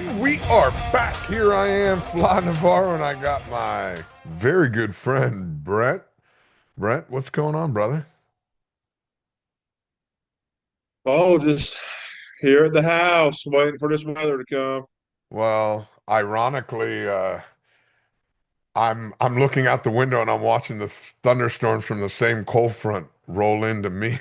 And we are back. Here I am, Fly Navarro, and I got my very good friend, Brent. Brent, what's going on, brother? Oh, just here at the house, waiting for this weather to come. Well, ironically, I'm looking out the window and I'm watching the thunderstorms from the same cold front roll into me.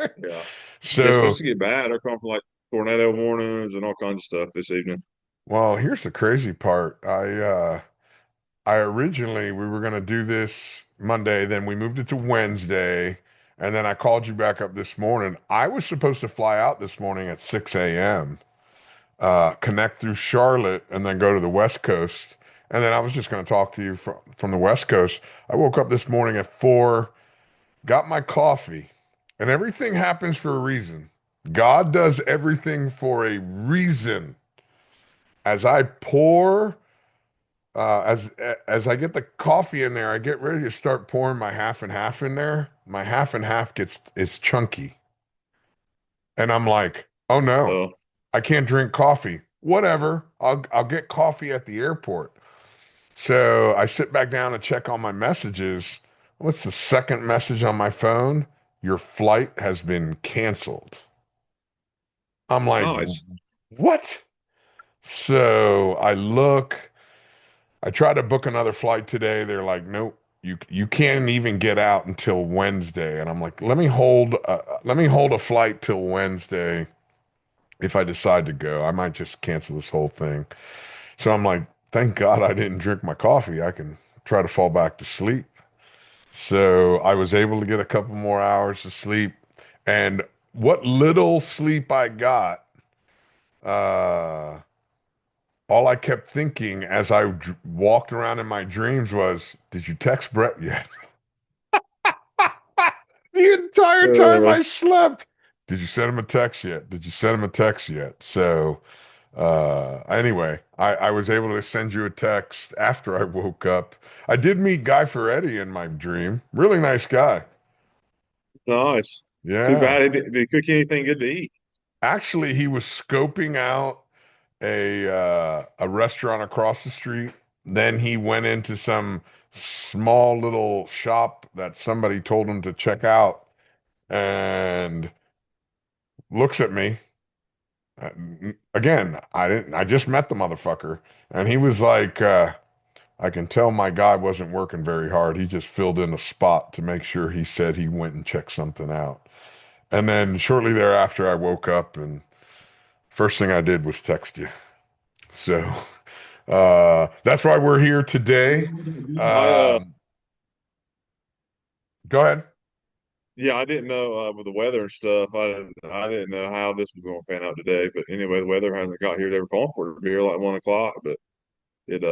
Yeah. It's So, supposed to get bad. They're calling for like tornado warnings and all kinds of stuff this evening. well, here's the crazy part. I originally we were gonna do this Monday, then we moved it to Wednesday, and then I called you back up this morning. I was supposed to fly out this morning at 6 a.m., connect through Charlotte, and then go to the West Coast. And then I was just gonna talk to you from the West Coast. I woke up this morning at 4, got my coffee, and everything happens for a reason. God does everything for a reason. As I pour as I get the coffee in there, I get ready to start pouring my half and half in there. My half and half gets it's chunky. And I'm like, "Oh no. Uh, I can't drink coffee." Whatever. I'll get coffee at the airport. So, I sit back down and check on my messages. What's the second message on my phone? Your flight has been canceled. I'm like, nice. "What?" So, I tried to book another flight today. They're like, nope, you can't even get out until Wednesday. And I'm like, let me hold a flight till Wednesday. If I decide to go, I might just cancel this whole thing. So I'm like, thank God I didn't drink my coffee. I can try to fall back to sleep. So I was able to get a couple more hours of sleep. And what little sleep I got, uh, all I kept thinking as I walked around in my dreams was, did you text Brett yet? The entire time Uh, I slept. Did you send him a text yet? Did you send him a text yet? So, anyway, I was able to send you a text after I woke up. I did meet Guy Ferretti in my dream. Really nice guy. nice. Too Yeah. bad he didn't cook you anything good to eat. Actually, he was scoping out a restaurant across the street. Then he went into some small little shop that somebody told him to check out and looks at me. Uh, Again, I just met the motherfucker and he was like, I can tell my guy wasn't working very hard. He just filled in a spot to make sure he said he went and checked something out. And then shortly thereafter, I woke up and first thing I did was text you. So, that's why we're here today. I Um, Go ahead. Yeah, I didn't know with the weather and stuff. I didn't know how this was going to pan out today. But anyway, the weather hasn't got here. They were calling for it to be here like 1 o'clock, but it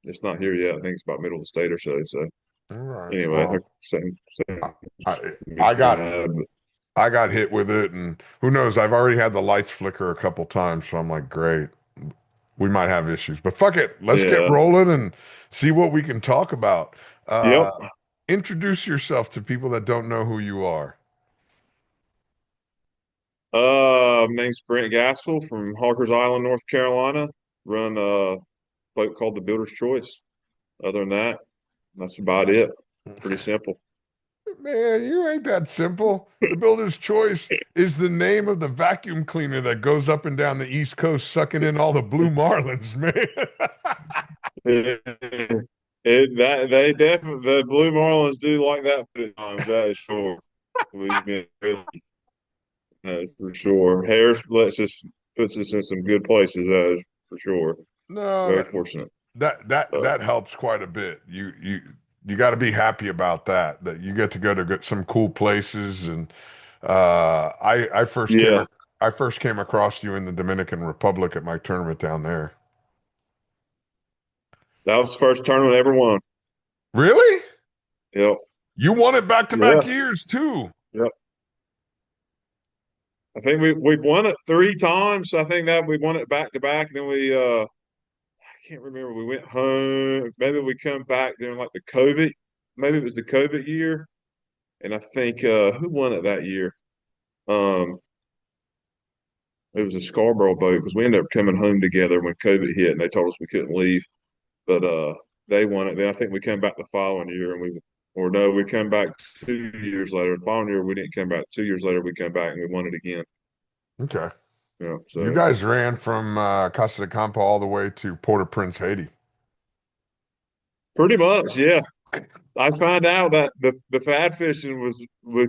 it's not here yet. I think it's about middle of the state or so. So All right. anyway, they're Well, same I, I we I got had. I got hit with it, and who knows? I've already had the lights flicker a couple times, so I'm like, great, we might have issues, but fuck it, let's get Yeah. rolling and see what we can talk about. Yep. Introduce yourself to people that don't know who you are. Name's Brent Gaskill from Hawkers Island, North Carolina. Run a boat called the Builder's Choice. Other than that, that's about it. Pretty simple. Man, you ain't that simple. The Builder's Choice is the name of the vacuum cleaner that goes up and down the East Coast sucking in all the blue marlins, man. That they definitely the Blue Marlins do like that at times. That is sure. We've been really, that is for sure. Harris lets us puts us in some good places. That is for sure. No, Very fortunate. that helps quite a bit. You got to be happy about that. That you get to go to some cool places, and Yeah, I first came across you in the Dominican Republic at my tournament down there. that was the first tournament I ever won. Really? Yep. You won it back to Yeah. back years too. Yep. I think we've won it 3 times. I think that we won it back to back. And then I can't remember. We went home. Maybe we come back during like the COVID. Maybe it was the COVID year. And I think who won it that year? Um, It was a Scarborough boat because we ended up coming home together when COVID hit, and they told us we couldn't leave. But they won it. Then I think we came back the following year, and or no, we come back 2 years later. The following year we didn't come back. 2 years later we come back and we won it again. Okay. You know, You so guys ran from Casa de Campo all the way to Port-au-Prince, Haiti. pretty much, yeah. I found out that the fad fishing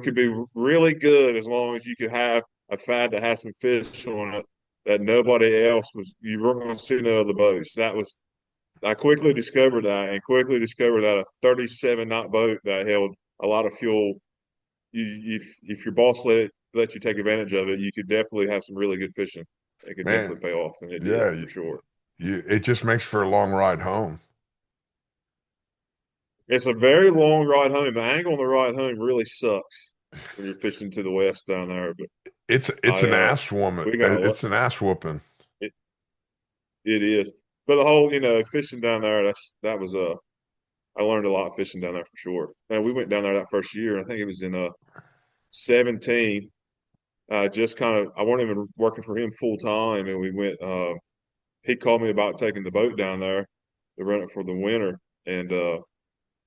could be really good as long as you could have a fad that has some fish on it that nobody else was. You weren't going to see no other boats. That was I quickly discovered that, and quickly discovered that a 37 knot boat that held a lot of fuel. If your boss let you take advantage of it, you could definitely have some really good fishing. It could Man, definitely pay off, and it did yeah, for sure. it just makes for a long ride home. It's a very long ride home. The angle on the ride home really sucks when you're fishing to the west down there. But It's I an ass woman. we got It's an ass whooping. it, it is. But the whole fishing down there, that was I learned a lot fishing down there for sure. And we went down there that first year. I think it was in 17. Just kind of I wasn't even working for him full time, and we went. He called me about taking the boat down there to run it for the winter, and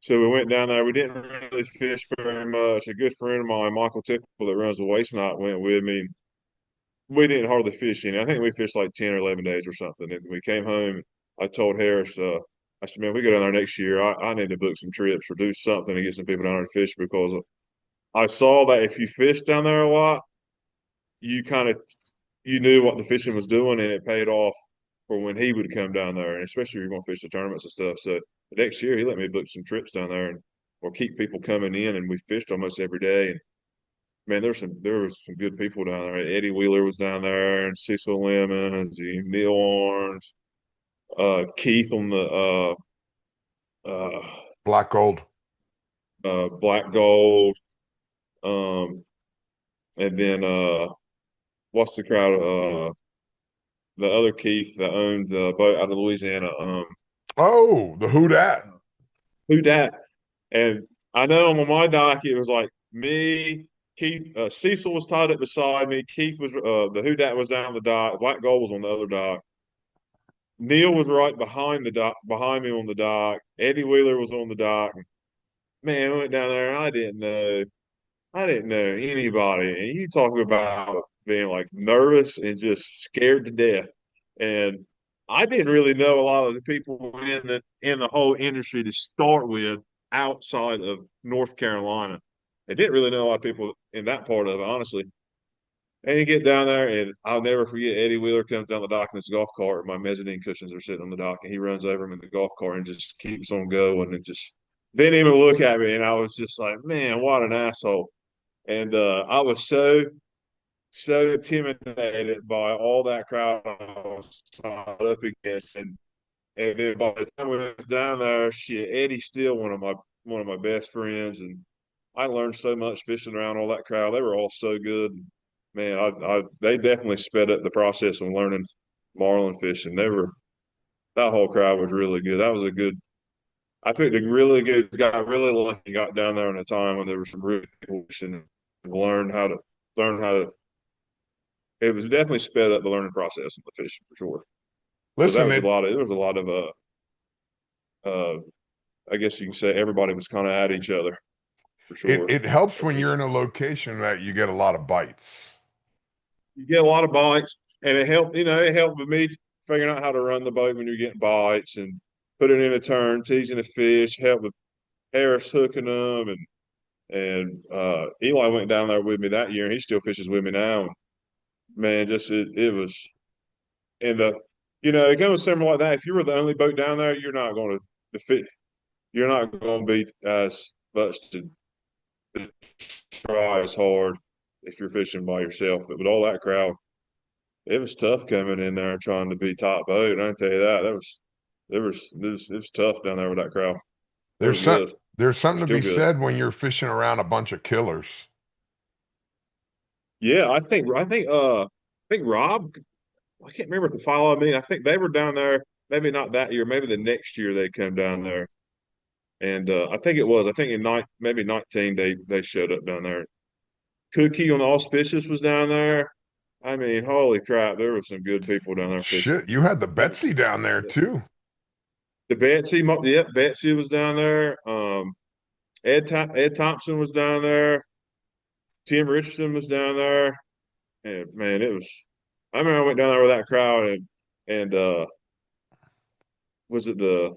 so we went down there. We didn't really fish very much. A good friend of mine, Michael Tickle, that runs the Waste Knot, went with me. We didn't hardly fish any. I think we fished like 10 or 11 days or something. And we came home. I told Harris, I said, man, we go down there next year. I need to book some trips or do something to get some people down there to fish because I saw that if you fish down there a lot, you kind of you knew what the fishing was doing and it paid off for when he would come down there, and especially if you're going to fish the tournaments and stuff. So the next year he let me book some trips down there and or keep people coming in, and we fished almost every day. And man, there was some good people down there. Eddie Wheeler was down there, and Cecil Lemons, and Neil Arns, Keith on the uh, Black gold. Black Gold, um, and then what's the crowd? The other Keith that owned the boat out of Louisiana. Oh, the who dat. Who dat? And I know on my dock it was like me, Keith, Cecil was tied up beside me. Keith was the who dat was down the dock. Black Gold was on the other dock. Neil was right behind the dock, behind me on the dock. Eddie Wheeler was on the dock. Man, I went down there. And I didn't know anybody. And you talk about being like nervous and just scared to death. And I didn't really know a lot of the people in the whole industry to start with outside of North Carolina. I didn't really know a lot of people in that part of it, honestly. And you get down there, and I'll never forget Eddie Wheeler comes down the dock in his golf cart. My mezzanine cushions are sitting on the dock, and he runs over him in the golf cart and just keeps on going and just didn't even look at me. And I was just like, man, what an asshole. And I was so intimidated by all that crowd I was tied up against. And then by the time we was down there, shit, Eddie's still one of my best friends, and I learned so much fishing around all that crowd. They were all so good. Man, they definitely sped up the process of learning marlin fishing. That whole crowd was really good. That was a good. I picked a really good. Got really lucky. Got down there in a time when there was some really good fishing and learn how to. It was definitely sped up the learning process of the fishing for sure. Because that Listen, was a lot of. There was a lot of uh I guess you can say everybody was kind of at each other for sure. it helps when you're in a location that you get a lot of bites. You get a lot of bites, and it helped with me figuring out how to run the boat when you're getting bites and put it in a turn, teasing a fish, help with Harris hooking them, and Eli went down there with me that year, and he still fishes with me now. And man, just it was in the it goes similar like that. If you were the only boat down there, you're not going to fit. You're not going to be as much to try as hard if you're fishing by yourself. But with all that crowd, it was tough coming in there trying to be top boat. I can tell you that. It was tough down there with that crowd. It There's was some good. there's something It's to still be good. said when you're fishing around a bunch of killers. Yeah, I think Rob, I can't remember if the follow me. I think they were down there, maybe not that year, maybe the next year they come down there. And I think it was. I think maybe 19 they showed up down there. Cookie on the auspicious was down there. I mean, holy crap, there were some good people down there fishing. Shit, you had the Uh, Betsy down there too. The Betsy, yep, Betsy was down there. Ed Thompson was down there. Tim Richardson was down there. And man, it was. I remember I went down there with that crowd and was it the?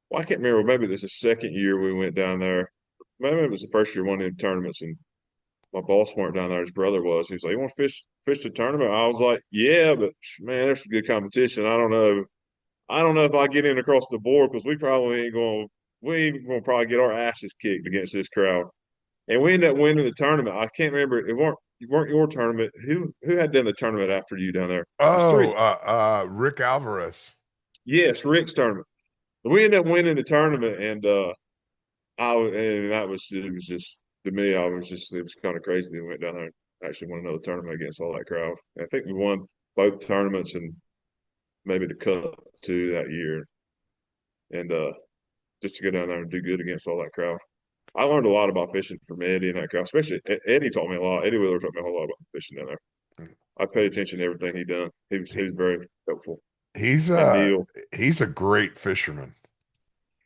Well, I can't remember. Maybe this is the second year we went down there. Maybe it was the first year one of the tournaments, and my boss weren't down there. His brother was. He was like, "You want to fish the tournament?" I was like, "Yeah, but man, there's some good competition. I don't know. I don't know if I get in across the board because we probably ain't going. We ain't going to probably get our asses kicked against this crowd." And we ended up winning the tournament. I can't remember. It weren't your tournament. Who had done the tournament after you down there? It was Oh, three. Rick Alvarez. Yes, Rick's tournament. We ended up winning the tournament, and that was it was just to me. I was just it was kind of crazy that we went down there and actually won another tournament against all that crowd. And I think we won both tournaments and maybe the cup too that year. And just to go down there and do good against all that crowd. I learned a lot about fishing from Eddie and that crowd, especially Eddie taught me a lot. Eddie Wheeler taught me a whole lot about fishing down there. I paid attention to everything he done. He He, was very helpful. he's And uh Neil, he's a great fisherman.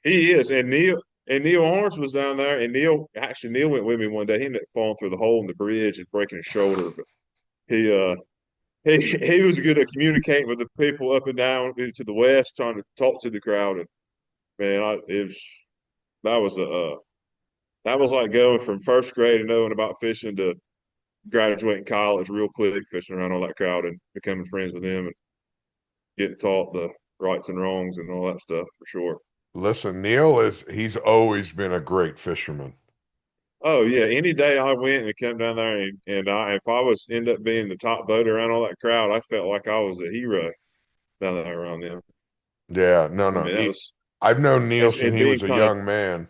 he is. And Neil Arns was down there. And Neil went with me one day. He ended up falling through the hole in the bridge and breaking his shoulder. But he uh he was good at communicating with the people up and down to the west, trying to talk to the crowd. And man, that was a that was like going from first grade and knowing about fishing to graduating college real quick, fishing around all that crowd and becoming friends with them and getting taught the rights and wrongs and all that stuff for sure. Listen, he's always been a great fisherman. Oh yeah, any day I went and came down there if I was end up being the top boater around all that crowd, I felt like I was a hero down there around them. Yeah, no, I no. mean that was I've known Neil and, since and he being was a kind of young man.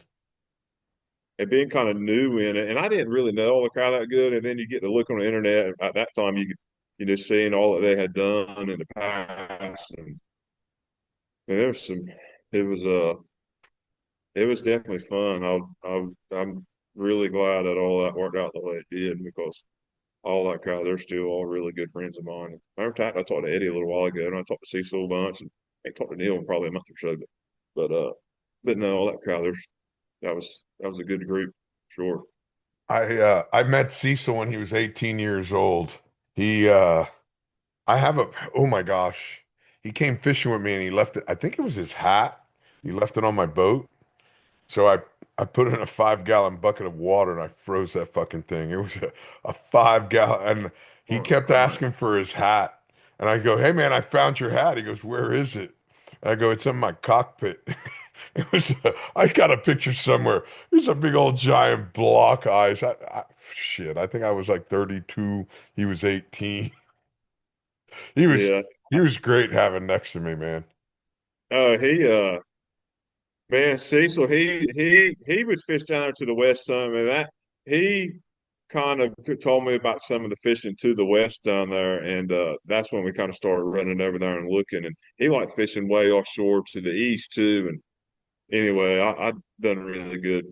and being kind of new in it, and I didn't really know all the crowd that good. And then you get to look on the internet. At that time, you know seeing all that they had done in the past, and there was some. It was it was definitely fun. I'm really glad that all that worked out the way it did because all that crowd, they're still all really good friends of mine. Matter of fact, I talked to Eddie a little while ago, and I talked to Cecil a bunch, and I talked to Neil in probably a month or so. But no, all that crowd, that was a good group, sure. I met Cecil when he was 18 years old. He I have a oh my gosh. He came fishing with me and he left it. I think it was his hat. He left it on my boat. So I put it in a 5 gallon bucket of water and I froze that fucking thing. It was a 5 gallon and he Oh kept my, asking for his hat. And I go, "Hey man, I found your hat." He goes, "Where is it?" And I go, "It's in my cockpit." It was I got a picture somewhere. It was a big old giant block eyes. Shit, I think I was like 32. He was 18. He was yeah. he was great having next to me, man. He Man, Cecil, he would fish down there to the west some, and that he kind of told me about some of the fishing to the west down there, and that's when we kind of started running over there and looking. And he liked fishing way offshore to the east too. And anyway, I done really good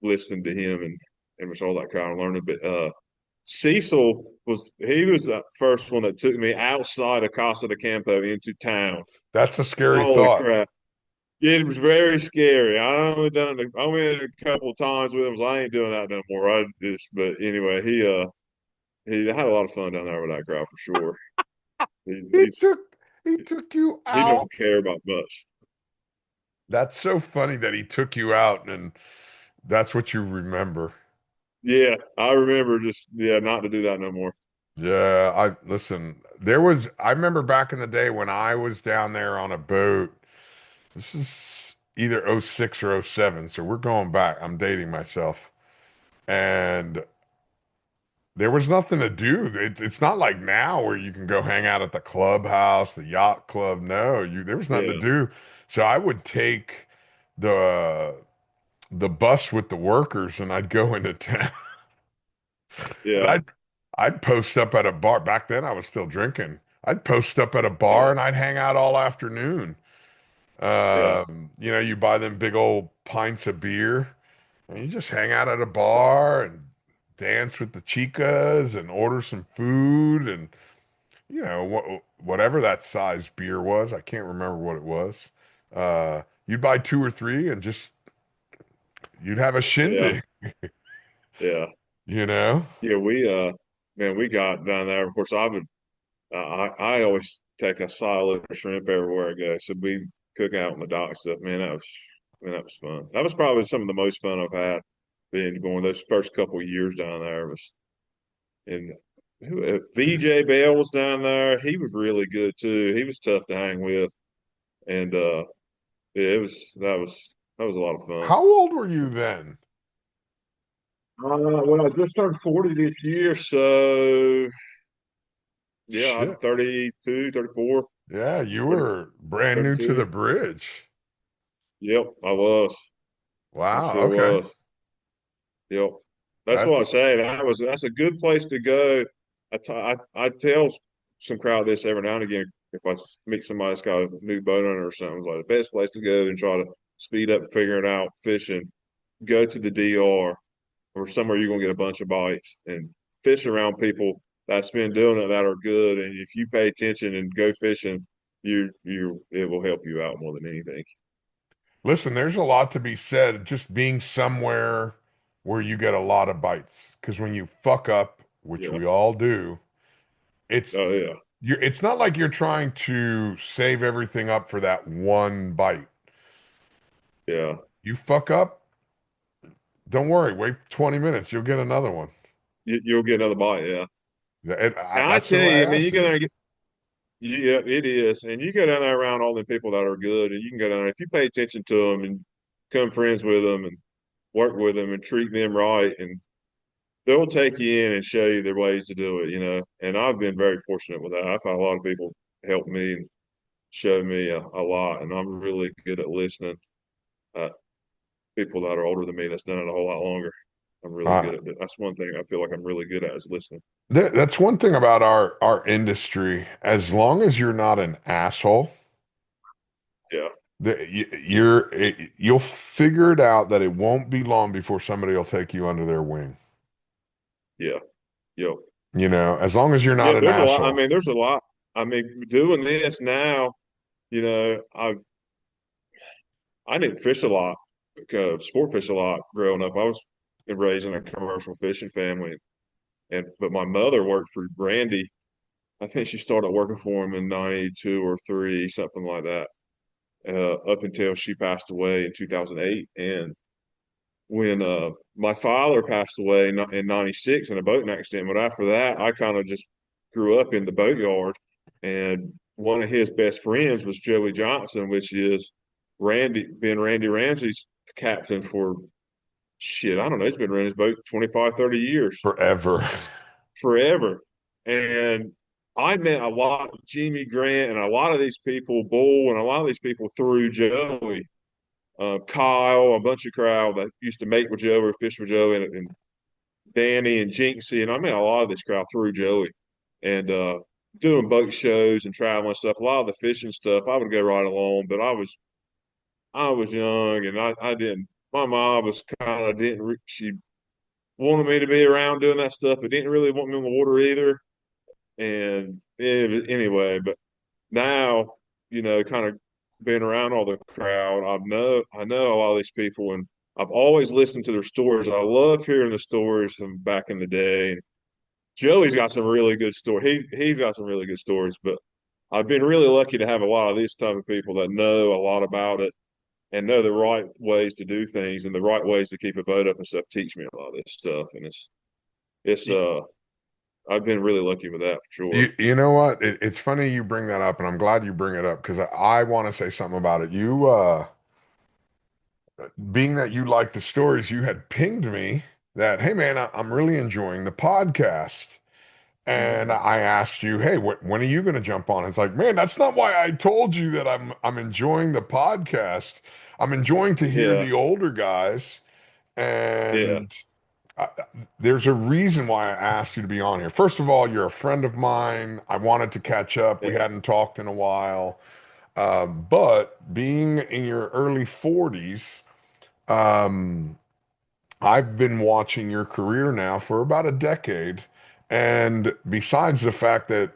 listening to him and was all that kind of learning. But Cecil was the first one that took me outside of Casa de Campo into town. That's a scary Holy thought. crap! It was very scary. I went a couple of times with him, so I ain't doing that no more. But anyway, he had a lot of fun down there with that crowd for sure. He, He he's took he took you he out. don't care about much. That's so funny that he took you out and that's what you remember. Yeah, I remember just not to do that no more. Yeah, I remember back in the day when I was down there on a boat. This is either '06 or '07, so we're going back. I'm dating myself. And there was nothing to do. It's not like now where you can go hang out at the clubhouse, the yacht club. No, there was nothing to Yeah, do. So I would take the the bus with the workers and I'd go into town and yeah, I'd post up at a bar. Back then I was still drinking. I'd post up at a bar oh and I'd hang out all afternoon. yeah, You buy them big old pints of beer and you just hang out at a bar and dance with the chicas and order some food and whatever that size beer was. I can't remember what it was. You'd buy two or three and just you'd have a Yeah, shindig, yeah, you know? yeah. Man, we got down there. Of course, I always take a solid shrimp everywhere I go. So we cook out on the dock stuff. Man, that was fun. That was probably some of the most fun I've had being going those first couple of years down there was and VJ Bell was down there. He was really good too. He was tough to hang with. And yeah, that was a lot of fun. How old were you then? Well, I just turned 40 this year, so yeah, I'm Shit. 32, 34, Yeah, you 30, were brand new to 32. the bridge. Yep, I was. I Wow. sure Okay. was. Yep. That's what I That's say. That's a good place to go. I tell some crowd this every now and again if I meet somebody that's got a new boat owner or something. It's like the best place to go and try to speed up figuring out fishing. Go to the DR or somewhere you're gonna get a bunch of bites and fish around people that's been doing it that are good. And if you pay attention and go fishing, you it will help you out more than anything. Listen, there's a lot to be said just being somewhere where you get a lot of bites. Because when you fuck up, which Yeah. we all do, it's Oh yeah. it's not like you're trying to save everything up for that one bite. Yeah. You fuck up, don't worry, wait 20 minutes, you'll get another one. You'll get another bite. Yeah. And I That's the tell way you, I I mean, you see go there it. and get, yeah, it is. And you go down there around all the people that are good, and you can go down there. If you pay attention to them and become friends with them and work with them and treat them right, and they'll take you in and show you their ways to do it, you know. And I've been very fortunate with that. I've had a lot of people help me and show me a lot, and I'm really good at listening. People that are older than me that's done it a whole lot longer. I'm really Uh, good at it. That's one thing I feel like I'm really good at is listening. that's one thing about our industry. As long as you're not an asshole, Yeah, you'll figure it out that it won't be long before somebody will take you under their wing. yeah, yeah. As long as you're not Yeah, an there's a lot. I asshole. mean, there's a lot. I mean, doing this now, you know, I didn't fish a lot, sport fish a lot growing up. I was raised in a commercial fishing family, and but my mother worked for Randy. I think she started working for him in '92 or '3, something like that, up until she passed away in 2008. And when my father passed away in '96 in a boating accident, but after that, I kind of just grew up in the boatyard, and one of his best friends was Joey Johnson, which is Randy Ramsey's captain for shit. I don't know. He's been running his boat 25, 30 years, Forever. forever. And I met a lot of Jimmy Grant and a lot of these people, Bull, and a lot of these people through Joey. Kyle, a bunch of crowd that used to mate with Joey or fish with Joey, and Danny and Jinxie, and I met a lot of this crowd through Joey, and doing boat shows and traveling stuff. A lot of the fishing stuff, I would go right along, but I was young, and I didn't. My mom was kind of didn't. She wanted me to be around doing that stuff, but didn't really want me on the water either. And anyway, but now, kind of being around all the crowd, I know a lot of these people, and I've always listened to their stories. I love hearing the stories from back in the day. And Joey's got some really good stories. He's got some really good stories, but I've been really lucky to have a lot of these type of people that know a lot about it and know the right ways to do things and the right ways to keep a boat up and stuff. Teach me a lot of this stuff, and it's Y- I've been really lucky with that for sure. You know what? It's funny you bring that up, and I'm glad you bring it up because I want to say something about it. Being that you like the stories, you had pinged me that, hey man, I'm really enjoying the podcast. And Mhm. I asked you, hey, when are you going to jump on? It's like, man, that's not why I told you that I'm enjoying the podcast. I'm enjoying to hear Yeah, the older guys, yeah, and I, there's a reason why I asked you to be on here. First of all, you're a friend of mine. I wanted to catch up. We yeah, hadn't talked in a while. But being in your early 40s, um, I've been watching your career now for about a decade. And besides the fact that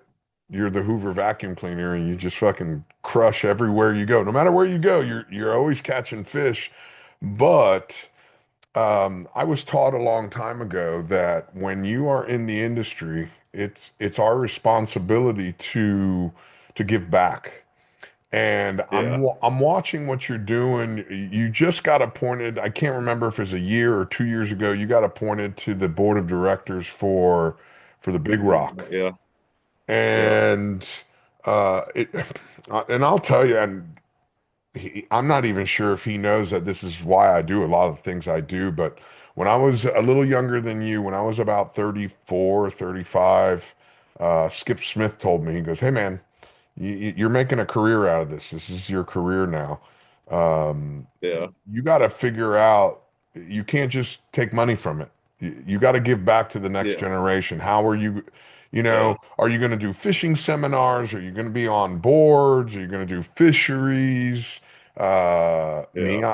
you're the Hoover vacuum cleaner and you just fucking crush everywhere you go, no matter where you go, you're always catching fish. But I was taught a long time ago that when you are in the industry, it's our responsibility to give back. And Yeah, I'm watching what you're doing. You just got appointed. I can't remember if it was a year or 2 years ago. You got appointed to the board of directors for the Big Rock. yeah, yeah, And it and I'll tell you, and I'm not even sure if he knows that this is why I do a lot of the things I do. But when I was a little younger than you, when I was about 34, 35, Skip Smith told me, he goes, "Hey man, you're making a career out of this. This is your career now. Um, yeah, you got to figure out, you can't just take money from it. You got to give back to the next yeah, generation. How are you, yeah, are you going to do fishing seminars? Are you going to be on boards? Are you going to do fisheries? yeah,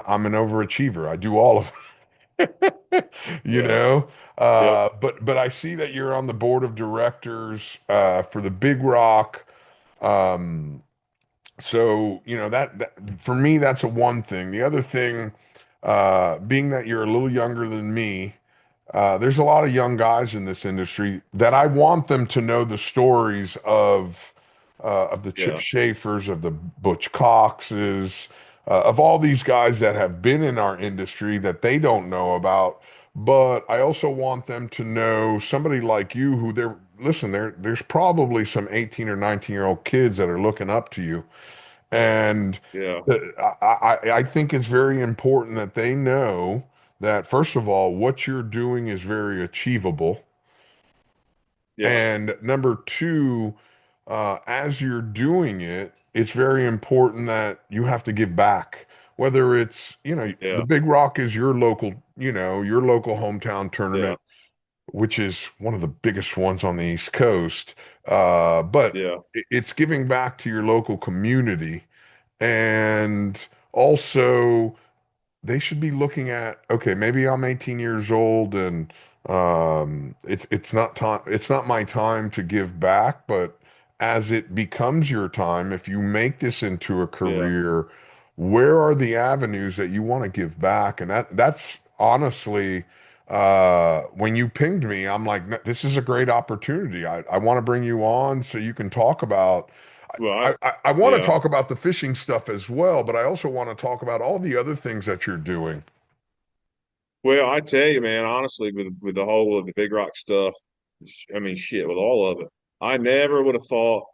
I'm an overachiever. I do all of it, you yeah, know? yep, But I see that you're on the board of directors for the Big Rock. Um, so, that for me, that's a one thing. The other thing, being that you're a little younger than me, there's a lot of young guys in this industry that I want them to know the stories of the Chip yeah, Schaefers, of the Butch Coxes, of all these guys that have been in our industry that they don't know about. But I also want them to know somebody like you who listen, there's probably some 18 or 19-year-old kids that are looking up to you. And yeah, I think it's very important that they know that, first of all, what you're doing is very achievable. yeah, And number two, as you're doing it, it's very important that you have to give back. Whether it's, the yeah, Big Rock is your local hometown yeah, tournament, which is one of the biggest ones on the East Coast. But yeah, it's giving back to your local community. And also, they should be looking at, okay, maybe I'm 18 years old and it's not my time to give back, but as it becomes your time, if you make this into a yeah. career, where are the avenues that you want to give back? And that's honestly, when you pinged me, I'm like, This is a great opportunity. I want to bring you on so you can talk about." Well, I want to yeah. talk about the fishing stuff as well, but I also want to talk about all the other things that you're doing. Well, I tell you, man, honestly, with the whole of the Big Rock stuff, I mean, shit, with all of it, I never would have thought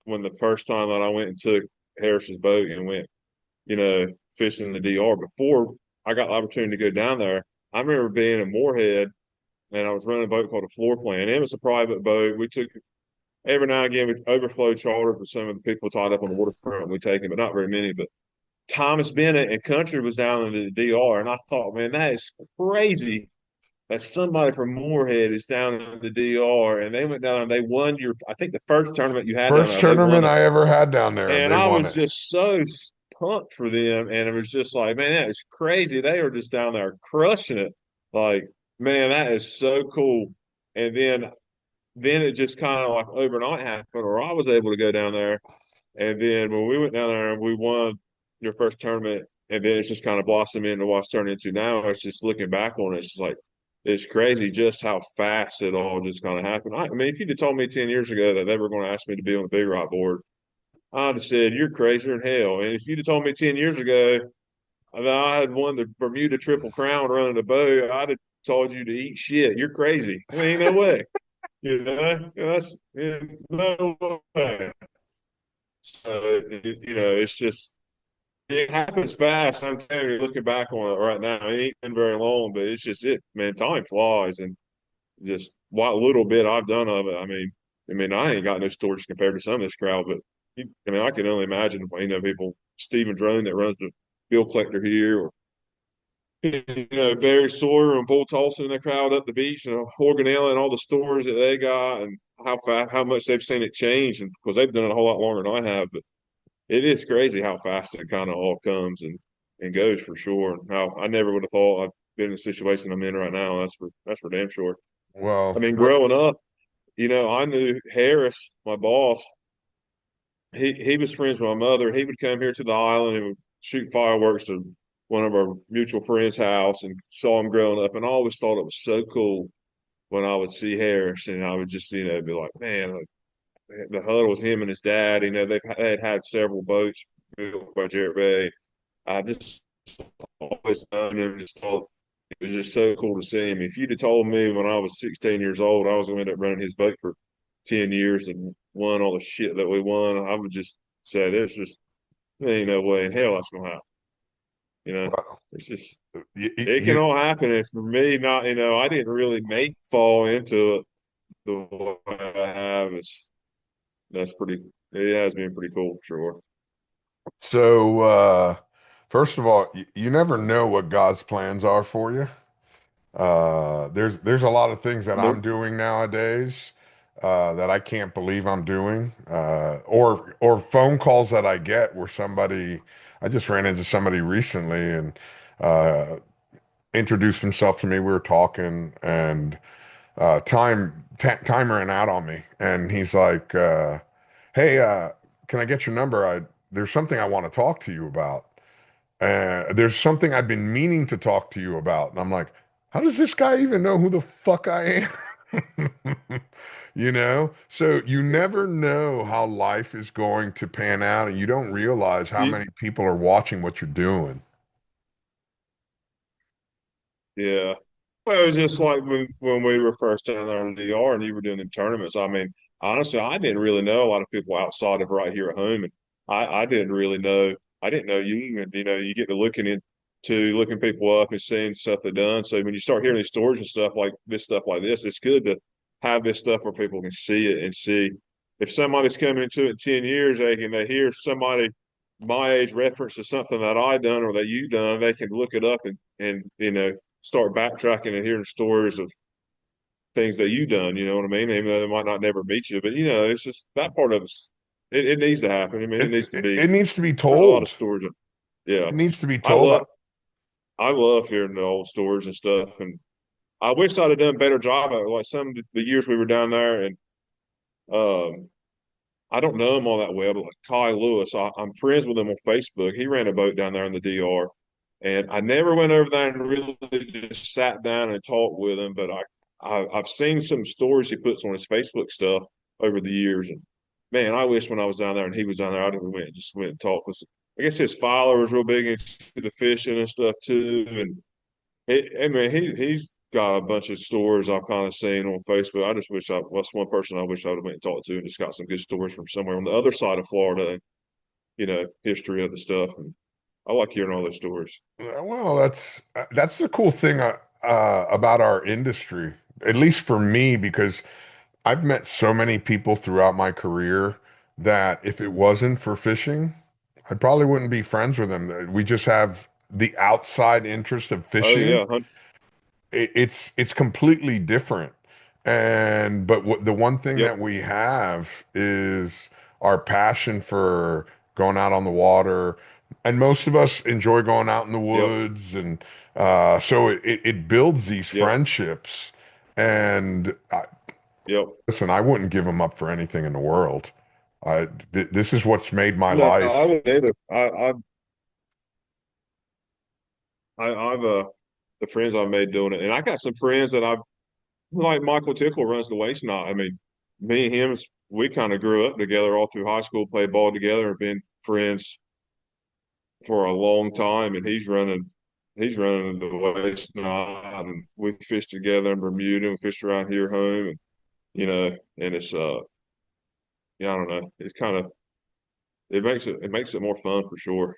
when the first time that I went and took Harris's boat and went, fishing in the DR before I got the opportunity to go down there. I remember being in Moorhead and I was running a boat called a floor plan. It was a private boat. We took every now and again we overflow charters with some of the people tied up on the waterfront. We take them, but not very many. But Thomas Bennett and Country was down in the DR, and I thought, man, that is crazy that somebody from Moorhead is down in the DR, and they went down and they won I think the first tournament you had down First there, they won tournament it, I ever had down there, and and they I won was it. just so pumped for them, and it was just like, man, that is crazy. They are just down there crushing it. Like, man, that is so cool. And then it just kind of like overnight happened, or I was able to go down there. And then when we went down there and we won your first tournament, and then it's just kind of blossomed into what's turned into now. It's just looking back on it, it's just like it's crazy just how fast it all just kind of happened. I mean, if you'd have told me 10 years ago that they were going to ask me to be on the Big Rock board, I'd have said, you're crazier than hell. And if you'd have told me 10 years ago that I had won the Bermuda Triple Crown running the boat, I'd have told you to eat shit. You're crazy. I mean, no way. No way. So, it's just, it happens fast. I'm telling you, looking back on it right now, it ain't been very long, but it's just man, time flies, and just what little bit I've done of it. I mean, I ain't got no stories compared to some of this crowd, but I can only imagine, people, Stephen Drone that runs the bill collector here, or Barry Sawyer and Bull Tolson in the crowd up the beach, Organella and all the stores that they got, and how much they've seen it change, and because they've done it a whole lot longer than I have, but it is crazy how fast it kind of all comes and goes for sure. And how I never would have thought I'd been in the situation I'm in right now. That's for damn sure. I Well, mean, growing up, I knew Harris, my boss. He was friends with my mother. He would come here to the island and would shoot fireworks to one of our mutual friends' house, and saw him growing up. And I always thought it was so cool when I would see Harris, and I would just be like, man, like, the huddle was him and his dad. They'd had several boats built by Jarrett Bay. I just always known him, just thought it was just so cool to see him. If you'd have told me when I was 16 years old I was going to end up running his boat for 10 years and won all the shit that we won, I would just say there ain't no way in hell that's going to happen. You know, well, it's just, you, it can you all happen. And for me, not, I didn't really make fall into it the way I have. It has been pretty cool for sure. so first of all, you never know what God's plans are for you. There's a lot of things that I'm Nope. doing nowadays that I can't believe I'm doing, or phone calls that I get where somebody I just ran into somebody recently and uh, introduced himself to me. We were talking and time ran out on me, and he's like, "Hey, can I get your number? There's something I want to talk to you about." There's something I've been meaning to talk to you about. And I'm like, how does this guy even know who the fuck I am? You know? So you never know how life is going to pan out, and you don't realize how You, many people are watching what you're doing. yeah. Well, it was just like when we were first down there in the DR and you were doing the tournaments. I mean, honestly, I didn't really know a lot of people outside of right here at home, and I didn't really know. I didn't know you, and you get to looking people up and seeing stuff they've done. So when you start hearing these stories and stuff like this, it's good to have this stuff where people can see it and see if somebody's coming into it in 10 years, they hear somebody my age reference to something that I done or that you done, they can look it up and start backtracking and hearing stories of things that you done. You know what I mean? Even though they might not never meet you, but it's just that part of it needs to happen. I mean, it It, needs to it, be. it needs to be There's a lot of told. stories. Yeah, It needs to be I told. love I love hearing the old stories and stuff, and I wish I'd have done a better job of it. Like some of the years we were down there, and um, I don't know him all that well, but like Kai Lewis, I'm friends with him on Facebook. He ran a boat down there in the DR, and I never went over there and really just sat down and talked with him. But I've seen some stories he puts on his Facebook stuff over the years, and man, I wish when I was down there and he was down there, just went and talked. Because I guess his father was real big into the fishing and stuff too, and I mean, he's got a bunch of stories I've kind of seen on Facebook. I just wish that's one person I wish I would have went and talked to and just got some good stories from somewhere on the other side of Florida, history of the stuff. And I like hearing all those stories. Well, that's the cool thing about our industry, at least for me, because I've met so many people throughout my career that if it wasn't for fishing, I probably wouldn't be friends with them. We just have the outside interest of Oh fishing. yeah, It's completely different. And but the one thing yep, that we have is our passion for going out on the water. And most of us enjoy going out in the yep, woods, and so it builds these yep, friendships. And yep. listen, I wouldn't give them up for anything in the world. This is what's made my No, I life. wouldn't either. I've the friends I've made doing it, and I got some friends that I've like Michael Tickle runs the waste knot. I mean, me and him, we kind of grew up together all through high school, played ball together, and been friends for a long time. And he's running the waste knot, and we fish together in Bermuda and fish around here home, and and it's yeah, I don't know, it's kind of it makes it more fun for sure.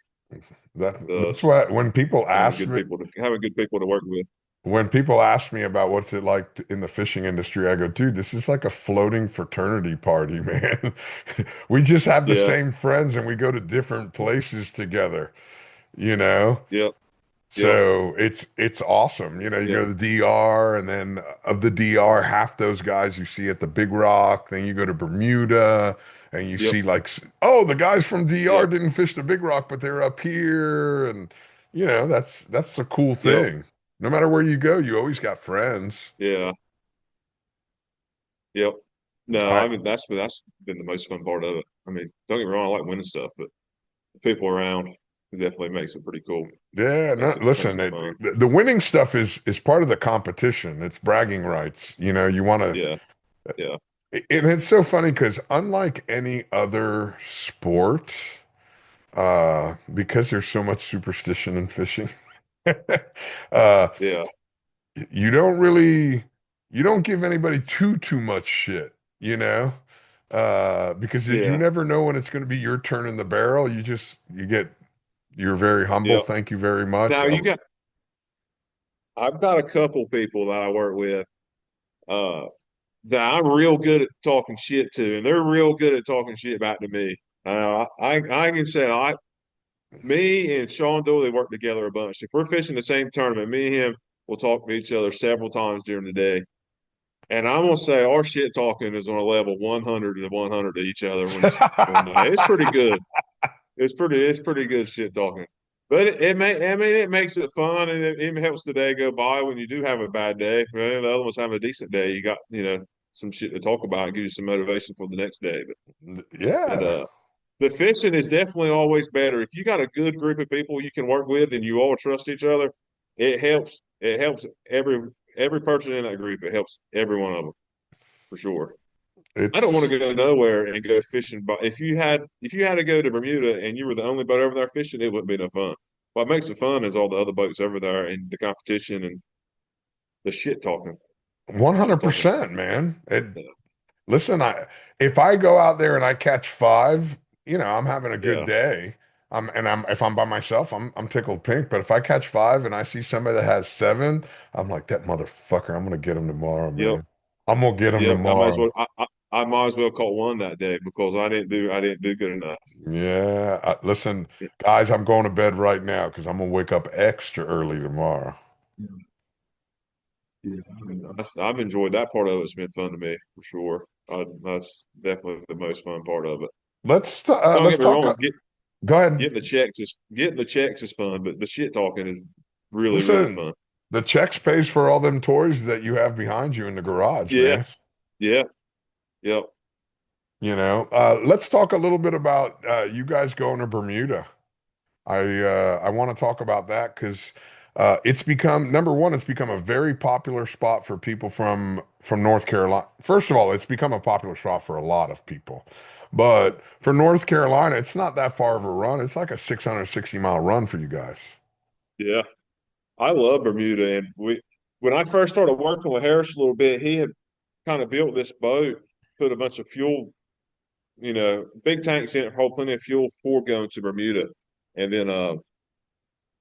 It That's does what when people ask me having good people to work with. when people ask me about what's it like in the fishing industry, I go, dude, this is like a floating fraternity party, man. We just have the Yeah, same friends and we go to different places together, you know? yep, yep, So it's awesome. You yeah, go to the DR, and then of the DR, half those guys you see at the Big Rock. Then you go to Bermuda and you yep, see like, oh, the guys from DR yep, didn't fish the Big Rock, but they're up here. And that's a cool yep. thing. No matter where you go, you always got friends. Yeah. Yep. No, I I mean that's been the most fun part of it. I mean, don't get me wrong, I like winning stuff, but the people around it definitely makes it pretty cool. Yeah, no, Makes listen, it fun. the winning stuff is part of the competition. It's bragging rights. You know, you want to, Yeah. Yeah. and it's so funny because unlike any other sport, because there's so much superstition in fishing, uh, Yeah. you don't really, you don't give anybody too much shit, you know, because you Yeah. never know when it's going to be your turn in the barrel. You get, you're very humble. Yep. Thank you very much. Now I've got a couple people that I work with uh that I'm real good at talking shit to, and they're real good at talking shit back to me. I can say me and Sean Dooley work together a bunch. If we're fishing the same tournament, me and him will talk to each other several times during the day. And I'm gonna say our shit talking is on a level 100 to 100 to each other when it's pretty good. It's pretty good shit talking. But I mean it makes it fun and it helps the day go by when you do have a bad day. Well, the other one's having a decent day. You got, some shit to talk about and give you some motivation for the next day. But Yeah, the fishing is definitely always better. If you got a good group of people you can work with and you all trust each other, it helps every person in that group. It helps every one of them for sure. I don't want it's to go nowhere and go fishing. But if you had to go to Bermuda and you were the only boat over there fishing, it wouldn't be no fun. What makes it fun is all the other boats over there and the competition and the shit talking. Shit talking. 100%, man. Yeah, Listen, if I go out there and I catch five, I'm having a good yeah, day. If I'm by myself, I'm tickled pink. But if I catch five and I see somebody that has seven, I'm like, that motherfucker, I'm gonna get him tomorrow, yep, man. I'm gonna get him yep. I might as tomorrow. well. I might as well caught one that day because I didn't do good enough. Yeah. Listen, guys, I'm going to bed right now because I'm gonna wake up extra early tomorrow. Yeah. Yeah, I've enjoyed that part of it. It's been fun to me for sure. That's definitely the most fun part of it. Don't Let's get me talk. wrong. Go ahead. Getting the checks is fun, but the shit talking is really Listen, fun. the checks pays for all them toys that you have behind you in the garage, Yeah, man. yeah, yep, Let's talk a little bit about you guys going to Bermuda. I want to talk about that because it's become number one. It's become a very popular spot for people from North Carolina. First of all, it's become a popular spot for a lot of people, but for North Carolina, it's not that far of a run. It's like a 660-mile run for you guys. yeah. I love Bermuda, and when I first started working with Harris a little bit, he had kind of built this boat, put a bunch of fuel, big tanks in it, hold plenty of fuel for going to Bermuda, and then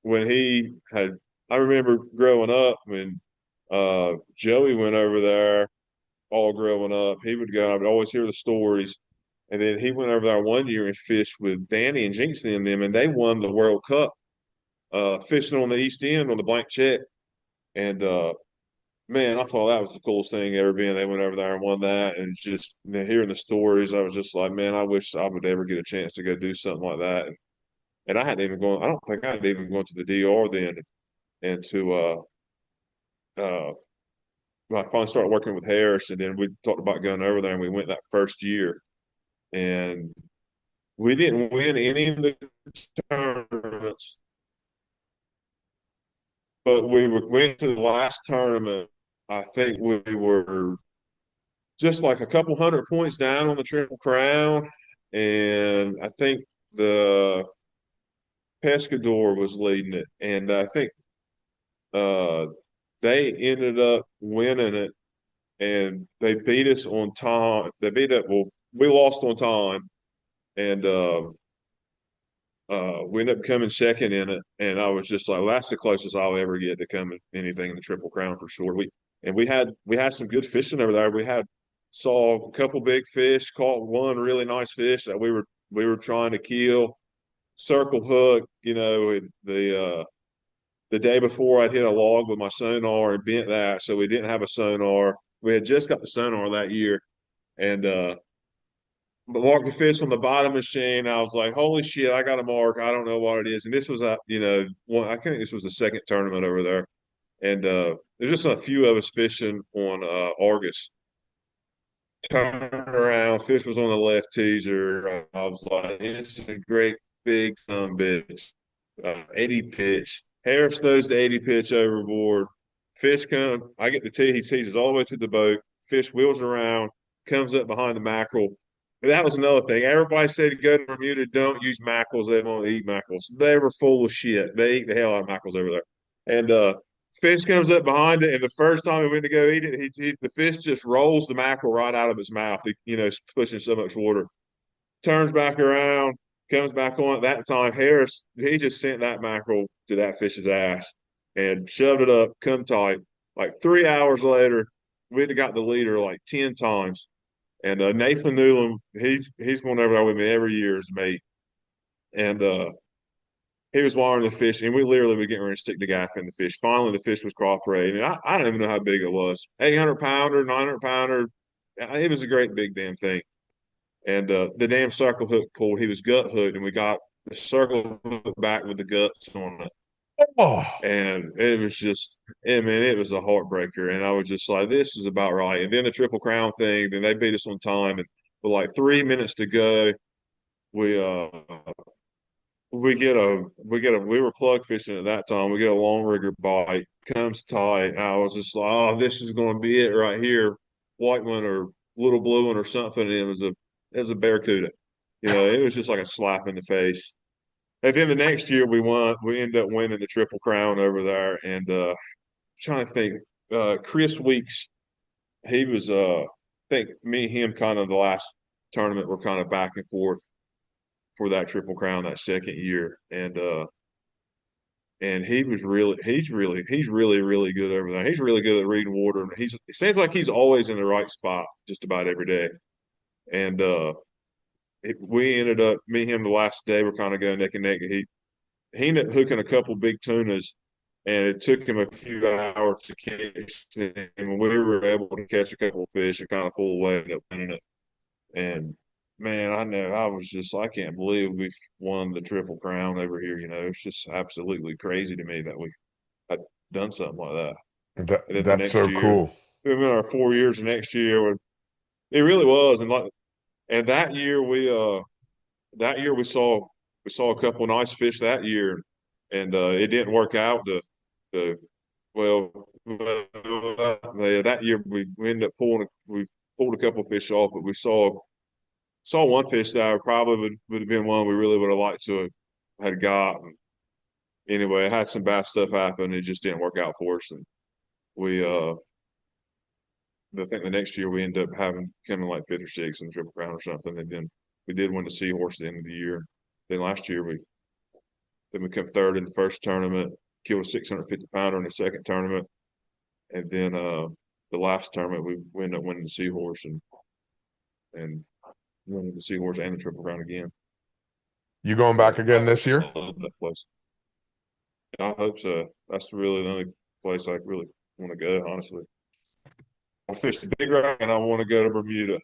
when he had, I remember growing up when Joey went over there all growing up. He would go, I would always hear the stories. And then he went over there one year and fished with Danny and Jinx and them, and they won the World Cup fishing on the East End on the blank check. And man, I thought that was the coolest thing ever being. They went over there and won that. And just hearing the stories, I was just like, man, I wish I would ever get a chance to go do something like that. And I hadn't even gone, I don't think I had even gone to the DR then and to, uh, I finally started working with Harris, and then we talked about going over there, and we went that first year, and we didn't win any of the tournaments, but went to the last tournament. I think we were just like a couple hundred points down on the Triple Crown, and I think the Pescador was leading it, and I think uh, they ended up winning it, and they beat us on time. They beat it. Well, we lost on time, and we ended up coming second in it, and I was just like, well, that's the closest I'll ever get to coming anything in the Triple Crown for sure. We had some good fishing over there. Saw a couple big fish, caught one really nice fish that we were trying to kill, circle hook. The day before I'd hit a log with my sonar and bent that, so we didn't have a sonar. We had just got the sonar that year, and marked the fish on the bottom machine. I was like, holy shit, I got a mark. I don't know what it is. And this was I think this was the second tournament over there. and there's just a few of us fishing on Argus. Turn around, fish was on the left teaser. I was like, "This is a great big bitch, 80 pitch." Harris throws the 80 pitch overboard. Fish come. I get the tee. He teases all the way to the boat. Fish wheels around, comes up behind the mackerel. And that was another thing. Everybody said to go to Bermuda, don't use mackerels. They won't eat mackerels. They were full of shit. They eat the hell out of mackerels over there. And fish comes up behind it, and the first time he went to go eat it, the fish just rolls the mackerel right out of his mouth. Pushing so much water. Turns back around, comes back on. At that time, Harris he just sent that mackerel to that fish's ass and shoved it up, come tight. Like 3 hours later, we'd have got the leader like 10 times. And Nathan Newland, he's going over there with me every year as a mate. And he was wiring the fish, and we literally were getting ready to stick the gaff in the fish. Finally, the fish was cooperating. And I don't even know how big it was. 800 pounder, 900 pounder. It was a great big damn thing. And the damn circle hook pulled. He was gut hooked, and we got the circle hook back with the guts on it. Oh, And it was just, I mean, it was a heartbreaker. And I was just like, this is about right. And then the Triple Crown thing, then they beat us on time. And with like 3 minutes to go, we we were plug fishing at that time. We get a long rigger bite, comes tight. And I was just like, oh, this is going to be it right here, white one or little blue one or something. And it was a barracuda. It was just like a slap in the face. And then the next year we won. We ended up winning the Triple Crown over there. And trying to think, Chris Weeks, he was I think me and him kind of the last tournament were kind of back and forth for that Triple Crown that second year. And he's really good over there. He's really good at reading water. It seems like he's always in the right spot just about every day. And we ended up me and him the last day we're kind of going neck and neck. He ended up hooking a couple big tunas, and it took him a few hours to catch them. And we were able to catch a couple of fish and kind of pull away and up winning it. And man, I know I was just I can't believe we've won the Triple Crown over here. It's just absolutely crazy to me that we had done something like that. And then the that's next so year, cool. we in our 4 years. The next year, it really was. And that year we saw a couple of nice fish that year, and it didn't work out. The well, that year we ended up we pulled a couple of fish off, but we saw one fish that probably would have been one we really would have liked to have had got. And anyway, it had some bad stuff happen. It just didn't work out for us, and we I think the next year we ended up having coming like fifth or sixth in the Triple Crown or something, and then we did win the Seahorse at the end of the year. Then last year we came third in the first tournament, killed a 650 pounder in the second tournament, and then the last tournament we ended up winning the Seahorse and winning the Seahorse and the Triple Crown again. You going So back again this I year? love that place. I hope so. That's really the only place I really want to go, honestly. I fished the Big Rock and I want to go to Bermuda.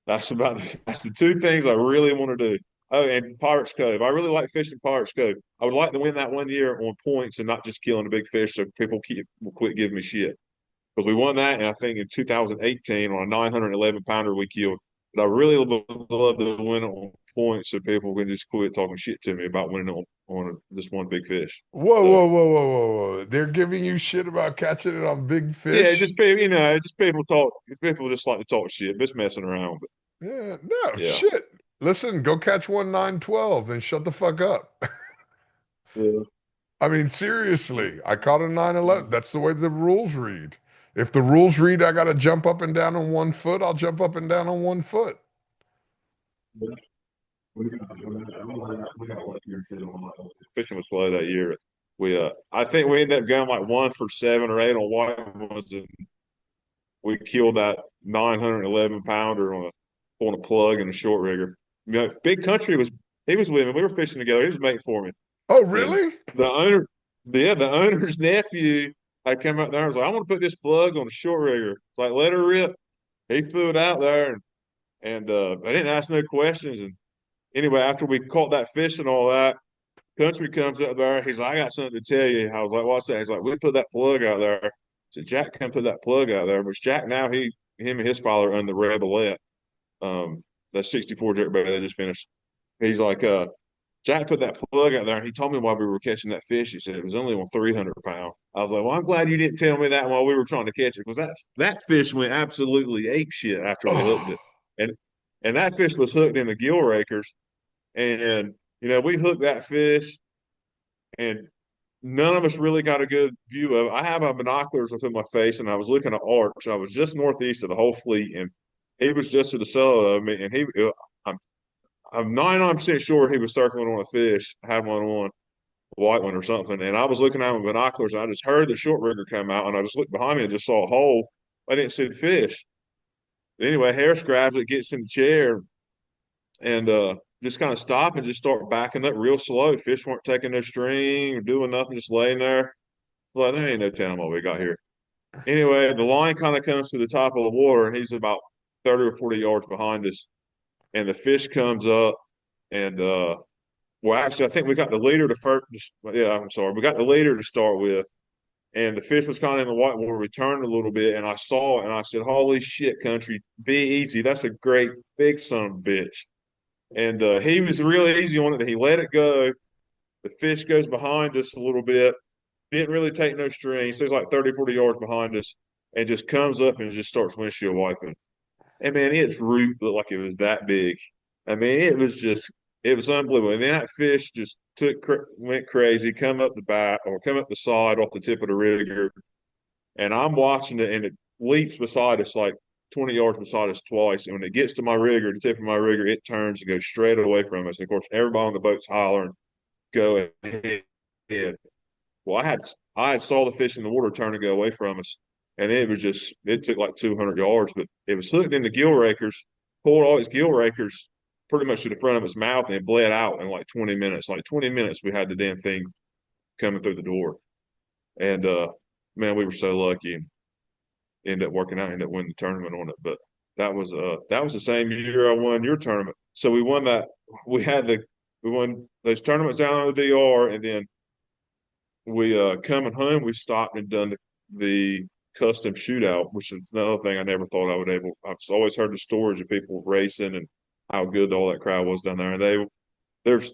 That's the two things I really want to do. Oh, and Pirates Cove. I really like fishing Pirates Cove. I would like to win that one year on points and not just killing a big fish so people will quit giving me shit. But we won that, and I think in 2018 on a 911 pounder we killed. But I really would love to win it on points so people can just quit talking shit to me about winning on this one big fish. Whoa, So whoa, whoa, whoa, whoa, whoa. They're giving you shit about catching it on big yeah, fish? just people talk. People just like to talk shit, just messing around. But Yeah, no, yeah, shit. Listen, go catch one 912 and shut the fuck up. yeah. I mean, seriously, I caught a 911. That's the way the rules read. If the rules read I got to jump up and down on 1 foot, I'll jump up and down on 1 foot. We got lucky or fishing was slow that year. I think we ended up going like 1 for 7 or 8 on white ones, and we killed that 911 pounder on a plug and a short rigger. Big Country he was with me. We were fishing together. He was mating for me, Oh, and really? the owner, the owner's nephew, had come out there and was like, "I want to put this plug on a short rigger." Like, let her rip. He threw it out there, and I didn't ask no questions. And anyway, after we caught that fish and all that, Country comes up there. He's like, I got something to tell you. I was like, what's that? He's like, we put that plug out there. I said, Jack come put that plug out there. Which Jack now him and his father own the Rebelette, that 64 jerkbait they just finished. He's like, Jack put that plug out there, and he told me while we were catching that fish. He said it was only on 300 pound. I was like, well, I'm glad you didn't tell me that while we were trying to catch it, because that fish went absolutely ape shit after we hooked Oh, it, and that fish was hooked in the gill rakers, and we hooked that fish, and none of us really got a good view of it. I had my binoculars within my face, and I was looking at Arch. I was just northeast of the whole fleet, and he was just to the south of me, and I'm I'm 99% sure he was circling on a fish, had one on, a white one or something. And I was looking at him with binoculars, and I just heard the short rigger come out, and I just looked behind me and just saw a hole. I didn't see the fish. Anyway, Harris grabs it, gets in the chair, and just kind of stop and just start backing up real slow. Fish weren't taking no string or doing nothing, just laying there. Well, there ain't no telling what we got here. Anyway, the line kind of comes to the top of the water, and he's about 30 or 40 yards behind us. And the fish comes up, and well, actually, I think we got the leader to first. Yeah, I'm sorry. We got the leader to start with, and the fish was kind of in the white water. We turned a little bit, and I saw it, and I said, "Holy shit, country, be easy. That's a great big son of a bitch." And he was really easy on it. He let it go. The fish goes behind us a little bit. Didn't really take no string. Stays like 30, 40 yards behind us, and just comes up and just starts windshield wiping. And man, its root looked like it was that big. I mean, it was unbelievable. And then that fish just went crazy, come up the back or come up the side off the tip of the rigger. And I'm watching it, and it leaps beside us like 20 yards beside us twice. And when it gets to my rigger, the tip of my rigger, it turns and goes straight away from us. And of course, everybody on the boat's hollering, "Go ahead!" Well, I had saw the fish in the water turn and go away from us, and it took like 200 yards, but it was hooked in the gill rakers, pulled all its gill rakers pretty much to the front of its mouth, and it bled out in like 20 minutes. Like 20 minutes, we had the damn thing coming through the door, and man, we were so lucky and ended up working out, ended up winning the tournament on it. But that was the same year I won your tournament. So we won that. We won those tournaments down on the DR, and then we coming home, we stopped and done the custom shootout, which is another thing I never thought I would able. I've always heard the stories of people racing and how good all that crowd was down there. And there's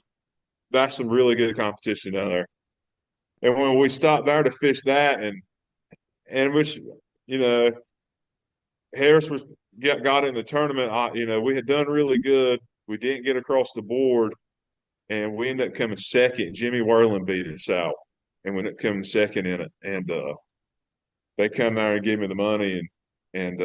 that's some really good competition down there. And when we stopped there to fish that, and which you know Harris got in the tournament. We had done really good. We didn't get across the board, and we ended up coming second. Jimmy Whirling beat us out, and we ended up coming second in it. And they come there and gave me the money, and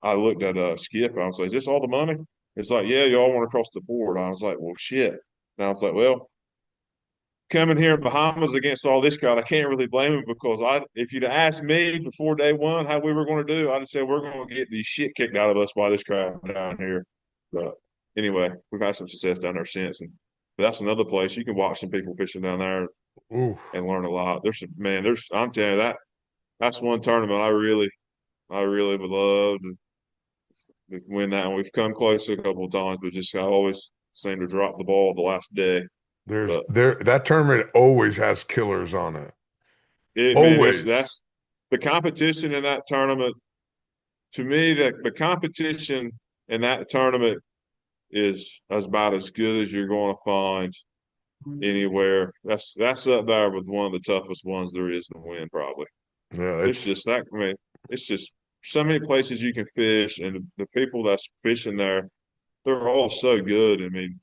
I looked at Skip. I was like, "Is this all the money?" It's like, "Yeah, y'all want to cross the board." I was like, "Well, shit." And I was like, "Well, coming here in Bahamas against all this crowd, I can't really blame him because if you'd asked me before day one how we were going to do, I'd have said we're going to get the shit kicked out of us by this crowd down here." But anyway, we've had some success down there since, and but that's another place you can watch some people fishing down there ooh. and learn a lot. I'm telling you that's one tournament I really would love to win that. And we've come close a couple of times, but just I always seem to drop the ball the last day. But That tournament always has killers on it. it's Always. that's the competition in that tournament. To me, the competition in that tournament is about as good as you're going to find anywhere. That's up there with one of the toughest ones there is to win, probably. Yeah, It's it's just that. I mean, it's just so many places you can fish, and the people that's fishing there, they're all so good. I mean,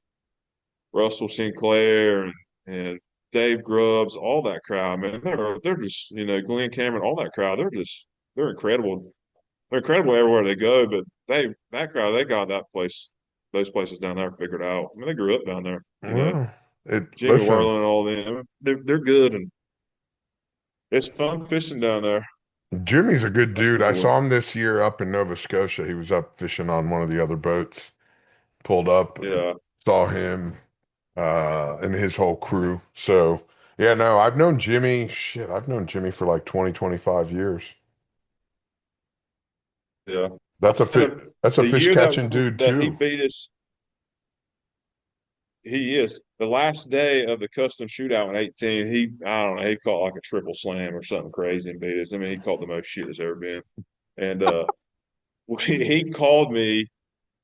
Russell Sinclair and Dave Grubbs, all that crowd, man, they're just Glenn Cameron, all that crowd, they're incredible. They're incredible everywhere they go. But that crowd, they got those places down there figured out. I mean, they grew up down there. well, it Jimmy listen, Whirling and all them, they're good, and it's fun fishing down there. Jimmy's a good That's dude. for I sure. saw him this year up in Nova Scotia. He was up fishing on one of the other boats, pulled up and Yeah, saw him and his whole crew. So, yeah, no, I've known Jimmy, shit, I've known Jimmy for like 20, 25 years. yeah. That's a fit The that's a the fish year catching dude that he too. beat us, he is. The last day of the custom shootout in 18, I don't know, he caught like a triple slam or something crazy and beat us. I mean, he caught the most shit there's ever been. And he called me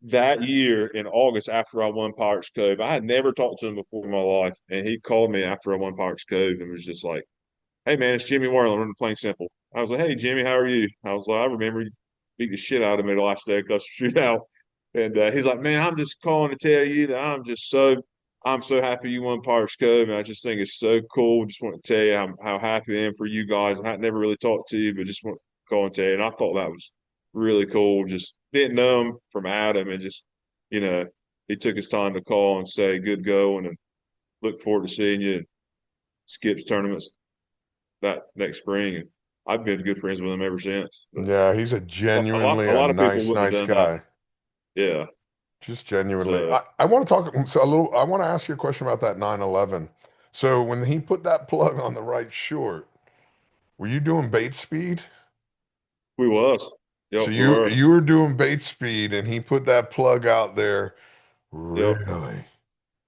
that year in August after I won Pirates Cove. I had never talked to him before in my life, and he called me after I won Pirates Cove and was just like, "Hey man, it's Jimmy Marlin running Plain Simple." I was like, "Hey Jimmy, how are you?" I was like, "I remember you beat the shit out of me the last day of custom shootout." And he's like, "Man, I'm just calling to tell you that I'm so happy you won Pirates Cove, and I just think it's so cool. Just want to tell you how happy I am for you guys. I never really talked to you, but just want to call and tell you." And I thought that was really cool. Just didn't know him from Adam, and just you know, he took his time to call and say good going, and look forward to seeing you at Skip's tournaments that next spring. And I've been good friends with him ever since. But Yeah, he's a a genuinely a lot of people nice, wouldn't nice have done that. guy. Yeah. Just genuinely. So I want to talk so a little, I want to ask you a question about that 911. So when he put that plug on the right short, were you doing bait speed? we was. So Yep, we you were. you were doing bait speed and he put that plug out there. Yep. Really?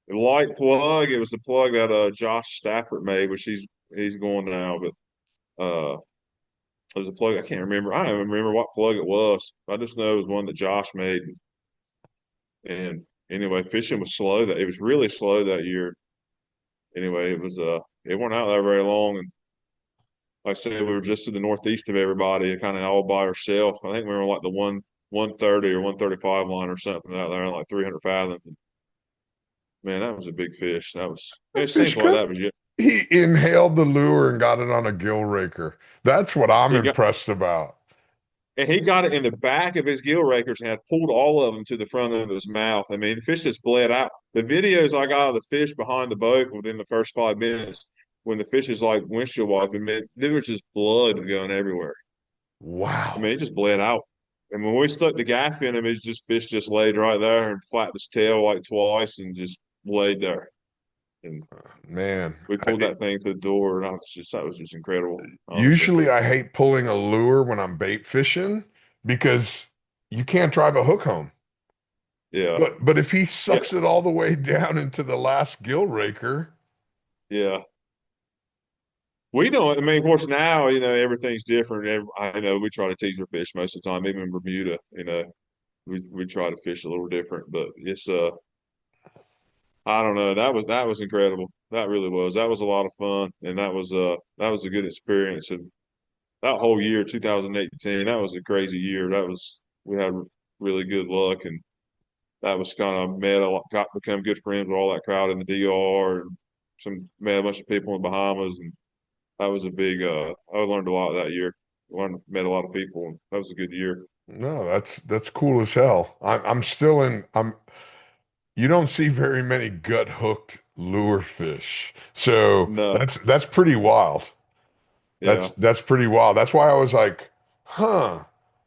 The light plug, it was the plug that Josh Stafford made, which he's going now, but it was a plug I can't remember. I don't even remember what plug it was. I just know it was one that Josh made. And anyway, fishing was slow that it was really slow that year. Anyway, it weren't out there very long, and like I said, we were just to the northeast of everybody, kind of all by ourselves. I think we were like the 130 or 135 line or something out there, like 300 fathoms. Man, that was a big fish. The It fish seems like could. that was it. He inhaled the lure and got it on a gill raker. That's what I'm He got impressed about. and he got it in the back of his gill rakers and had pulled all of them to the front of his mouth. I mean, the fish just bled out. The videos I got of the fish behind the boat within the first 5 minutes, when the fish is like windshield wiping, man, there was just blood going everywhere. I Wow. mean, it just bled out. And when we stuck the gaff in him, it's just fish just laid right there and flapped his tail like twice and just laid there. And Man, we pulled that thing to the door, and that was just incredible, honestly. usually I hate pulling a lure when I'm bait fishing because you can't drive a hook home. Yeah, But if he yeah, sucks it all the way down into the last gill raker, yeah. We don't. I mean, of course, now everything's different. I know we try to tease our fish most of the time, even in Bermuda. We try to fish a little different, but it's I don't know. That was incredible. That really was. That was a lot of fun, and that was a good experience. And that whole year, 2018, that was a crazy year. We had really good luck, and that was kind of got become good friends with all that crowd in the DR, and met a bunch of people in the Bahamas, and that was a big. I learned a lot that year. Met a lot of people, and that was a good year. no, that's cool as hell. I'm still in. You don't see very many gut hooked lure fish, so No, that's pretty wild. yeah, That's pretty wild. That's why I was like, huh,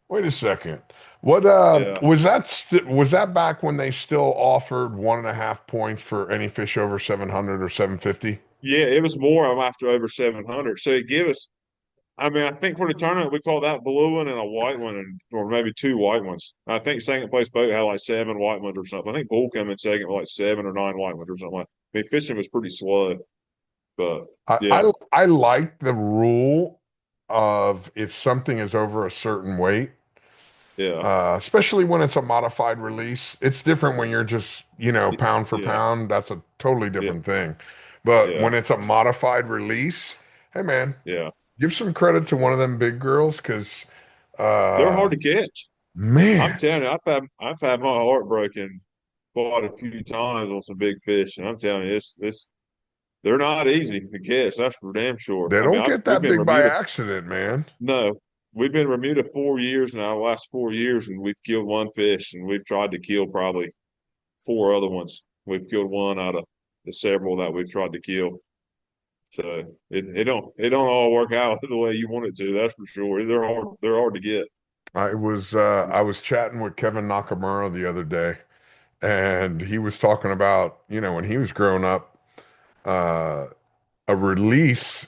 wait a second. What yeah. was that back when they still offered 1.5 points for any fish over 700 or 750? Yeah, it was more. I'm after over 700. So it give us. I mean, I think for the tournament we called that blue one and a white one, or maybe two white ones. I think second place boat had like seven white ones or something. I think Bull came in second with like 7 or 9 white ones or something. I mean, fishing was pretty slow, but I, yeah, I I like the rule of if something is over a certain weight, yeah, especially when it's a modified release. It's different when you're just, pound for yeah, pound. That's a totally yeah, different thing. But yeah, when it's a modified release, hey man, yeah. give some credit to one of them big girls because, They're uh, hard to catch. I'm man, telling you, I've had my heart broken quite a few times on some big fish, and I'm telling you, it's they're not easy to catch. That's for damn sure. they I mean, don't get we've that been big by Bermuda. accident, man. No, we've been Bermuda 4 years now, the last 4 years, and we've killed one fish, and we've tried to kill probably four other ones. We've killed one out of the several that we've tried to kill. So it don't all work out the way you want it to. That's for sure. They're hard to get. I was chatting with Kevin Nakamura the other day, and he was talking about, when he was growing up, uh, a release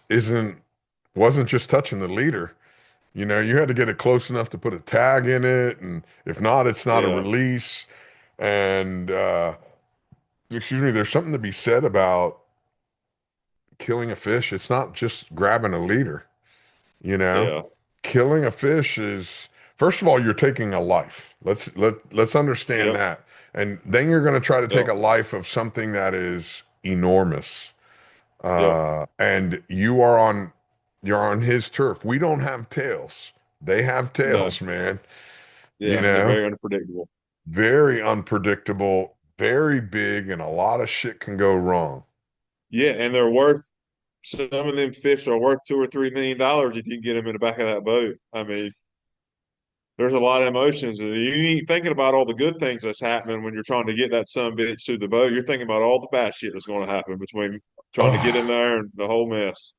wasn't just touching the leader. You had to get it close enough to put a tag in it, and if not, it's not a Yeah, release. And excuse me, there's something to be said about killing a fish. It's not just grabbing a leader, you know? Yeah, Killing a fish is, first of all, you're taking a life. Let's understand yep, that. And then you're going to try to take yep, a life of something that is enormous. yep, And you're on his turf. We don't have tails. They have no, tails, man. You yeah, they're know, very unpredictable. very unpredictable, very big, and a lot of shit can go wrong. Yeah, and they're worth some of them fish are worth $2 or $3 million if you can get them in the back of that boat. I mean, there's a lot of emotions, and you ain't thinking about all the good things that's happening when you're trying to get that son bitch to the boat. You're thinking about all the bad shit that's going to happen between trying to get in Oh, there and the whole mess.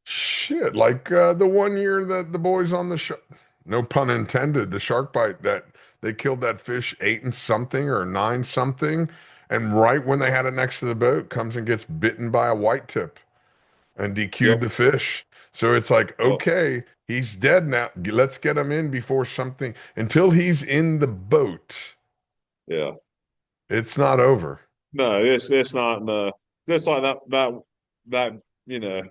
shit. Like the one year that the boys on the shark, no pun intended, the shark bite that they killed that fish 8 and something or 9 something. And right when they had it next to the boat, comes and gets bitten by a white tip and DQ'd Yep, the fish. So it's like, yep, okay, he's dead now. Let's get him in before something, until he's in the boat, yeah. it's not over. No, it's not. No, just like that you know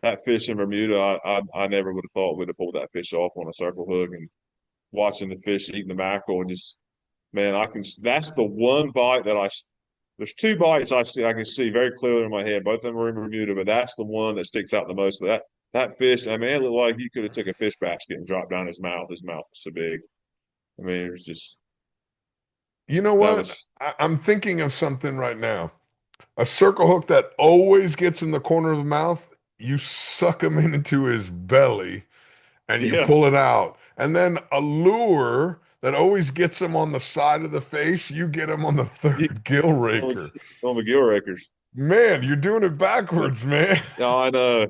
that fish in Bermuda. I never would have thought we'd have pulled that fish off on a circle hook and watching the fish eating the mackerel and just man, I can. That's the one bite that I. There's two bites I can see very clearly in my head. Both of them are in Bermuda, but that's the one that sticks out the most. That fish. I mean, it looked like you could have took a fish basket and dropped down his mouth. His mouth was so big. I mean, it was just You know that what? was I'm thinking of something right now. A circle hook that always gets in the corner of the mouth, you suck him into his belly and you yeah. pull it out. And then a lure that always gets him on the side of the face, you get him on the You, third gill on, raker. on the gill rakers. Man, you're doing it Yeah, backwards, man. yeah, I know,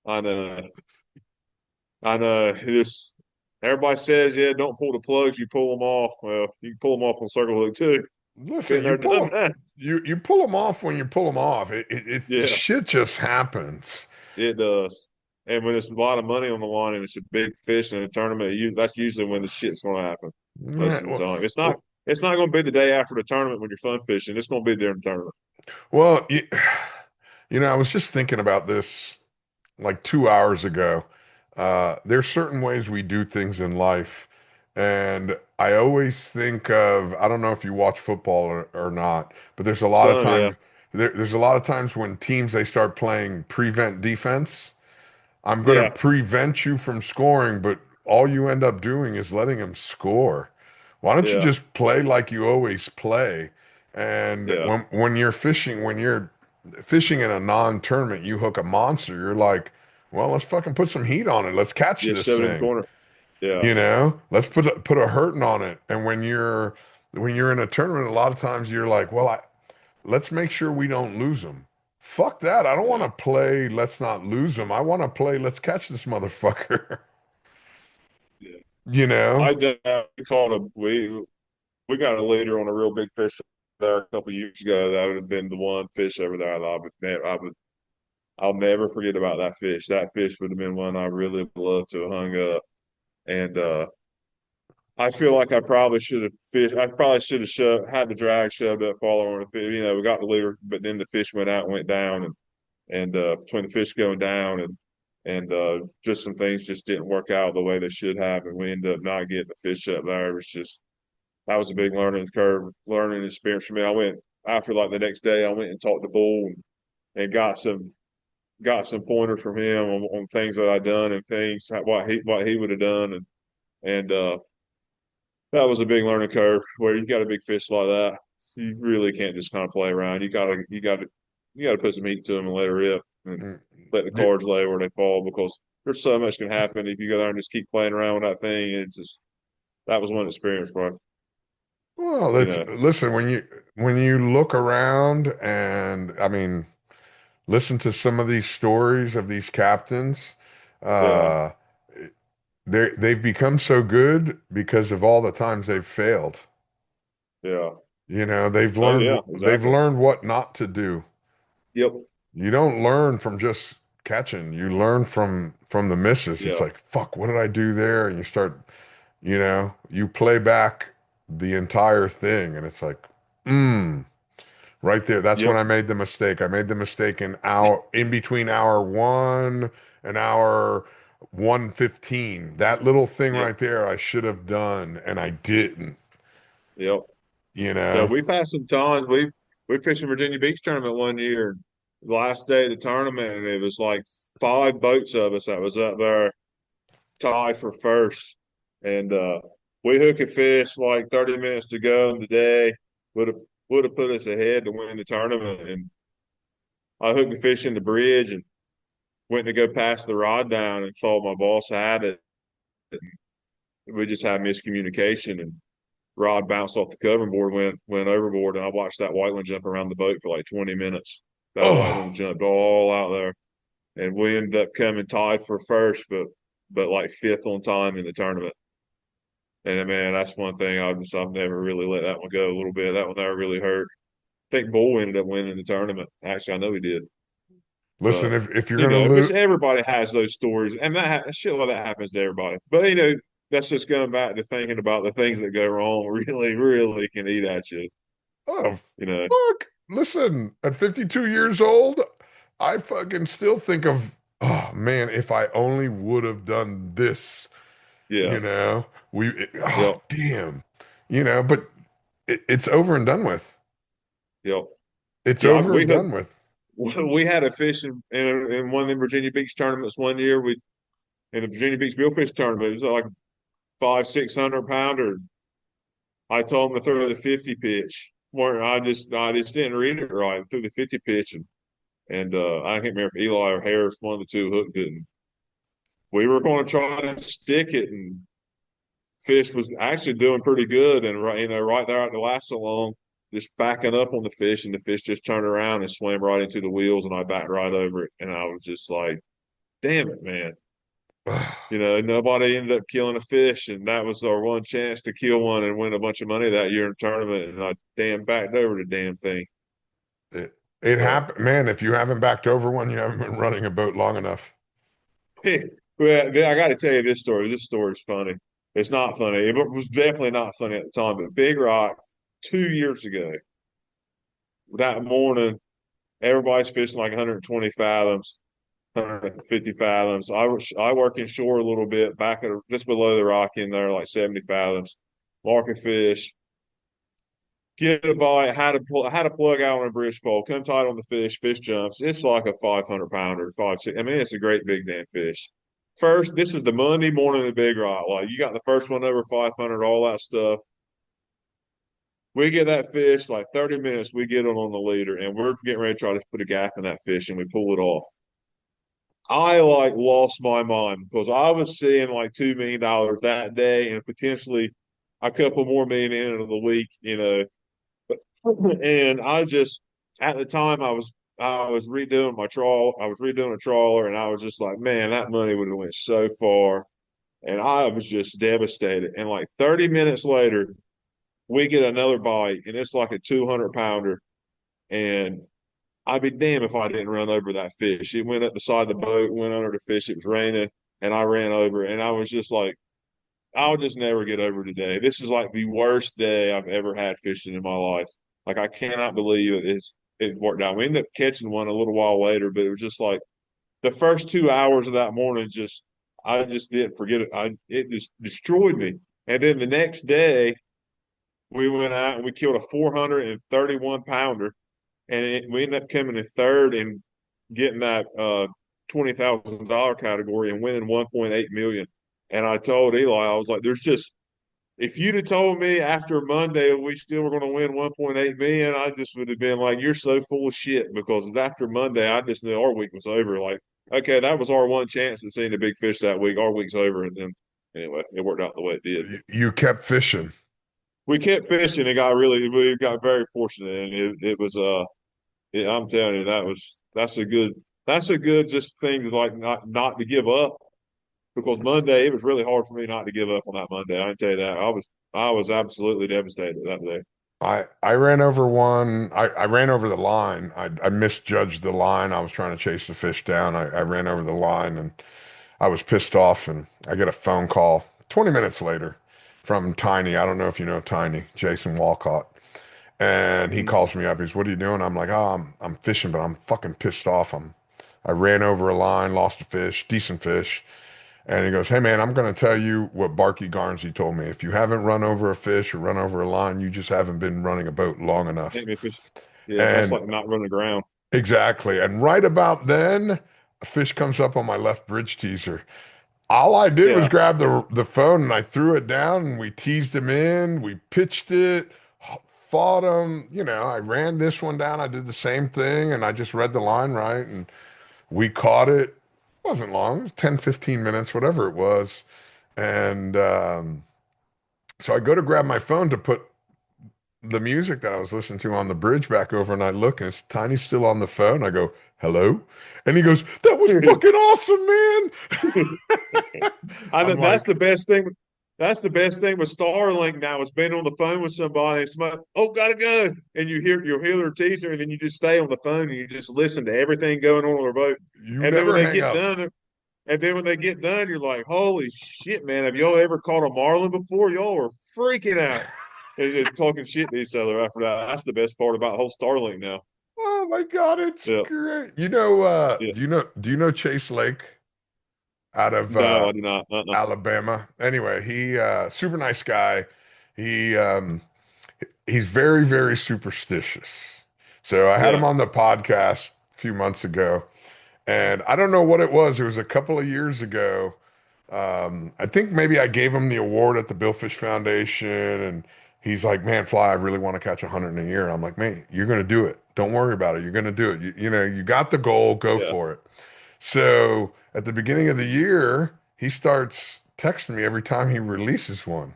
I know, I know. This everybody says, yeah, don't pull the plugs. You pull them off. Well, you can pull them off on circle hook too. Listen, Been you there, pull done them, that. you pull them off when you pull them off. Yeah. Shit just happens. It does. And when it's a lot of money on the line and it's a big fish in a tournament, that's usually when the shit's going to happen most Yeah, of the time. It's not going to be the day after the tournament when you're fun fishing. It's going to be during the tournament. well, I was just thinking about this like 2 hours ago. There's certain ways we do things in life. And I always think of, I don't know if you watch football or not, but Some, yeah, there's a lot of times when teams they start playing prevent defense. I'm going to yeah, prevent you from scoring, but all you end up doing is letting them score. Why don't you yeah, just play like you always play? And yeah, when you're fishing in a non-tournament, you hook a monster. You're like, well, let's fucking put some heat on it. Let's catch yeah. this Shove it in the thing. corner. Yeah, Let's put a hurting on it. And when you're in a tournament, a lot of times you're like, well, let's make sure we don't lose them. Fuck that. I don't want yeah, to play let's not lose them. I want to play let's catch this motherfucker. yeah. You know? I did caught a we got a leader on a real big fish there a couple of years ago. That would have been the one fish over there. I'll never forget about that fish. That fish would have been one I really would love to have hung up. And I feel like I probably should have fished. I probably should have had the drag shoved up follower on the fish. You know, we got the leader, but then the fish went out and went down, and between the fish going down and just some things just didn't work out the way they should have, and we ended up not getting the fish up there. It was just that was a big learning experience for me. I went after like the next day. I went and talked to Bull and got some pointers from him on things that I'd done and things what he would have done and that was a big learning curve where you got a big fish like that. You really can't just kind of play around. You gotta put some heat to them and let it rip and Mm. let the Y- cards lay where they fall because there's so much can happen if you go there and just keep playing around with that thing. It's just that was one experience, bro. Well, You it's know, listen, when you look around and I mean, listen to some of these stories of these captains, yeah, uh they've become so good because of all the times they've failed. yeah. They've Oh learned yeah, they've exactly. learned what not to do. Yep. You don't learn from just catching. You learn from the misses. It's Yeah. like, fuck, what did I do there? And you play back the entire thing and it's like, mm. Right there. That's when Yep. I made the mistake. I made the mistake in between hour one and hour 1:15. That little thing Yep. right there I should have done and I didn't, Yep. you Yeah, know. we've had some times. We fished in Virginia Beach tournament one year. The last day of the tournament, and it was like five boats of us that was up there tied for first. And we hook a fish like 30 minutes to go in the day. Would have would have put us ahead to win the tournament. And I hooked the fish in the bridge and went to go pass the rod down and thought my boss had it. We just had miscommunication and rod bounced off the covering board, went overboard, and I watched that white one jump around the boat for like 20 minutes. That white Oh, one jumped all out there, and we ended up coming tied for first, but like fifth on time in the tournament. And man, that's one thing I've never really let that one go a little bit. That one never really hurt. I think Bull ended up winning the tournament. Actually, I know he did, listen, but if you're gonna which lose, everybody has those stories, and shit like that happens to everybody. But that's just going back to thinking about the things that go wrong. Really, really can eat at you. oh, You know, fuck. Listen, at 52 years old, I fucking still think of, oh man, if I only would have done this, yeah, oh yep, damn, but it's over and done with. yep, It's yeah. over and done with. We had a fish in one of the Virginia Beach tournaments one year. We in the Virginia Beach Billfish tournament. It was like 500-600 pounder. I told him to throw the 50 pitch. Where I just didn't read it right. I threw the 50 pitch and I can't remember if Eli or Harris, one of the two, hooked it. And we were going to try to stick it, and fish was actually doing pretty good. And right there at the last so long, just backing up on the fish, and the fish just turned around and swam right into the wheels, and I backed right over it. And I was just like, "Damn it, man!" Nobody ended up killing a fish, and that was our one chance to kill one and win a bunch of money that year in the tournament. And I damn backed over the damn thing. It But happened, man. If you haven't backed over one, you haven't been running a boat long enough. well, I got to tell you this story. This story is funny. It's not funny. It was definitely not funny at the time. But Big Rock, 2 years ago, that morning, everybody's fishing like 120 fathoms, 150 fathoms. I work inshore a little bit, just below the rock in there, like 70 fathoms. Marking fish, get a bite, had a plug out on a bridge pole, come tight on the fish, fish jumps. It's like a 500 pounder, five, six. I mean, it's a great big damn fish. First, this is the Monday morning of the Big Rock. Like you got the first one over 500, all that stuff. We get that fish like 30 minutes. We get it on the leader, and we're getting ready to try to put a gaff in that fish, and we pull it off. I like lost my mind because I was seeing like $2 million that day, and potentially a couple more million in the week. And I just at the time I was redoing my trawl. I was redoing a trawler, and I was just like, man, that money would have went so far. And I was just devastated. And like 30 minutes later, we get another bite, and it's like a 200 pounder. And I'd be damned if I didn't run over that fish. It went up beside the boat, went under the fish. It was raining, and I ran over, and I was just like, I'll just never get over today. This is like the worst day I've ever had fishing in my life. Like I cannot believe it worked out. We ended up catching one a little while later, but it was just like the first 2 hours of that morning. I just didn't forget it. It just destroyed me. And then the next day, we went out and we killed a 431 pounder, and we ended up coming in third and getting that $20,000 category and winning 1.8 million. And I told Eli, I was like, "There's just if you'd have told me after Monday we still were going to win 1.8 million, I just would have been like, you're so full of shit." Because after Monday, I just knew our week was over. Like, okay, that was our one chance at seeing the big fish that week. Our week's over, and then anyway, it worked out the way it did. You kept fishing. We kept fishing and we got very fortunate, and it was yeah, I'm telling you, that's a good just thing to like not to give up because Monday it was really hard for me not to give up on that Monday. I can tell you that I was absolutely devastated that day. I ran over one. I ran over the line. I misjudged the line. I was trying to chase the fish down. I ran over the line and I was pissed off. And I get a phone call 20 minutes later from Tiny. I don't know if you know Tiny, Jason Walcott. And he Mhm. calls me up. He's, "What are you doing?" I'm like, "Oh, I'm fishing, but I'm fucking pissed off. I ran over a line, lost a fish, decent fish." And he goes, "Hey man, I'm going to tell you what Barky Garnsey told me. If you haven't run over a fish or run over a line, you just haven't been running a boat long enough." Ain't me fish. Yeah, that's And like not running aground. exactly. And right about then, a fish comes up on my left bridge teaser. All I did was Yeah. grab the phone and I threw it down and we teased him in. We pitched it, fought him. I ran this one down. I did the same thing and I just read the line right and we caught it. It wasn't long, it was 10, 15 minutes, whatever it was. And so I go to grab my phone to put the music that I was listening to on the bridge back over and I look and it's Tiny's still on the phone. I go, "Hello?" And he goes, "That was fucking awesome, man." I know I'm like, That's the best thing with Starlink now is being on the phone with somebody and somebody, oh, gotta go. And you'll hear their teaser and then you just stay on the phone and you just listen to everything going on their boat. you And then when never they hang get up. done, you're like, holy shit, man. Have y'all ever caught a Marlin before? Y'all are freaking out. And just talking shit to each other after that. That's the best part about the whole Starlink now. Oh my God, it's Yeah. great. Yeah. Do you know Chase Lake out of No, I do not. Uh-uh. Alabama? Anyway, he super nice guy. He he's very, very superstitious. So I had him Yeah. on the podcast a few months ago, and I don't know what it was. It was a couple of years ago. I think maybe I gave him the award at the Billfish Foundation, and he's like, "Man, Fly, I really want to catch 100 in a year." And I'm like, "Man, you're going to do it. Don't worry about it. You're going to do it. You got the goal. Go Yeah. for it." So at the beginning of the year, he starts texting me every time he releases one.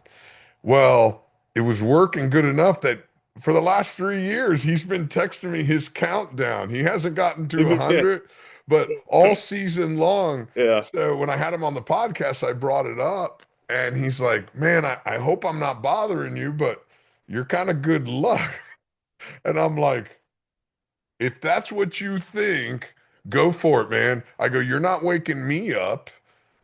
Well, it was working good enough that for the last 3 years, he's been texting me his countdown. He hasn't gotten to Yeah. 100, but all season long. Yeah. So when I had him on the podcast, I brought it up and he's like, "Man, I hope I'm not bothering you, but you're kind of good luck." And I'm like, "If that's what you think, go for it, man." I go, "You're not waking me up."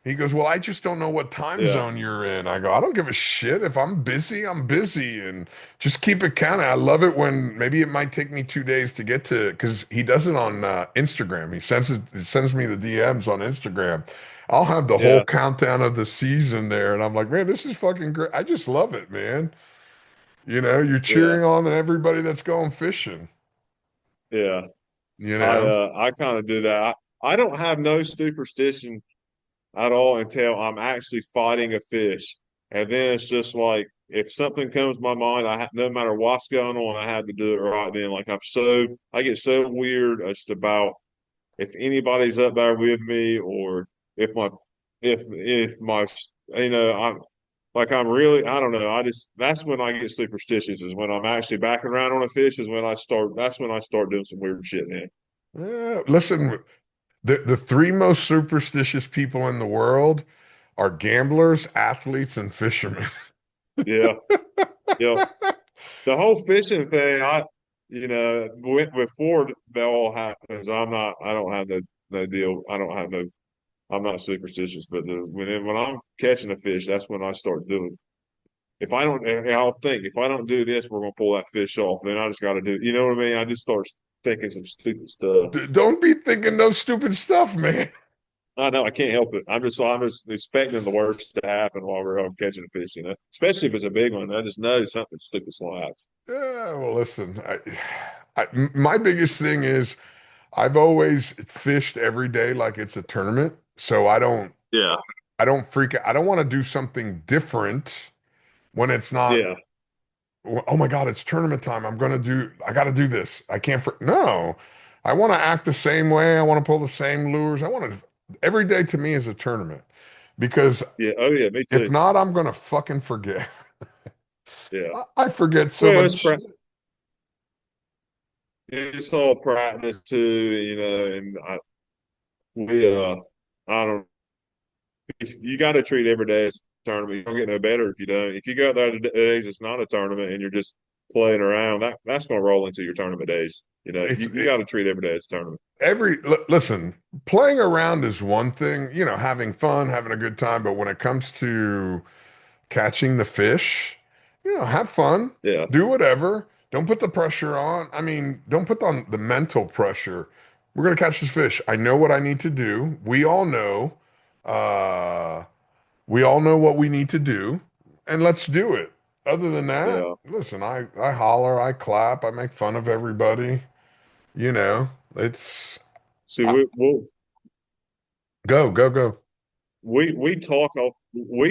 He goes, "Well, I just don't know what time Yeah. zone you're in." I go, "I don't give a shit. If I'm busy, I'm busy. And just keep it counting." I love it when maybe it might take me 2 days to get to, because he does it on Instagram. He sends me the DMs on Instagram. I'll have the whole Yeah. countdown of the season there. And I'm like, "Man, this is fucking great." I just love it, man. You're Yeah. cheering on everybody that's going fishing, Yeah. you know? I kind of do that. I don't have no superstition at all until I'm actually fighting a fish. And then it's just like if something comes to my mind, no matter what's going on, I have to do it right then. Like I get so weird just about if anybody's up there with me or if my if my I'm like I'm really I don't know. I just that's when I get superstitious is when I'm actually backing around on a fish is when I start that's when I start doing some weird shit, man. Listen, the three most superstitious people in the world are gamblers, athletes, and fishermen. Yeah. Yeah. The whole fishing thing, before that all happens, I don't have no deal. I'm not superstitious, but when I'm catching a fish, that's when I start doing. If I don't, and I'll think if I don't do this, we're gonna pull that fish off. Then I just got to do. You know what I mean? I just start thinking some stupid stuff. Don't be thinking no stupid stuff, man. I know I can't help it. I'm just expecting the worst to happen while we're catching a fish. Especially if it's a big one. I just know something stupid will Yeah, well, listen, my biggest thing is I've always fished every day like it's a tournament, so Yeah, I don't freak out. I don't want to do something different when it's not. yeah, Oh my God, it's tournament time. I got to do this. I can't, no, I want to act the same way. I want to pull the same lures. Every day to me is a tournament because yeah. Oh yeah, me if too. not, I'm going to fucking forget. Yeah. I forget so Well, much. it's all practice too, and we I don't you got to treat every day as a tournament. You don't get no better if you don't. If you go out there to days it's not a tournament and you're just playing around, that's going to roll into your tournament days. It's You got to treat every day as a tournament. listen, playing around is one thing, having fun, having a good time, but when it comes to catching the fish, have fun, Yeah, do whatever. Don't put the pressure on. I mean, don't put on the mental pressure. We're gonna catch this fish. I know what I need to do. Uh, we all know what we need to do, and let's do it. Other than that, Yeah. listen, I holler, I clap, I make fun of everybody. You know, it's See, I, we'll go, go, go. we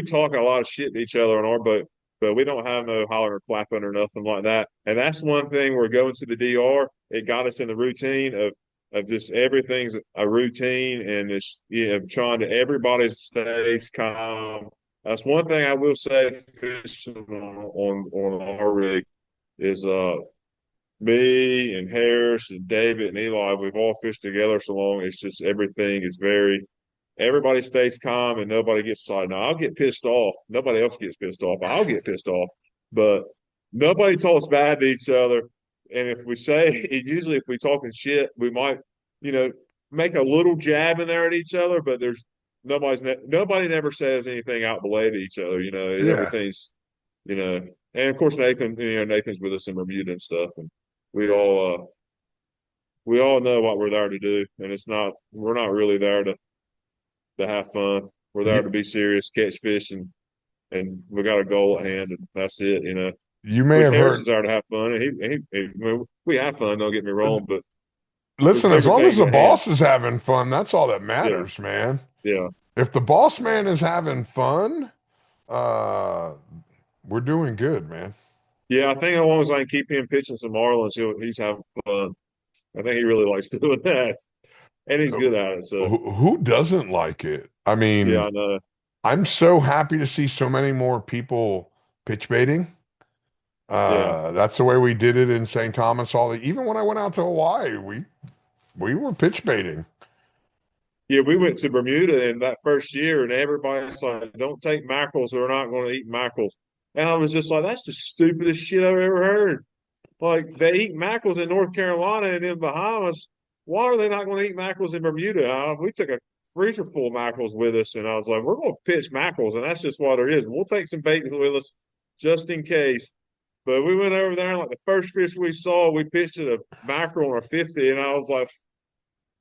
talk a lot of shit to each other on our boat, but we don't have no hollering or clapping or nothing like that. And that's one thing we're going to the DR. It got us in the routine of just everything's a routine and it's trying to everybody stays calm. That's one thing I will say fishing on our rig is me and Harris and David and Eli, we've all fished together so long. It's just everything is very everybody stays calm and nobody gets excited. Now I'll get pissed off. Nobody else gets pissed off. I'll get pissed off, but nobody talks bad to each other. And if we say usually if we talking shit, we might, you know, make a little jab in there at each other, but there's nobody never says anything out the way to each other. You know, Yeah, everything's, you know, and of course Nathan's with us in Bermuda and stuff, and we all uh we all know what we're there to do, and we're not really there to have fun. We're there to you be serious, catch fish, and we got a goal at hand, and that's it. You know, you may which have Harris heard. is there to have fun, and I mean, we have fun. Don't get me wrong, but there's Listen, as bigger long as things the at hand. boss is having fun, that's all that Yeah, matters, man. yeah, If the boss man is having fun, uh, we're doing good, man. yeah. I think as long as I can keep him pitching some Marlins, he's having fun. I think he really likes doing that, and he's good at it. So Who doesn't like it? I yeah, mean, I know. I'm so happy to see so many more people pitch baiting. Yeah. That's the way we did it in St. Thomas. Even when I went out to Hawaii, we were pitch baiting. Yeah, we went to Bermuda in that first year, and everybody's like, "Don't take mackerels; they're not going to eat mackerels." And I was just like, "That's the stupidest shit I've ever heard." Like they eat mackerels in North Carolina and in Bahamas. Why are they not going to eat mackerels in Bermuda? We took a freezer full of mackerels with us, and I was like, "We're going to pitch mackerels, and that's just what it is. We'll take some bait with us just in case." But we went over there, and like the first fish we saw, we pitched it a mackerel on a 50, and I was like,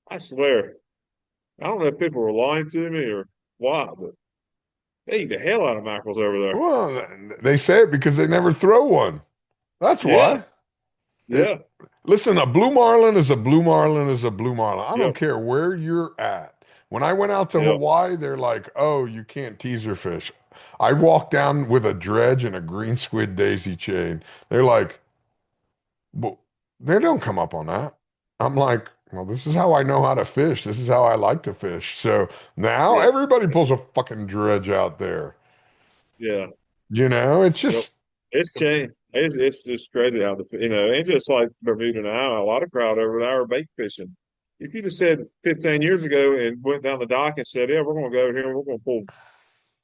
"I swear." I don't know if people were lying to me or what, but they eat the hell out of mackerels over there. Well, they say it because they never throw one. That's Yeah, why. It, yeah, listen, a blue marlin is a blue marlin is a blue marlin. I don't yep, care where you're at. When I went out to yep, Hawaii, they're like, "Oh, you can't teaser fish." I walked down with a dredge and a green squid daisy chain. They're like, "Well, they don't come up on that." I'm like, "Well, this is how I know how to fish. This is how I like to fish." So now yep, everybody pulls a fucking dredge out there. yeah, It's yep. just, It's changed. It's just crazy how and just like Bermuda now, a lot of crowd over there are bait fishing. If you just said 15 years ago and went down the dock and said, "Yeah, we're going to go over here and we're going to pull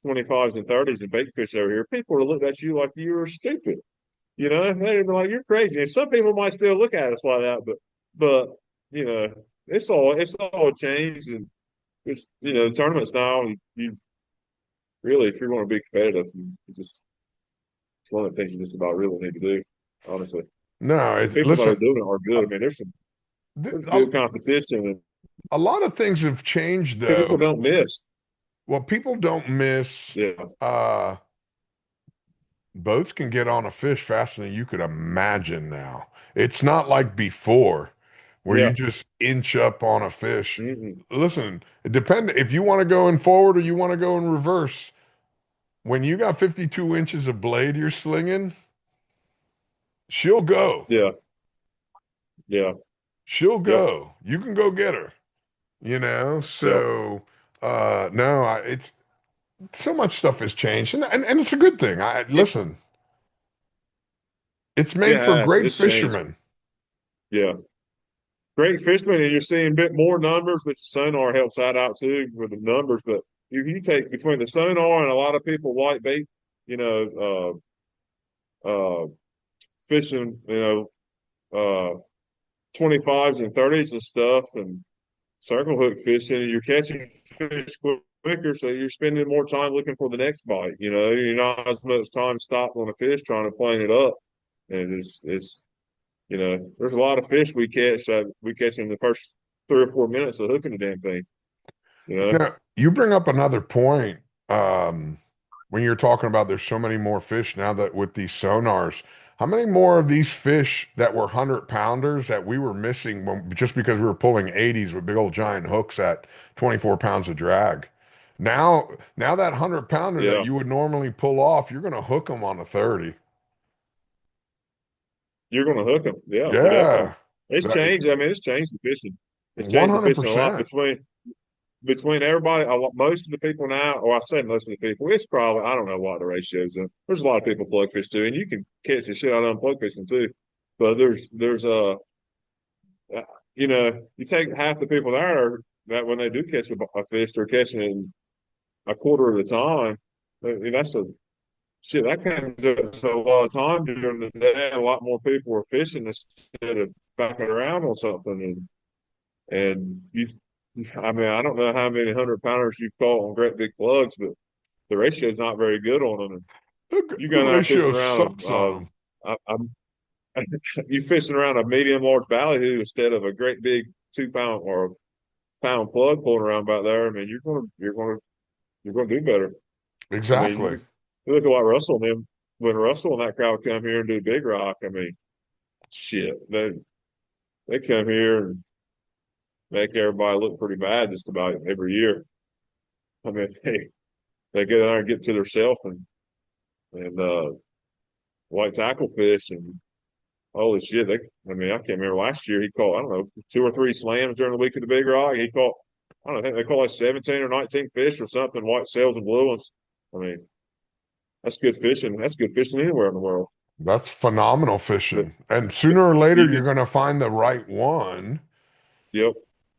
25s and 30s and bait fish over here," people would have looked at you like you were stupid. You know, they'd be like, "You're crazy." And some people might still look at us like that, but you know, it's all changed, and it's tournaments now. You really, if you're going to be competitive, it's one of the things you just about really need to do, honestly. no, And the it's, people that are listen, doing it are a, good. I mean, th- there's a, good competition, and a lot of things have changed people though. don't miss. What people don't miss, Yeah, uh, boats can get on a fish faster than you could imagine now. It's not like before where you yeah, just inch up on a fish. mm-mm. Listen, it depends if you want to go in forward or you want to go in reverse. When you got 52 inches of blade you're slinging, she'll go. Yeah, yeah, She'll yep, go. You can go get her, yep. So, no, it's so much stuff has changed and it's a good thing. It Listen, it's made it for has. great It's changed. fishermen. Yeah. Great fishermen, and you're seeing a bit more numbers, which sonar helps that out too with the numbers. But you take between the sonar and a lot of people white bait, you know, fishing, 25s and 30s and stuff, and circle hook fishing, and you're catching fish quicker, so you're spending more time looking for the next bite. You're not as much time stopped on a fish trying to plane it up, and it's There's a lot of fish we catch in the first 3 or 4 minutes of hooking the damn thing. You know, You bring up another point. Um, when you're talking about there's so many more fish now that with these sonars, how many more of these fish that were 100 pounders that we were missing just because we were pulling 80s with big old giant hooks at 24 pounds of drag? Now that 100 pounder that yeah, you would normally pull off, you're going to hook them on a 30. you're going to hook them. Yeah, we're definitely. Yeah, It's that, changed. I mean, it's changed the fishing. It's changed the fishing a lot 100%. between everybody. Most of the people now, or I say most of the people, it's probably I don't know what the ratios are. There's a lot of people plug fish too, and you can catch the shit out of them plug fishing too. But you take half the people there that when they do catch a fish, they're catching it in a quarter of the time. I mean, that's a shit that comes up to a lot of time during the day. A lot more people are fishing instead of backing around on something, and I mean, I don't know how many 100 pounders you've caught on great big plugs, but the ratio is not very good on them. And you The going out ratio fishing around sucks on I, I'm you fishing around a medium large ballyhoo instead of a great big 2 pound or pound plug pulling around back there. I mean, you're gonna do better. them. I mean, Exactly. you look at what Russell and them when Russell and that crowd come here and do Big Rock. I mean, shit, they come here and make everybody look pretty bad just about every year. I mean, they get in there and get to their shelf and white tackle fish and holy shit, I mean, I can't remember last year he caught, I don't know, 2 or 3 slams during the week of the Big Rock. He caught, I don't know, I think they caught like 17 or 19 fish or something, white sails and blue ones. I mean, that's good fishing. That's good fishing anywhere in the world. That's phenomenal But fishing. And sooner or later, you you're did, going to find the right one, yep.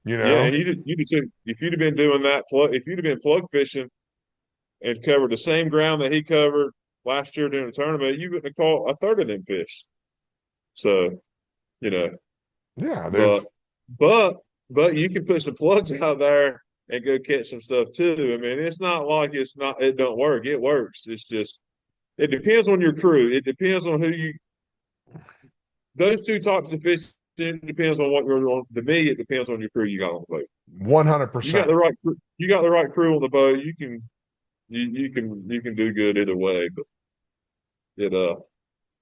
you Yeah, know? and you did too. If you'd have been doing that if you'd have been plug fishing and covered the same ground that he covered last year during the tournament, you wouldn't have caught a third of them fish. So, you know, Yeah, but there's but but you can put some plugs out there and go catch some stuff too. I mean, it's not like it don't work. It works. It's just it depends on your crew. It depends on who you those two types of fish. It depends on what you're doing. To me, it depends on your crew you got on the boat. You got 100%. the right crew. You got the right crew on the boat. You can do good either way. But it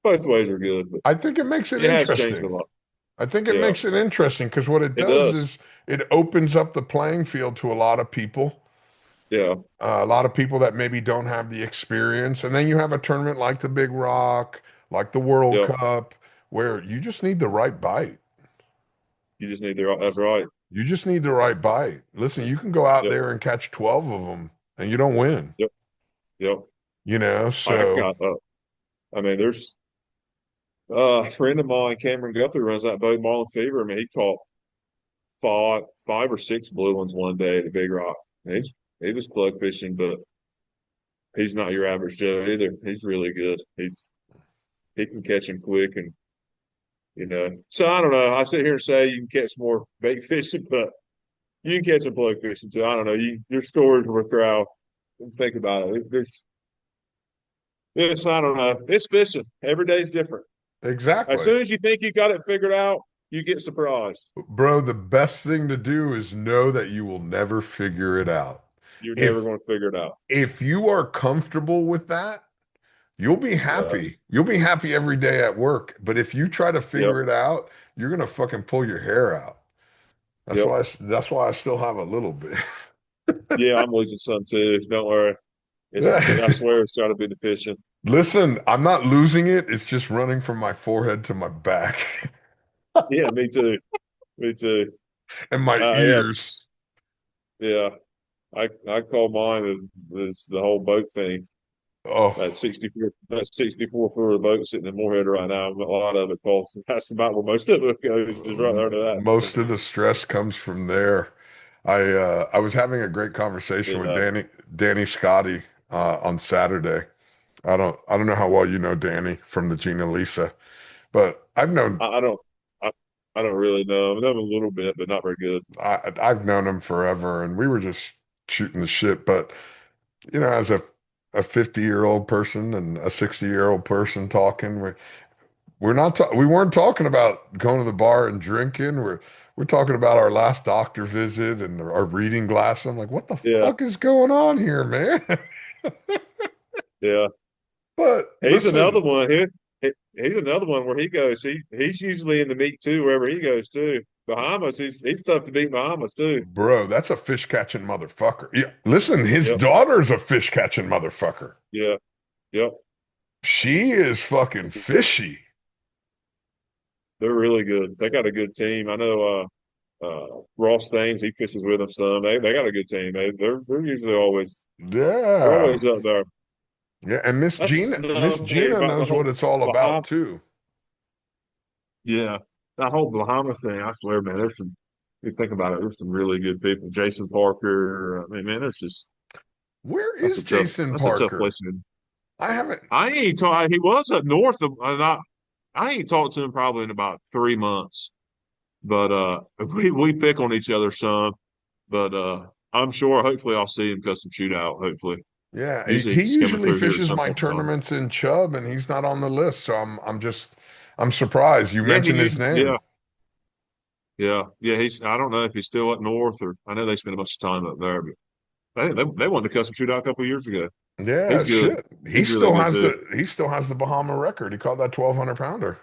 both ways are good. But I think it makes it it has changed a interesting. lot. I think it Yeah, makes it interesting because what it it does does. is it opens up the playing field to a lot of people, Yeah, a lot of people that maybe don't have the experience. And then you have a tournament like the Big Rock, like the World yeah. Cup, where you just need the right bite. You just need the. That's right. You just need the right bite. Listen, you can go out Yep, there and catch 12 of them and you don't win, yep, yep. I So got. I mean, there's a friend of mine, Cameron Guthrie, runs that boat, Marlin Fever. I mean, he caught five or six blue ones one day at the Big Rock. He was plug fishing, but he's not your average Joe either. He's really good. He can catch him quick and. So I don't know. I sit here and say you can catch more bait fishing, but you can catch a plug fishing too. I don't know. Your stories were crowd. Think about it. I don't know. It's fishing. Every day's different. As exactly. soon as you think you got it figured out, you get surprised. Bro, the best thing to do is know that you will never figure it out. You're never If going to figure it out. if you are comfortable with that, you'll be Yeah. happy. You'll be happy every day at work. But if you try to Yep. figure it out, you're gonna fucking pull your hair out. Yep. That's why I still have a little bit. Yeah, I'm losing some too. Don't worry. I swear it's got to be the fishing. Listen, I'm not losing it. It's just running from my forehead to my back Yeah, me too. Me too. and my Yeah, ears. yeah. I call mine is the whole boat thing. Oh, 64 foot of the boat sitting in Moorhead right now. A lot of it falls. That's about where most of it goes. Is right there to that. most of the stress comes from there. I was having a great conversation with Yeah. Danny Scotty on Saturday. I don't know how well you know Danny from the Gina Lisa, but I don't. I, I don't really know. I know him a little bit, but not very good. I've known him forever, and we were just shooting the shit. But as a 50-year-old person and a 60-year-old person talking, we weren't talking about going to the bar and drinking. We're talking about our last doctor visit and our reading glass. I'm like, what the Yeah, fuck is going on here, man? yeah. But He's another listen, one. He's another one where he goes. He's usually in the meet too, wherever he goes too. Bahamas, he's tough to beat Bahamas too. bro, that's a fish catching motherfucker. Yeah, listen, his Yep. daughter's a fish catching motherfucker. Yeah. Yep. She is fucking Yep. fishy. They're really good. They got a good team. I know Ross Thames, he fishes with them some. They got a good team. They're usually they're Yeah. always up there. Yeah, and That's Miss another thing Gina about the knows what whole it's all about Bahama. too. Yeah, that whole Bahama thing. I swear, man. You think about it, there's some really good people. Jason Parker. I mean, man, it's just Where is Jason that's a tough Parker? place to. I haven't. I ain't talk. He was up north of, and I ain't talked to him probably in about 3 months. But we pick on each other some. But I'm sure. Hopefully, I'll see him custom shootout. Hopefully, Yeah, usually he he's coming usually through here at fishes some my point in time. tournaments in Chubb, and he's not on the list. So I'm surprised you Yeah, mentioned his name. yeah, yeah. He's. I don't know if he's still up north or I know they spend a bunch of time up there, but they won the custom shootout a couple of years ago. Yeah, He's good. shit. He's really good too. He still has the Bahama record. He caught that 1,200 pounder.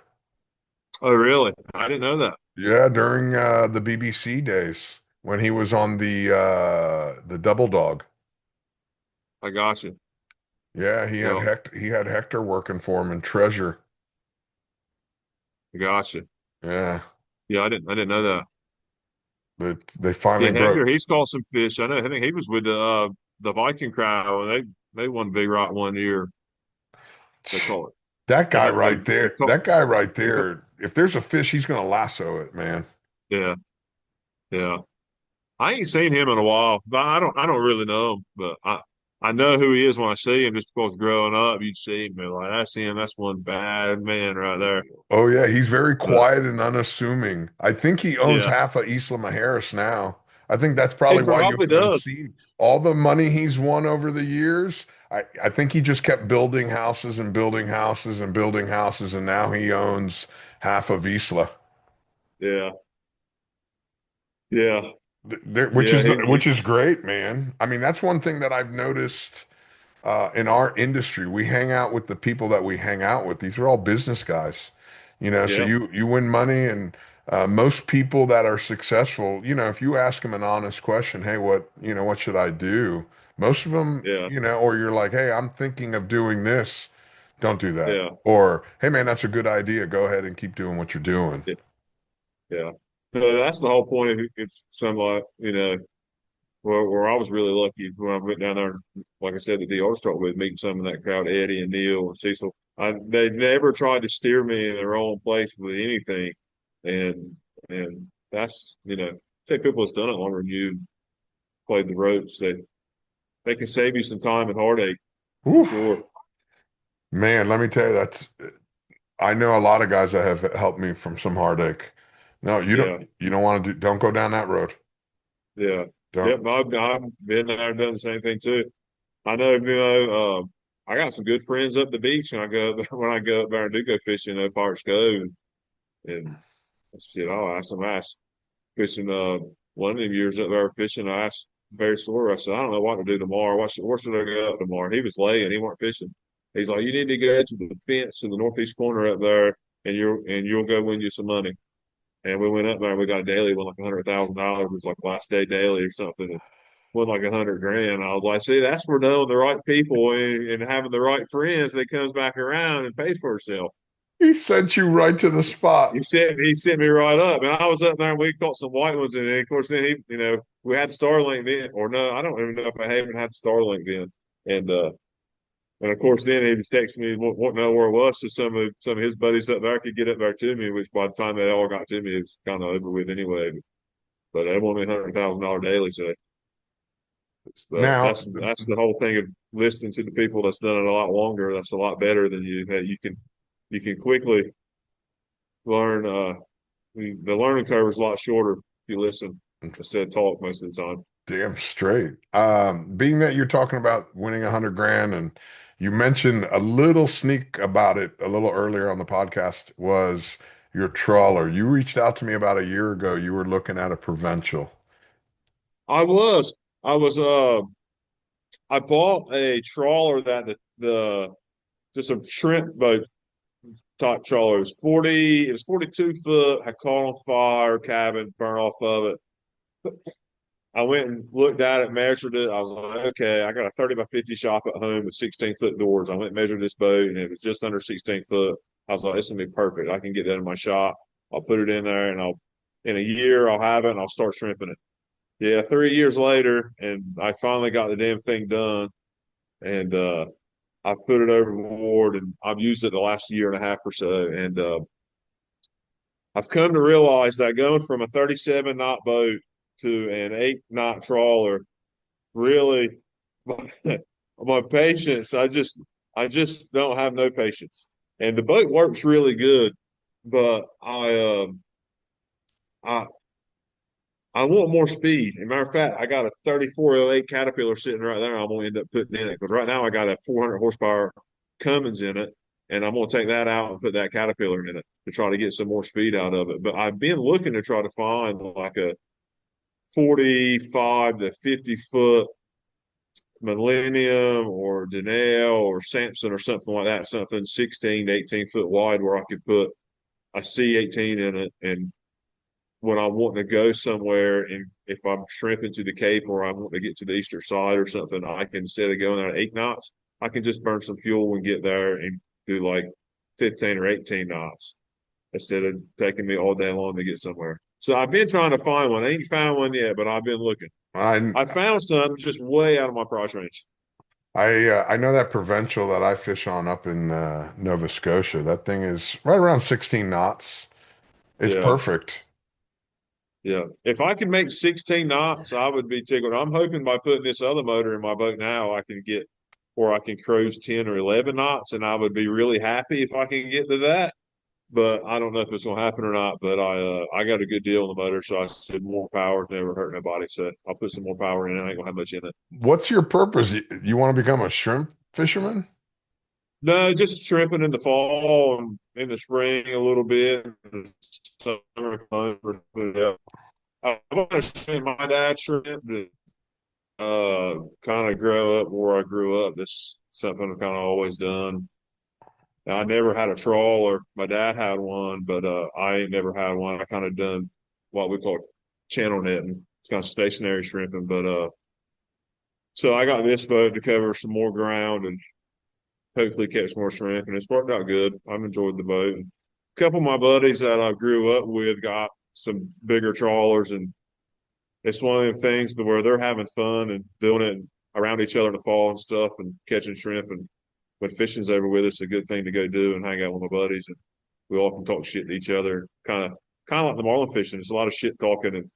Oh, really? I didn't know that. Yeah, during the BBC days when he was on the Double Dog. I got you. Yeah, Yeah, He had Hector working for him in Treasure. I got you. Yeah, Yeah, I didn't know that. but they finally Yeah, broke. Hector, he's caught some fish. I know. I think he was with the Viking crowd, and they won Big Rock one year. They call it. That They guy had right they there, caught. that guy right They caught there, if there's a fish, he's gonna lasso it, man. yeah, yeah. I ain't seen him in a while, but I don't really know him, but I know who he is when I see him. Just because growing up, you'd see him, and like that's him. That's one bad man right there. Oh yeah, he's very But quiet and unassuming. I think he owns yeah, half of Isla Mujeres now. I think that's he probably why you probably haven't does. seen all the money he's won over the years. I think he just kept building houses and building houses and building houses, and now he owns half of Isla. Yeah, yeah, yeah. Which is great, man. I mean, that's one thing that I've noticed in our industry. We hang out with the people that we hang out with. These are all business guys, so Yeah, you win money, and most people that are successful, if you ask them an honest question, hey, what should I do? Most of them, yeah, or you're like, hey, I'm thinking of doing this. Don't do that. yeah, Or, hey, man, that's a good idea. Go ahead and keep doing what you're doing. yeah, yeah. So that's the whole point of it's somewhat, where I was really lucky when I went down there, like I said, the deal I start with meeting some of that crowd, Eddie and Neil and Cecil. They never tried to steer me in the wrong place with anything, and that's say people that's done it longer than you played the ropes. They can save you some time and heartache for Oof. sure. Man, let me tell you, I know a lot of guys that have helped me from some heartache. No, Yeah, you don't want to don't go down that road. yeah, Don't. yep. I've been there, done the same thing too. I know, I got some good friends up the beach, and I go when I go up there and do go fishing at Pirates Cove, and shit, I'll ask them. I asked fishing one of them years up there fishing. I asked Barry Sawyer. I said, I don't know what to do tomorrow. Where should I go up tomorrow? He was laying. He weren't fishing. He's like, you need to go to the fence in the northeast corner up there, and you'll go win you some money. And we went up there. And we got a daily, won like $100,000. It was like last day daily or something. And won like 100 grand. I was like, see, that's for knowing the right people and having the right friends that comes back around and pays for herself. He sent you right to the spot. He sent me right up, and I was up there, and we caught some white ones, and then, of course, then we had Starlink then, or no, I don't even know if I haven't had Starlink then, and of course then he was texting me, wanting to know where it was, so some of his buddies up there could get up there to me, which by the time they all got to me, it was kind of over with anyway. But they wanted me $100,000 daily, so but Now, that's the whole thing of listening to the people that's done it a lot longer. That's a lot better than you. You can quickly learn. The learning curve is a lot shorter if you listen instead of talk most of the time. damn straight. Being that you're talking about winning 100 grand and You mentioned a little sneak about it a little earlier on the podcast was your trawler. You reached out to me about a year ago. You were looking at a provincial. I was. I was I bought a trawler that the just a shrimp boat type trawler. It was 42 foot, had caught on fire, cabin, burnt off of it. I went and looked at it, measured it. I was like, okay, I got a 30 by 50 shop at home with 16-foot doors. I went and measured this boat and it was just under 16 foot. I was like, this is gonna be perfect. I can get that in my shop. I'll put it in there and in a year I'll have it and I'll start shrimping it. Yeah, 3 years later, and I finally got the damn thing done. And I put it overboard and I've used it the last year and a half or so. And I've come to realize that going from a 37 knot boat to an 8 knot trawler really my patience, I just don't have no patience. And the boat works really good, but I I want more speed. As a matter of fact, I got a 3408 Caterpillar sitting right there. I'm gonna end up putting in it because right now I got a 400 horsepower Cummins in it, and I'm gonna take that out and put that Caterpillar in it to try to get some more speed out of it. But I've been looking to try to find like a 45 to 50 foot Millennium or Denell or Samson or something like that, something 16 to 18 foot wide where I could put a C18 in it. And when I want to go somewhere, and if I'm shrimping to the Cape or I want to get to the eastern side or something, I can, instead of going there at 8 knots, I can just burn some fuel and get there and do like 15 or 18 knots instead of taking me all day long to get somewhere. So I've been trying to find one. I ain't found one yet, but I've been looking. I I found some just way out of my price range. I know that provincial that I fish on up in Nova Scotia. That thing is right around 16 knots. It's Yeah. perfect. Yeah. If I could make 16 knots, I would be tickled. I'm hoping by putting this other motor in my boat now, I can get or I can cruise 10 or 11 knots, and I would be really happy if I can get to that. But I don't know if it's going to happen or not. But I got a good deal on the motor, so I said more power's never hurt nobody. So I'll put some more power in it. I ain't gonna have much in it. What's your purpose? You want to become a shrimp fisherman? No, just shrimping in the fall and in the spring a little bit. Summer fun. Yeah. I want to shrimp my dad shrimp. Kind of grow up where I grew up. That's something I've kind of always done. I never had a trawler. My dad had one, but I ain't never had one. I kind of done what we call channel netting. It's kind of stationary shrimping, but so I got this boat to cover some more ground and hopefully catch more shrimp, and it's worked out good. I've enjoyed the boat. A couple of my buddies that I grew up with got some bigger trawlers, and it's one of them things to where they're having fun and doing it around each other in the fall and stuff and catching shrimp. And when fishing's over with, it's a good thing to go do and hang out with my buddies. And we all can talk shit to each other. Kind of like the marlin fishing. It's a lot of shit talking and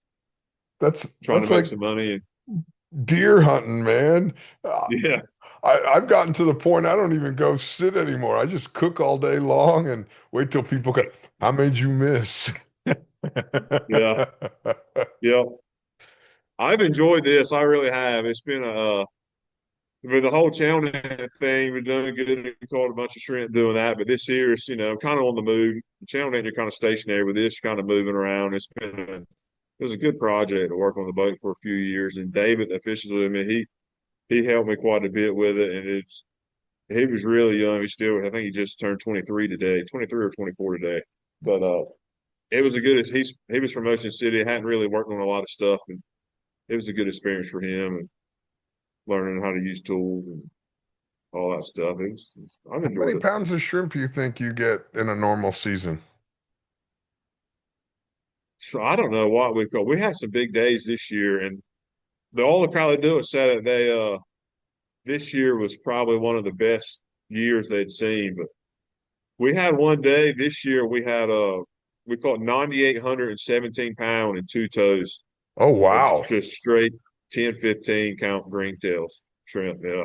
trying to That's make like some money. And deer hunting, man. Uh, yeah, I've gotten to the point I don't even go sit anymore. I just cook all day long and wait till people go, how made you miss? yeah, yeah. I've enjoyed this. I really have. It's been with the whole channel net thing, we've done good and caught a bunch of shrimp doing that. But this year is, kind of on the move. The channel net, you're kind of stationary with this, kind of moving around. It was a good project to work on the boat for a few years. And David, that fishes with me, he helped me quite a bit with it. And he was really young. I think he just turned 23 today, 23 or 24 today. But it was a good. He was from Ocean City, hadn't really worked on a lot of stuff, and it was a good experience for him and learning how to use tools and all that stuff. I've How many enjoyed it. pounds of shrimp you think you get in a normal season? So I don't know what we've got. We had some big days this year, and all they probably do is say that this year was probably one of the best years they'd seen. But we had one day this year. We caught 9,817 pound and two toes Oh, of wow. just straight 10, 15 count greentails shrimp. Yeah.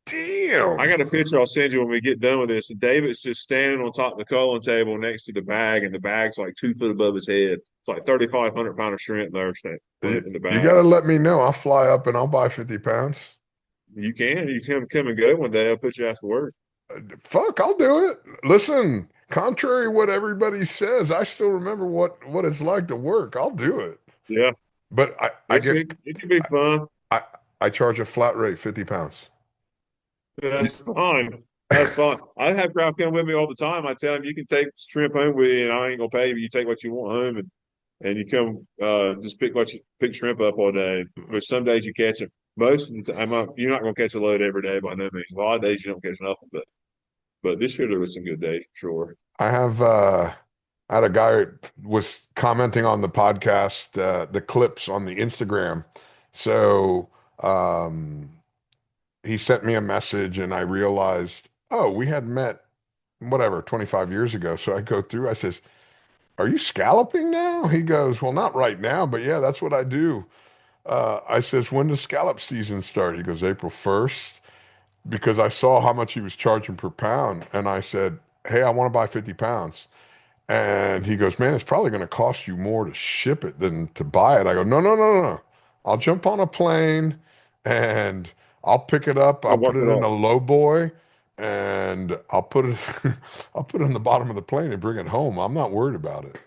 I Damn. got a picture I'll send you when we get done with this. And David's just standing on top of the culling table next to the bag, and the bag's like 2 foot above his head. It's like 3,500 pound of shrimp there You, in the you bag. got to let me know. I'll fly up and I'll buy 50 pounds. You can come and go one day. I'll put you out to work. Fuck, I'll do it. Listen, contrary to what everybody says, I still remember what it's like to work. I'll do it. Yeah, But I it's get it can be fun. I I charge a flat rate 50 pounds. That's fine. That's fine. I have crowd come with me all the time. I tell them you can take shrimp home with you, and I ain't gonna pay you. You take what you want home, and you come just pick shrimp up all day. But some days you catch them. Most of the time, you're not gonna catch a load every day by no means. A lot of days you don't catch nothing, but this year there was some good days for sure. I have I had a guy who was commenting on the podcast, the clips on the Instagram. So um he sent me a message and I realized, oh, we had met whatever 25 years ago. So I go through, I says, are you scalloping now? He goes, well, not right now, but yeah, that's what I do. I says, when does scallop season start? He goes, April 1st, because I saw how much he was charging per pound. And I said, hey, I want to buy 50 pounds. And he goes, man, it's probably going to cost you more to ship it than to buy it. I go, no, no, no, no, no. I'll jump on a plane and I'll pick it up. I'll I'll put work it it in a off. low boy and I'll put it I'll put it in the bottom of the plane and bring it home. I'm not worried about it.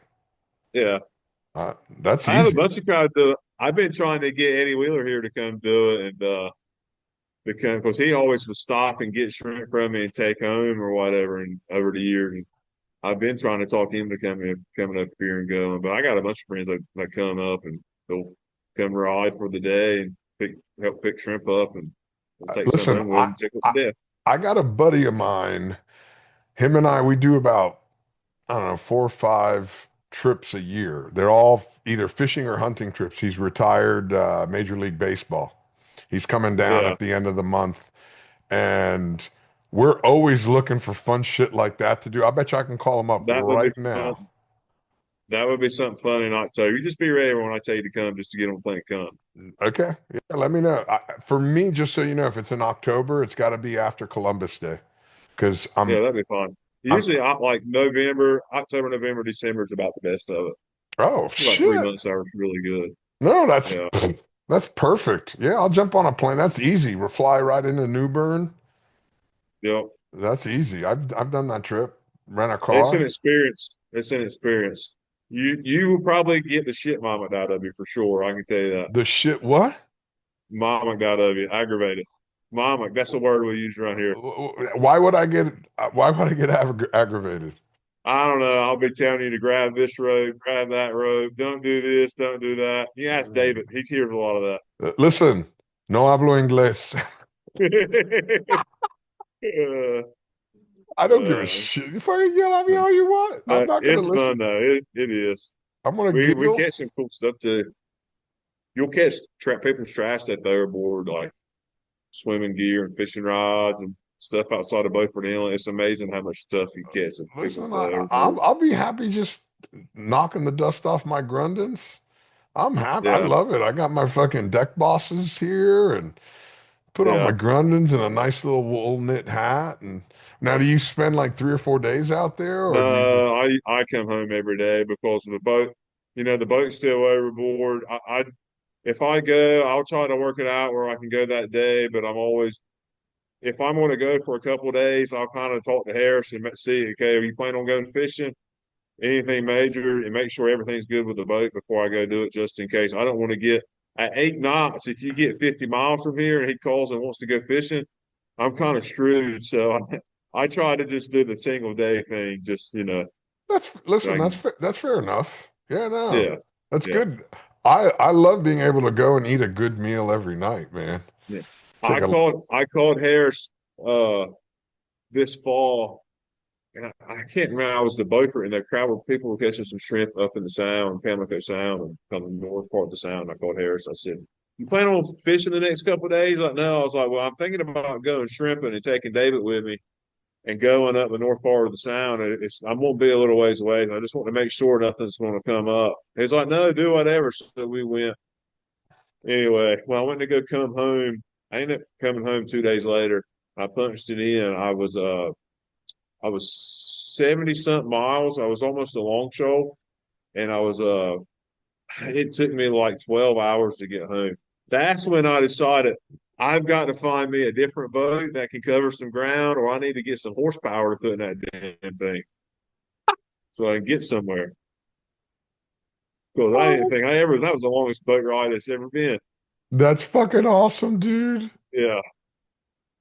Yeah, That's I have a easy. bunch of crowd do it. I've been trying to get Eddie Wheeler here to come do it, and because he always would stop and get shrimp from me and take home or whatever, and over the years. And I've been trying to talk him to coming up here and going, but I got a bunch of friends that come up and they'll come ride for the day and help pick shrimp up and we'll take some Listen, home with them and take it I to death. I got a buddy of mine. Him and I, we do about, I don't know, 4 or 5 trips a year. They're all either fishing or hunting trips. He's retired Major League Baseball. He's coming down Yeah, at the end of the month, and we're always looking for fun shit like that to do. I bet you I can call him up that would be right now. fun. That would be something fun in October. You just be ready when I tell you to come, just to get on the plane to come. Okay, yeah, let me know. For me, just so you know, if it's in October, it's got to be after Columbus Day because Yeah, that'd be fun. I'm. Usually, I like November, October, November, December is about the best of it. Oh About 3 months shit! that was really good. No, Yeah. that's perfect. Yeah, I'll jump on a plane. That's easy. We'll fly right into New Bern. Yep. That's easy. I've done that trip. Rent a It's an car. experience. It's an experience. You will probably get the shit mama out of you for sure. I can tell you that. The shit. What? Mama out of you, aggravated. Mama, that's the word we use around here. Why would I get? Why would I get aggravated? I don't know. I'll be telling you to grab this road, grab that road. Don't do this. Don't do that. You ask David. He hears a lot of Listen, no hablo inglés. that. uh, I don't give a uh, shit. You fucking yell at me all you want. I'm not gonna it's listen. fun though. It is. I'm gonna We giggle. catch some cool stuff too. You'll catch people's trash that they're aboard, like swimming gear and fishing rods and stuff outside of Beaufort Inlet. It's amazing how much stuff you catch that people Listen, throw overboard. I'll be happy just knocking the dust off my Grundens. I'm happy. I Yeah, love it. I got my fucking deck bosses here and put on my yeah. Grundens and a nice little wool knit hat. And now, do you spend like 3 or 4 days out there, or do you just? No, I come home every day because of the boat. You know, the boat's still overboard. I if I go, I'll try to work it out where I can go that day. But I'm always if I'm going to go for a couple of days, I'll kind of talk to Harris and see, okay, are you planning on going fishing? Anything major, and make sure everything's good with the boat before I go do it, just in case. I don't want to get at 8 knots. If you get 50 miles from here and he calls and wants to go fishing, I'm kind of screwed. So I try to just do the single day thing, just That's listen. like That's fair enough. Yeah, no, yeah, that's yeah, good. I love being able to go and eat a good meal every night, man. yeah. Take a I called Harris uh this fall. And I can't remember. I was the Beaufort, and the crowd of people were catching some shrimp up in the Sound, Pamlico Sound, and coming north part of the Sound. I called Harris. I said, "You plan on fishing the next couple of days?" Like, no. I was like, "Well, I'm thinking about going shrimping and taking David with me and going up the north part of the Sound. I'm gonna be a little ways away. I just want to make sure nothing's going to come up." He's like, "No, do whatever." So we went anyway. Well, I went to go come home. I ended up coming home 2 days later. I punched it in. I was 70 something miles. I was almost a longshore, and it took me like 12 hours to get home. That's when I decided I've got to find me a different boat that can cover some ground, or I need to get some horsepower to put in that damn thing so I can get somewhere. Because I didn't Oh, think I ever, that was the longest boat ride it's ever been. that's fucking awesome, dude. Yeah.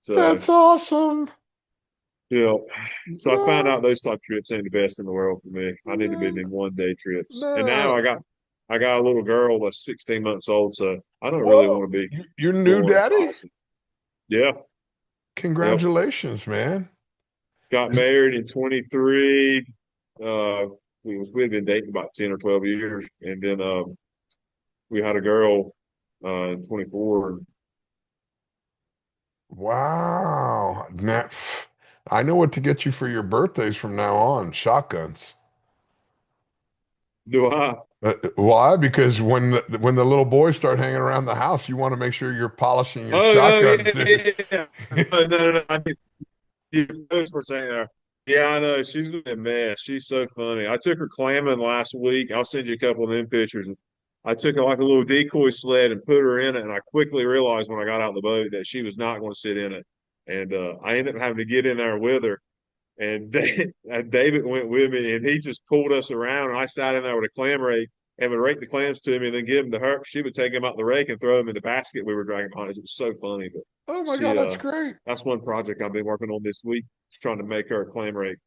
So, That's awesome. you know, so I found No, out those type trips ain't the best in the world for me. I need to be no, doing 1 day trips. And now no. I got a little girl that's 16 months old, so I don't really Whoa, want to be you're new going daddy? awesome. Yeah. Yep. Congratulations, man. Got Is- married in 23. Uh, we'd been dating about 10 or 12 years, and then we had a girl in 24. Wow. I know what to get you for your birthdays from now on. Shotguns. Do I? Why? Because when the little boys start hanging around the house, you want to make sure you're polishing your Oh, shotguns, yeah, dude. yeah, yeah. No. I mean, you first for saying that. Yeah, I know. She's a mess. She's so funny. I took her clamming last week. I'll send you a couple of them pictures. I took her like a little decoy sled and put her in it, and I quickly realized when I got out of the boat that she was not going to sit in it. And I ended up having to get in there with her. And David went with me, and he just pulled us around. And I sat in there with a clam rake and would rake the clams to me, and then give them to her. She would take them out the rake and throw them in the basket we were dragging behind us. It was so funny, but Oh my God, she that's great. that's one project I've been working on this week. Just trying to make her a clam rake.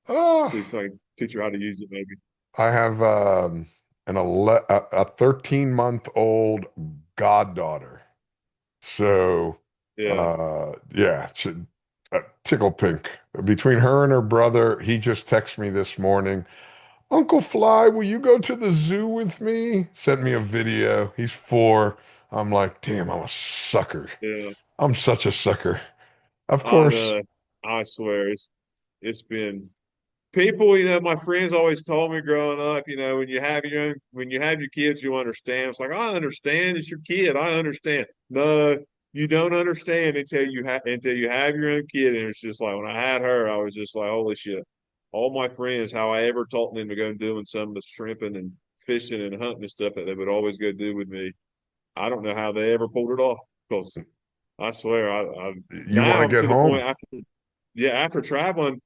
Oh, See if I can teach her how to use it, maybe. I have a 13-month-old goddaughter. So, Yeah, yeah, tickle pink. Between her and her brother, he just texted me this morning. Uncle Fly, will you go to the zoo with me? Sent me a video. He's 4. I'm like, damn, I'm a sucker. yeah. I'm such a sucker. Of I course, know. I swear, it's been people. My friends always told me growing up. When you have your kids, you understand. It's like I understand. It's your kid. I understand. No, you don't understand until you have your own kid. And it's just like when I had her, I was just like, holy shit. All my friends, how I ever taught them to go doing some of the shrimping and fishing and hunting and stuff that they would always go do with me. I don't know how they ever pulled it off because I swear, I you want now to I'm get to the point home. after traveling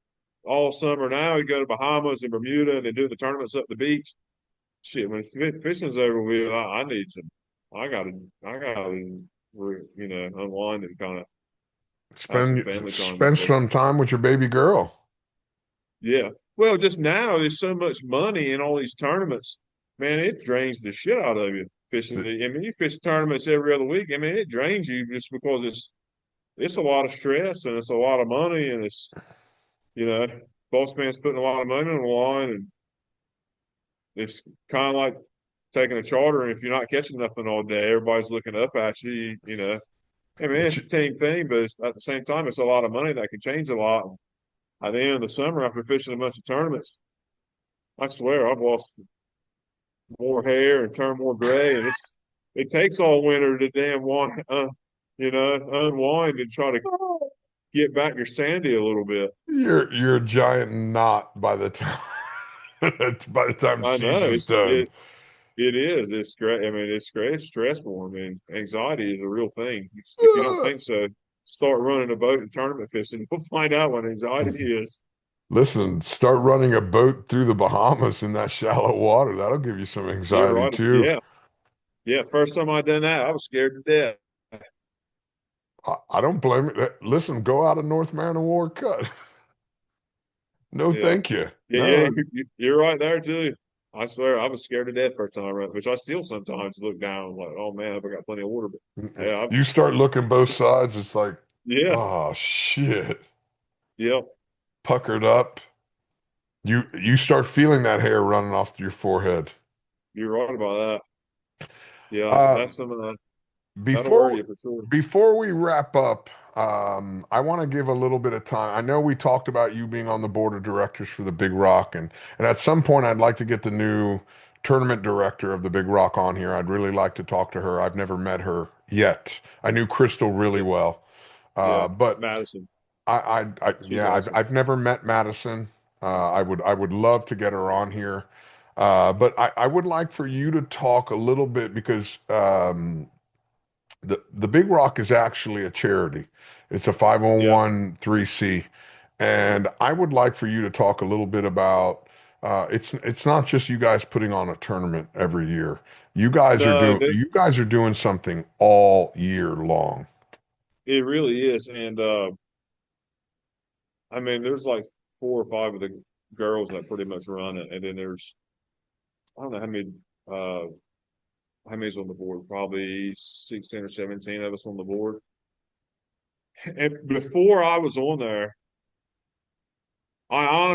all summer now, we go to Bahamas and Bermuda and they do the tournaments up the beach. Shit, when fishing's over with, I need some. I gotta, unwind and kind of have some family time and Spend stuff. some time with your baby girl. Yeah. Well, just now there's so much money in all these tournaments. Man, it drains the shit out of you fishing. I mean, you fish tournaments every other week. I mean, it drains you just because it's a lot of stress and it's a lot of money and it's you know, boss man's putting a lot of money on the line, and it's kind of like taking a charter. And if you're not catching nothing all day, everybody's looking up at you. I mean, But it's a team thing, but at the same time, it's a lot of money that can change a lot. At the end of the summer, after fishing a bunch of tournaments, I swear I've lost more hair and turned more gray, and it takes all winter to damn unwind and try to get back your sandy a little bit. you're a giant knot by the time by the time I know season's done. it is. It's great. I mean, it's great. It's stressful. I mean, anxiety is a real thing. If you don't Uh, think so, start running a boat and tournament fishing. You'll find out what anxiety is. Listen, start running a boat through the Bahamas in that shallow water. That'll give you some You're anxiety right. too. Yeah. Yeah. First time I done that, I was scared to death. I don't blame it. Listen, go out of North Marion War Cut. No, Yeah. thank you. Yeah. No, You're right there too. I swear, I was scared to death first time I run, which I still sometimes look down like, oh man, I got plenty of water. But yeah, you start looking both sides. It's like, yeah, oh shit, yeah. puckered up. You start feeling that hair running off your forehead. You're right about that. Yeah, Uh, that's some of that. That'll worry Before you for sure. before we wrap up, I want to give a little bit of time. I know we talked about you being on the board of directors for the Big Rock, and at some point I'd like to get the new tournament director of the Big Rock on here. I'd really like to talk to her. I've never met her yet. I knew Crystal really Yeah, well, yeah. but Madison, she's yeah, awesome. I've never met Madison. I would love to get her on here. But I would like for you to talk a little bit because The Big Rock is actually a charity. It's a Yeah. 501(c), and I would like for you to talk a little bit about it's not just you guys putting on a tournament every year. No, You guys are doing something all year long. it really is. And I mean, there's like four or five of the girls that pretty much run it, and then there's I don't know uh how many's on the board, probably 16 or 17 of us on the board. And before I was on there, I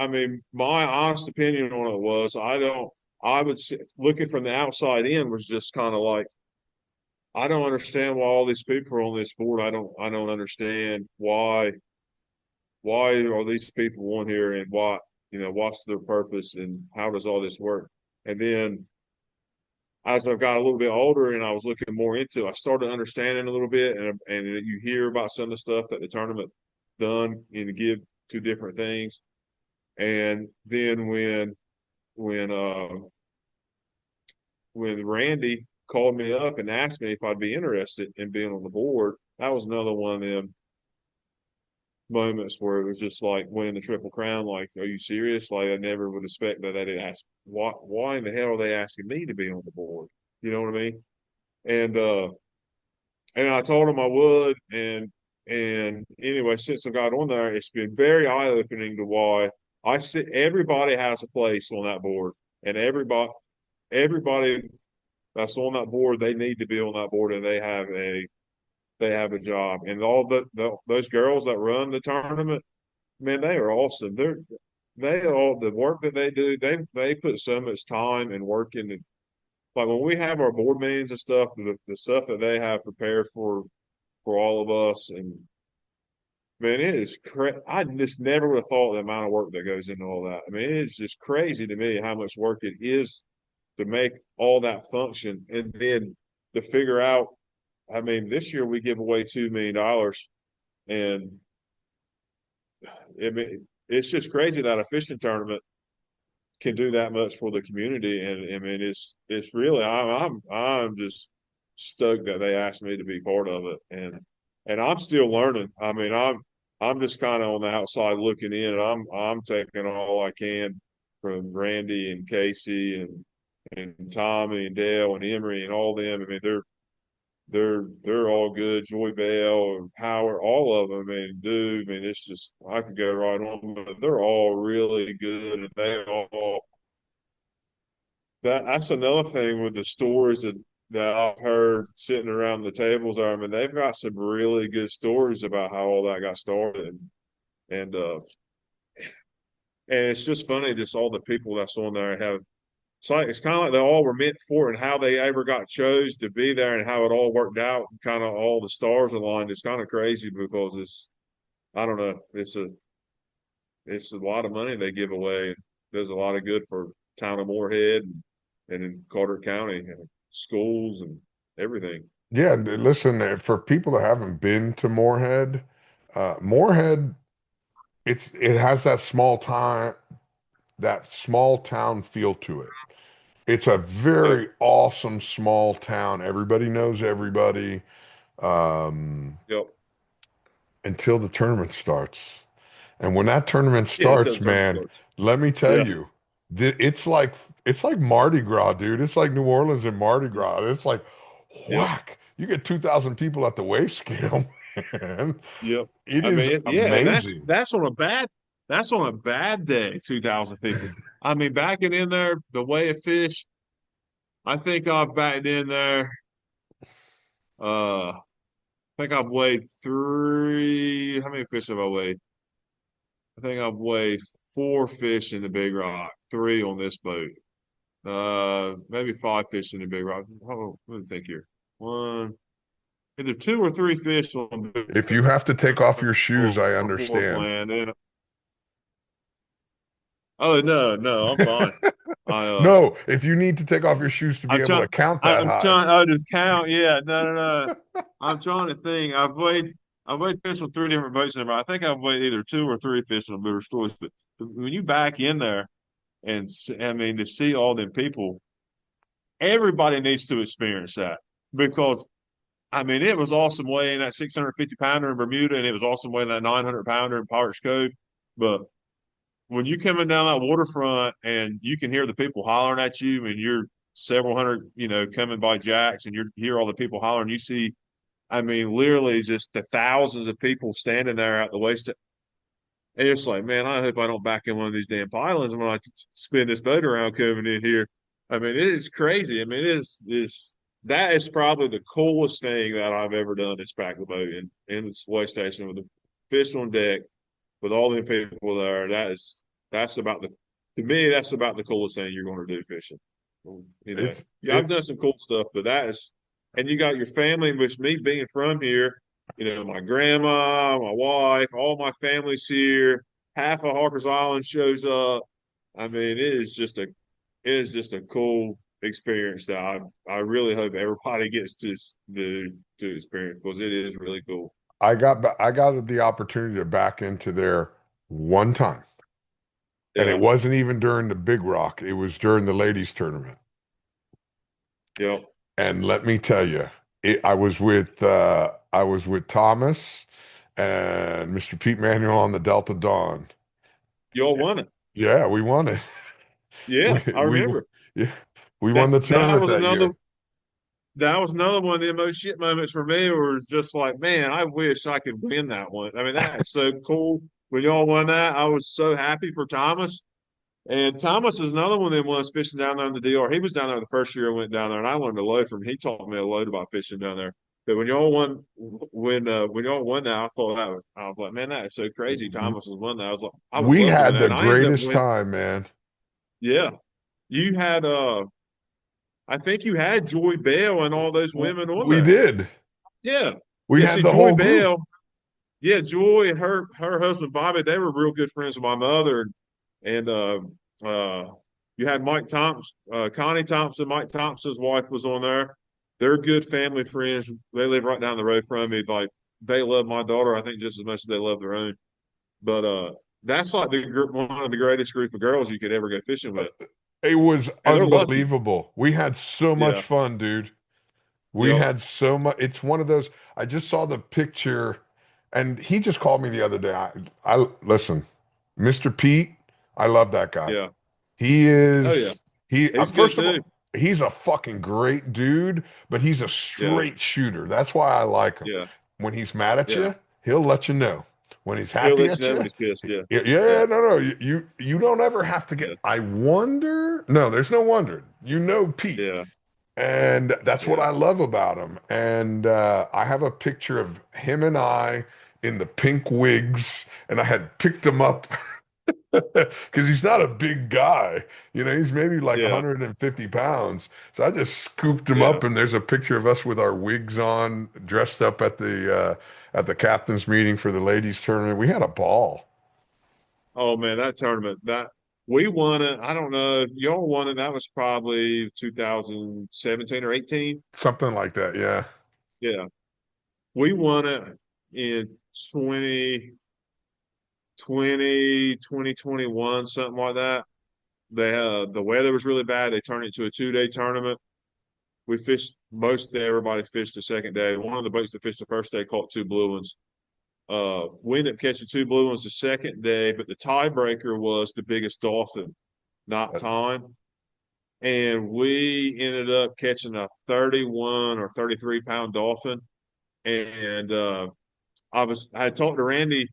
mean, my honest opinion on it was I would say, looking from the outside in was just kind of like, I don't understand why all these people are on this board. I don't understand why are these people on here and what's their purpose and how does all this work? And then as I got a little bit older and I was looking more into it, I started understanding a little bit, and you hear about some of the stuff that the tournament done and give to different things. And then when when Randy called me up and asked me if I'd be interested in being on the board, that was another one of them moments where it was just like winning the Triple Crown. Like, are you serious? Like, I never would expect that they'd ask, why in the hell are they asking me to be on the board? You know what I mean? And and I told him I would, and anyway, since I got on there, it's been very eye opening to why I see everybody has a place on that board, and everybody that's on that board, they need to be on that board, and they have a job. And all those girls that run the tournament, man, they are awesome. They all the work that they do, they put so much time and work into. Like when we have our board meetings and stuff, the stuff that they have prepared for all of us, and man, it is I just never would have thought the amount of work that goes into all that. I mean, it's just crazy to me how much work it is to make all that function, and then to figure out. I mean, this year we give away $2 million, and I mean, it's just crazy that a fishing tournament can do that much for the community. And I mean, it's really I'm just stoked that they asked me to be part of it, and I'm still learning. I mean, I'm just kind of on the outside looking in, and I'm taking all I can from Randy and Casey and Tommy and Dale and Emery and all them. I mean, they're all good. Joy Bell and Howard, all of them. I mean, dude, I mean, it's just I could go right on, but they're all really good, and they all that's another thing with the stories that I've heard sitting around the tables. I mean, they've got some really good stories about how all that got started, and and it's just funny, just all the people that's on there have. It's kind of like they all were meant for it, and how they ever got chose to be there, and how it all worked out, and kind of all the stars aligned. It's kind of crazy because I don't know, it's a lot of money they give away. It does a lot of good for town of Moorhead and in Carter County, and schools and everything. Yeah, and listen, for people that haven't been to Moorhead, Moorhead, it has that small town feel to it. It's a Yep, very awesome small town. Everybody knows everybody, um, yep, until the tournament starts. And when that tournament yeah. Until starts, the tournament man, starts. let me tell Yeah, you, it's like Mardi Gras, dude. It's like New Orleans and Mardi Gras. It's like yep, whack. You get 2,000 people at the weigh scale, man. yep. It I is mean, yeah, and amazing. that's on a bad day. 2,000 people. I mean, backing in there the way of fish. I think I've backed in there. I think I've weighed three. How many fish have I weighed? I think I've weighed four fish in the Big Rock, three on this boat. Maybe five fish in the Big Rock. Oh, let me think here. One, either two or three fish on If you have to take off your shoes, I or fourth understand. land. And oh no, no, I'm fine. I No, if you need to take off your shoes to be I'm able trying. to count that I'm high. trying. Oh, just count. Yeah, no, no, no. I'm trying to think. I've weighed fish on three different boats, and I think I've weighed either two or three fish on bigger stores. But when you back in there, and I mean to see all them people, everybody needs to experience that because I mean, it was awesome weighing that 650 pounder in Bermuda, and it was awesome weighing that 900 pounder in Pirates Cove. But when you coming down that waterfront and you can hear the people hollering at you, and you're several hundred, coming by jacks, and you hear all the people hollering, you see, I mean, literally just the thousands of people standing there at the waist. And it's like, man, I hope I don't back in one of these damn pylons when I spin this boat around coming in here. I mean, it is crazy. I mean, is that is probably the coolest thing that I've ever done is back the boat in the way station with the fish on deck with all the people there. That's about the to me that's about the coolest thing you're going to do fishing. It's Yeah, I've it done some cool stuff, but and you got your family, which me being from here, my grandma, my wife, all my family's here. Half of Harper's Island shows up. I mean, it is just a cool experience that I really hope everybody gets to experience because it is really cool. I got the opportunity to back into there one time. And it Yeah, wasn't even during the Big Rock. It was during the ladies tournament. yeah. And let me tell you, I was with Thomas and Mr. Pete Manuel on the Delta Dawn. Y'all won it. Yeah, we won it. Yeah, We I we remember yeah, we won that. the That tournament was that another. year. That was another one of the most shit moments for me. Where it was just like, man, I wish I could win that one. I mean, that is so cool. When y'all won that, I was so happy for Thomas. And Thomas is another one of them ones fishing down there in the DR. He was down there the first year I went down there, and I learned a load from him. He taught me a load about fishing down there. But when y'all won that, I was like, man, that is so crazy. Thomas has won that. I was like, I would We love to win had that. the And I ended up greatest winning. time, man. Yeah, you had I think you had Joy Bell and all those women on We there. did. Yeah, We yeah. had See, the Joy whole group. Bell. Yeah, Joy and her husband Bobby, they were real good friends with my mother, and uh, you had Mike Thompson, Connie Thompson, Mike Thompson's wife was on there. They're good family friends. They live right down the road from me. Like they love my daughter, I think, just as much as they love their own. But that's like one of the greatest group of girls you could ever go fishing with, It was and they're lucky. unbelievable. We had so much Yeah, fun, dude. We yep, had so much. It's one of those. I just saw the picture, and he just called me the other day. I listen, Mr. Pete. I love that guy. yeah, He oh yeah, is he. he's good First of too. all, he's a fucking great dude, but he's a Yeah, straight shooter. That's why I like him. yeah, When he's mad at yeah. you, he'll let you know. When he's He'll happy let you at know when you, he's pissed. Yeah, yeah, yeah, no, you don't ever have to yeah, get. I wonder. No, there's no wonder. You know Pete. yeah, And that's what yeah. I love about him. And I have a picture of him and I in the pink wigs, and I had picked him up because he's not a big guy. He's maybe like Yeah, 150 pounds. So I just scooped him yeah. up, and there's a picture of us with our wigs on, dressed up at the captain's meeting for the ladies tournament. We had a ball, Oh man, that tournament that we won it. I don't know if y'all won it. That was probably 2017 or 18. something like that. Yeah. Yeah, we won it in 2021, something like that. The weather was really bad. They turned it to a 2-day tournament. We fished most of everybody fished the second day. One of the boats that fished the first day caught two blue ones. We ended up catching two blue ones the second day, but the tiebreaker was the biggest dolphin, not That- time. And we ended up catching a 31 or 33 pound dolphin. And I had talked to Randy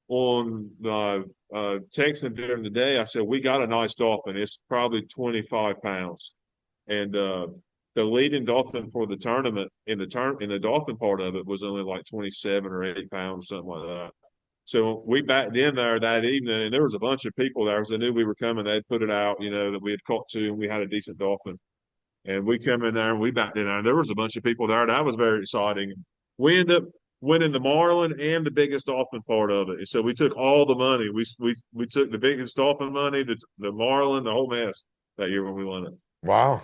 on texting during the day. I said, we got a nice dolphin. It's probably 25 pounds. And the leading dolphin for the tournament in the dolphin part of it was only like 27 or 8 pounds, something like that. So we backed in there that evening, and there was a bunch of people there because they knew we were coming. They'd put it out, that we had caught two, and we had a decent dolphin. And we come in there and we backed in there. And there was a bunch of people there. That was very exciting. We ended up winning the Marlin and the biggest dolphin part of it. And so we took all the money. We took the biggest dolphin money, the Marlin, the whole mess that year when we won it. Wow.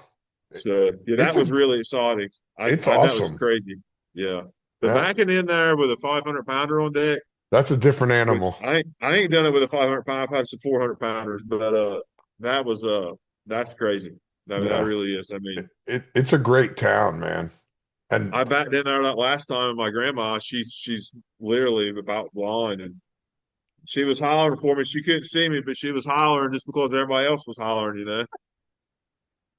So yeah, It's that a was really exciting. it's I that was awesome. crazy. Yeah. But Yeah. backing in there with a 500 pounder on deck, That's a different which animal. I ain't done it with a 500 pound. I've had some 400 pounders, but that was that's crazy. I mean, that Yeah. really is. I mean, It's a great town, man. And I backed in there that last time with my grandma. She's literally about blind, and she was hollering for me. She couldn't see me, but she was hollering just because everybody else was hollering, you know.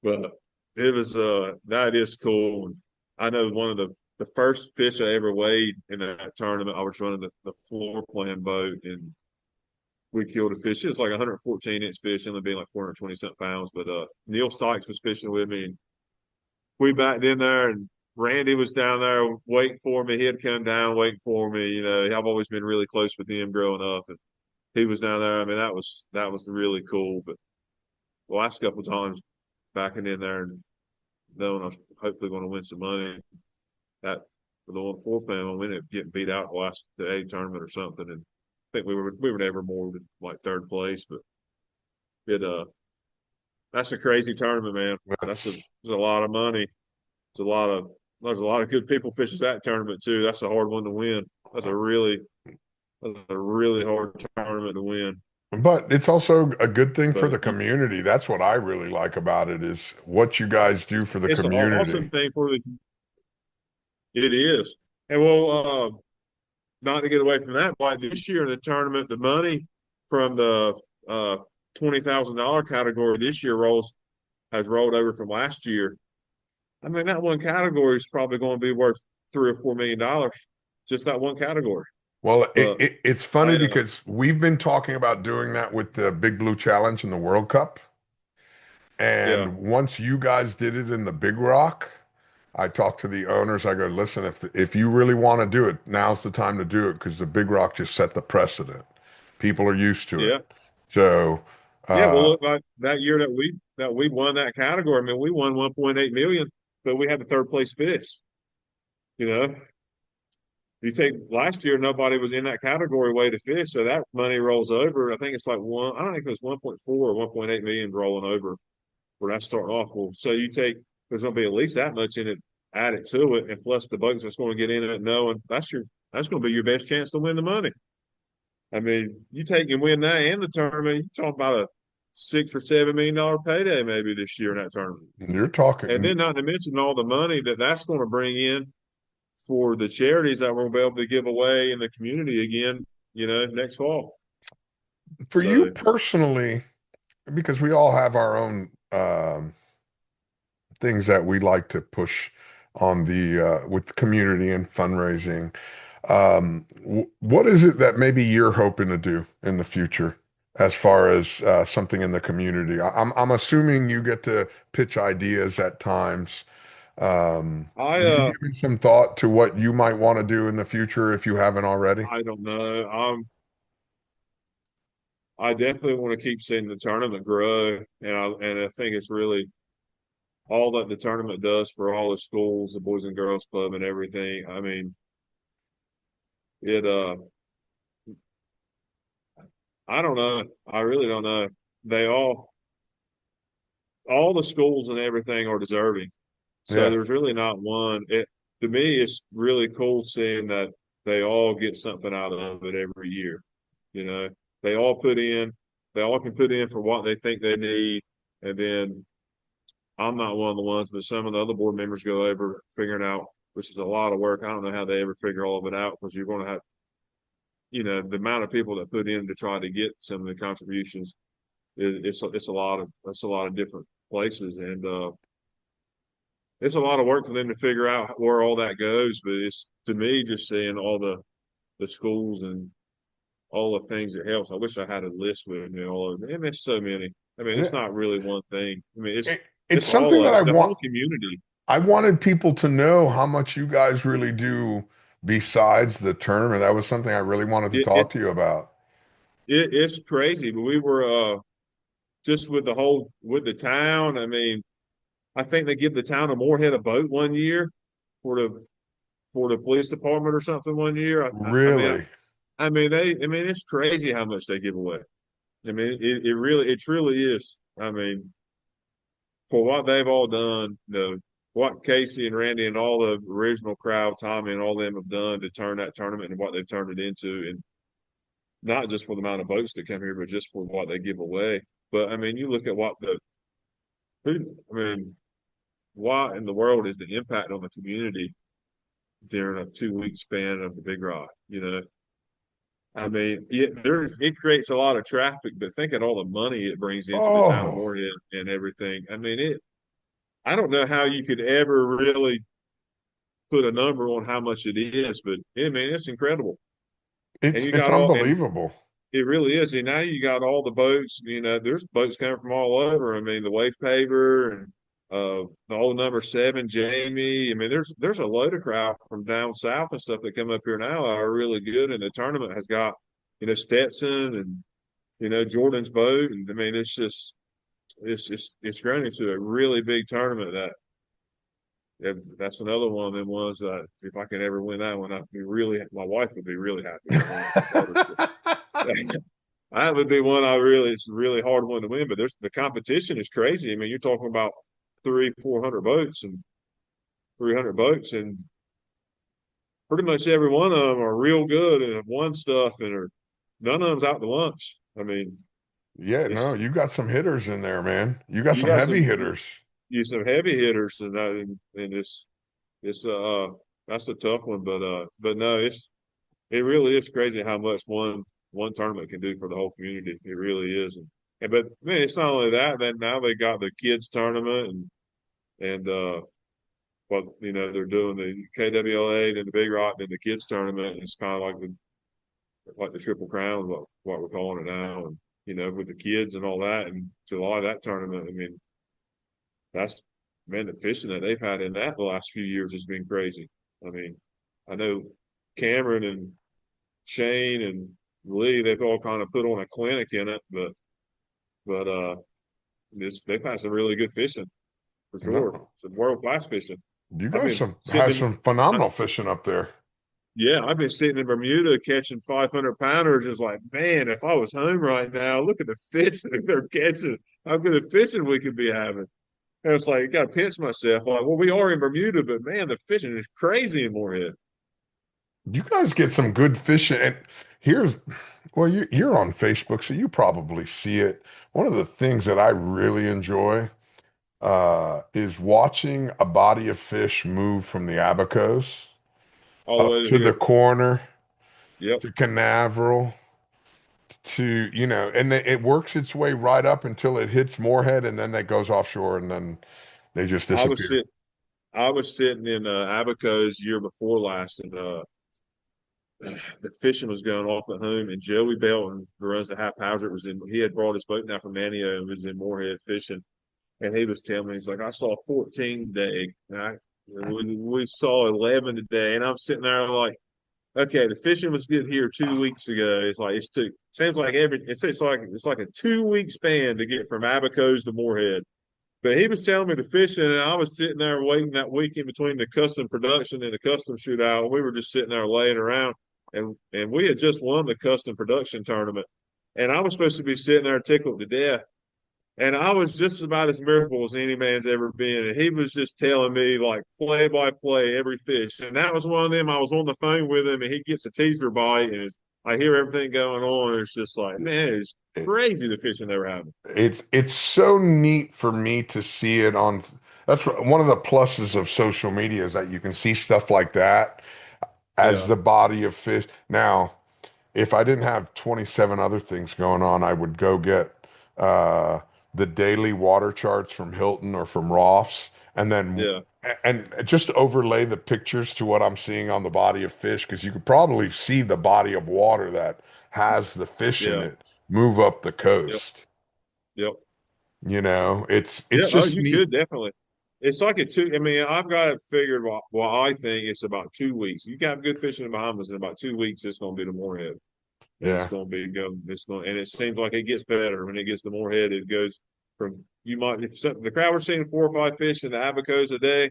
But it was that is cool. And I know one of the first fish I ever weighed in that tournament, I was running the floor plan boat, and we killed a fish. It was like a 114-inch fish, ended up being like 420 something pounds. But Neil Stykes was fishing with me, and we backed in there, and Randy was down there waiting for me. He had come down waiting for me. You know, I've always been really close with him growing up, and he was down there. I mean, that was really cool. But the last couple of times backing in there and knowing I was hopefully going to win some money, that for the one four pound, we ended up getting beat out the A tournament or something, and I think we were never more than like third place. But it that's a crazy tournament, man. that's There's a lot of money. There's a lot of there's a lot of good people fishes that tournament too. That's a hard one to win. That's a really hard tournament to win. but it's also a good thing for But the community. That's what I really like about it is what you guys do for the it's an awesome community. thing for the. It is, and well, not to get away from that, like this year in the tournament, the money from the uh $20,000 category this year has rolled over from last year. I mean, that one category is probably going to be worth $3 or $4 million, just that one category. Well, But it's funny I because we've been talking about doing that with the Big Blue Challenge in the World Cup. yeah, And once you guys did it in the Big Rock, I talked to the owners. I go, listen, if you really want to do it, now's the time to do it because the Big Rock just set the precedent. People are used to it. yeah, So, yeah. Well, uh, look, like that year that we won that category. I mean, we won 1.8 million, but we had the third place fish. You know, you take last year, nobody was in that category way to fish, so that money rolls over. I think it's like one. I don't think it was 1.4 or 1.8 million rolling over where that's starting off. Well, so you take there's going to be at least that much in it, add it to it, and plus the bugs that's going to get in it, knowing that's going to be your best chance to win the money. I mean, you take and win that and the tournament, you're talking about a $6 or $7 million payday maybe this year in that tournament. you're And talking, then not to mention all the money that's going to bring in for the charities that we'll be able to give away in the community again, next fall. for you So personally, because we all have our own things that we like to push on the with the community and fundraising. What is it that maybe you're hoping to do in the future as far as something in the community? I'm assuming you get to pitch ideas at times. I Have you given some thought to what you might want to do in the future if you haven't already? I don't know. I definitely want to keep seeing the tournament grow, and I think it's really all that the tournament does for all the schools, the Boys and Girls Club, and everything. I mean, it. I don't know. I really don't know. They all the schools and everything are deserving. So Yeah, there's really not one. To me, it's really cool seeing that they all get something out of it every year. You know, they all put in, they all can put in for what they think they need, and then I'm not one of the ones, but some of the other board members go over figuring out, which is a lot of work. I don't know how they ever figure all of it out because you're going to have, the amount of people that put in to try to get some of the contributions. It's a lot of different places, and it's a lot of work for them to figure out where all that goes. But it's to me just seeing all the schools and all the things it helps. I wish I had a list with me all of them. I mean, it's so many. I mean, it's yeah. not really one thing. I mean, it's It's it's all something that of the whole community. I wanted people to know how much you guys really do besides the tournament. That was something I really wanted to It, it, talk to you about. it's crazy, but we were just with the town. I mean, I think they give the town a Moorhead a boat one year for the police department or something one year. I mean, Really? it's crazy how much they give away. I mean, it truly is. I mean, for what they've all done, what Casey and Randy and all the original crowd, Tommy and all them have done to turn that tournament and what they've turned it into, and not just for the amount of boats that come here, but just for what they give away. But I mean, you look at I mean, what in the world is the impact on the community? during a 2 week span of the Big Rock. I mean, it creates a lot of traffic, but think of all the money it brings into the town of Oh, Morehead and everything. I mean, I don't know how you could ever really put a number on how much it is, but I mean, it's incredible. And it's you it's got all, and unbelievable. it really is. And now you got all the boats. There's boats coming from all over. I mean, the Wave Paver and the old number seven, Jamie. I mean, there's a load of craft from down south and stuff that come up here now that are really good. And the tournament has got, Stetson and Jordan's boat. And I mean, it's grown into a really big tournament that's another one of them ones that if I could ever win that one, my wife would be really happy if I won it. My daughter's that would be one it's a really hard one to win, but the competition is crazy. I mean, you're talking about 300 boats and pretty much every one of them are real good and have won stuff and none of them's out to lunch. I mean, Yeah, no, it's, you got some hitters in there, man. You got you some got heavy hitters. some heavy hitters and it's that's a tough one, but no, it really is crazy how much one tournament can do for the whole community. It really is. But man, it's not only that. Then now they got the kids tournament and what they're doing the KWLA and the Big Rock and the kids tournament. It's kind of like the Triple Crown, what we're calling it now, and with the kids and all that. And July that tournament. I mean, that's man, the fishing that they've had in that the last few years has been crazy. I mean, I know Cameron and Shane and Lee, they've all kind of put on a clinic in it, but they've had some really good fishing for sure. No, Some world class fishing. you I've guys been some sitting have in, some I, phenomenal fishing up there. yeah, I've been sitting in Bermuda catching 500 pounders. It's like, man, if I was home right now, look at the fish that they're catching. How good of fishing we could be having. And it's like, I got to pinch myself. Like, well, we are in Bermuda, but man, the fishing is crazy in Moorhead. You guys get some good fishing. And here's, well, you're on Facebook, so you probably see it. One of the things that I really enjoy is watching a body of fish move from the Abacos All the up way to to the here. corner Yep. to Canaveral to, and it works its way right up until it hits Moorhead and then that goes offshore and then they just I was disappear. sitting I was sitting in Abaco's year before last, and the fishing was going off at home. And Joey Belton, who runs the Half Hazard, he had brought his boat down from Manio and was in Moorhead fishing. And he was telling me, he's like, I saw 14 today. We saw 11 today. And I'm sitting there like, okay, the fishing was good here 2 weeks ago. It's like, seems like it's like a 2 week span to get from Abaco's to Moorhead. But he was telling me the fishing, and I was sitting there waiting that week in between the custom production and the custom shootout. We were just sitting there laying around, and we had just won the custom production tournament, and I was supposed to be sitting there tickled to death. And I was just about as miserable as any man's ever been. And he was just telling me like play by play every fish. And that was one of them. I was on the phone with him and he gets a teaser bite and I hear everything going on. And it's just like, man, it's It, crazy the fishing they were having. it's so neat for me to see it on. That's one of the pluses of social media is that you can see stuff like that as Yeah, the body of fish. Now, if I didn't have 27 other things going on, I would go get the daily water charts from Hilton or from Roth's yeah, and just overlay the pictures to what I'm seeing on the body of fish because you could probably see the body of water that has the fish in yeah, it move up the yep, coast. yep. It's Yeah, oh, just you neat. could definitely. It's like I mean, I've got it figured. Well, I think it's about 2 weeks. You got good fishing in the Bahamas in about 2 weeks. It's going to be the Moorhead, and it's Yeah. going to be go. It's going, and it seems like it gets better when it gets to Moorhead. It goes from if the crowd was seeing 4 or 5 fish in the Abacos a day.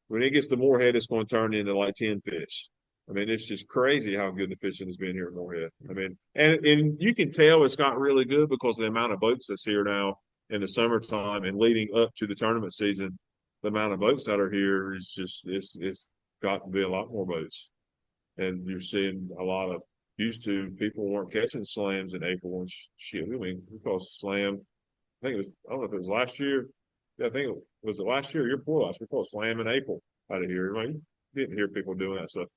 When it gets to Moorhead, it's going to turn into like 10 fish. I mean, it's just crazy how good the fishing has been here at Moorhead. I mean, and you can tell it's got really good because of the amount of boats that's here now in the summertime and leading up to the tournament season. The amount of boats that are here is just it's got to be a lot more boats, and you're seeing a lot of used to people weren't catching slams in April and shit. I mean, we caught slam. I think it was. I don't know if it was last year. Yeah, I think it was last year. Year before last. We caught slam in April out of here. Right? didn't hear people doing that stuff.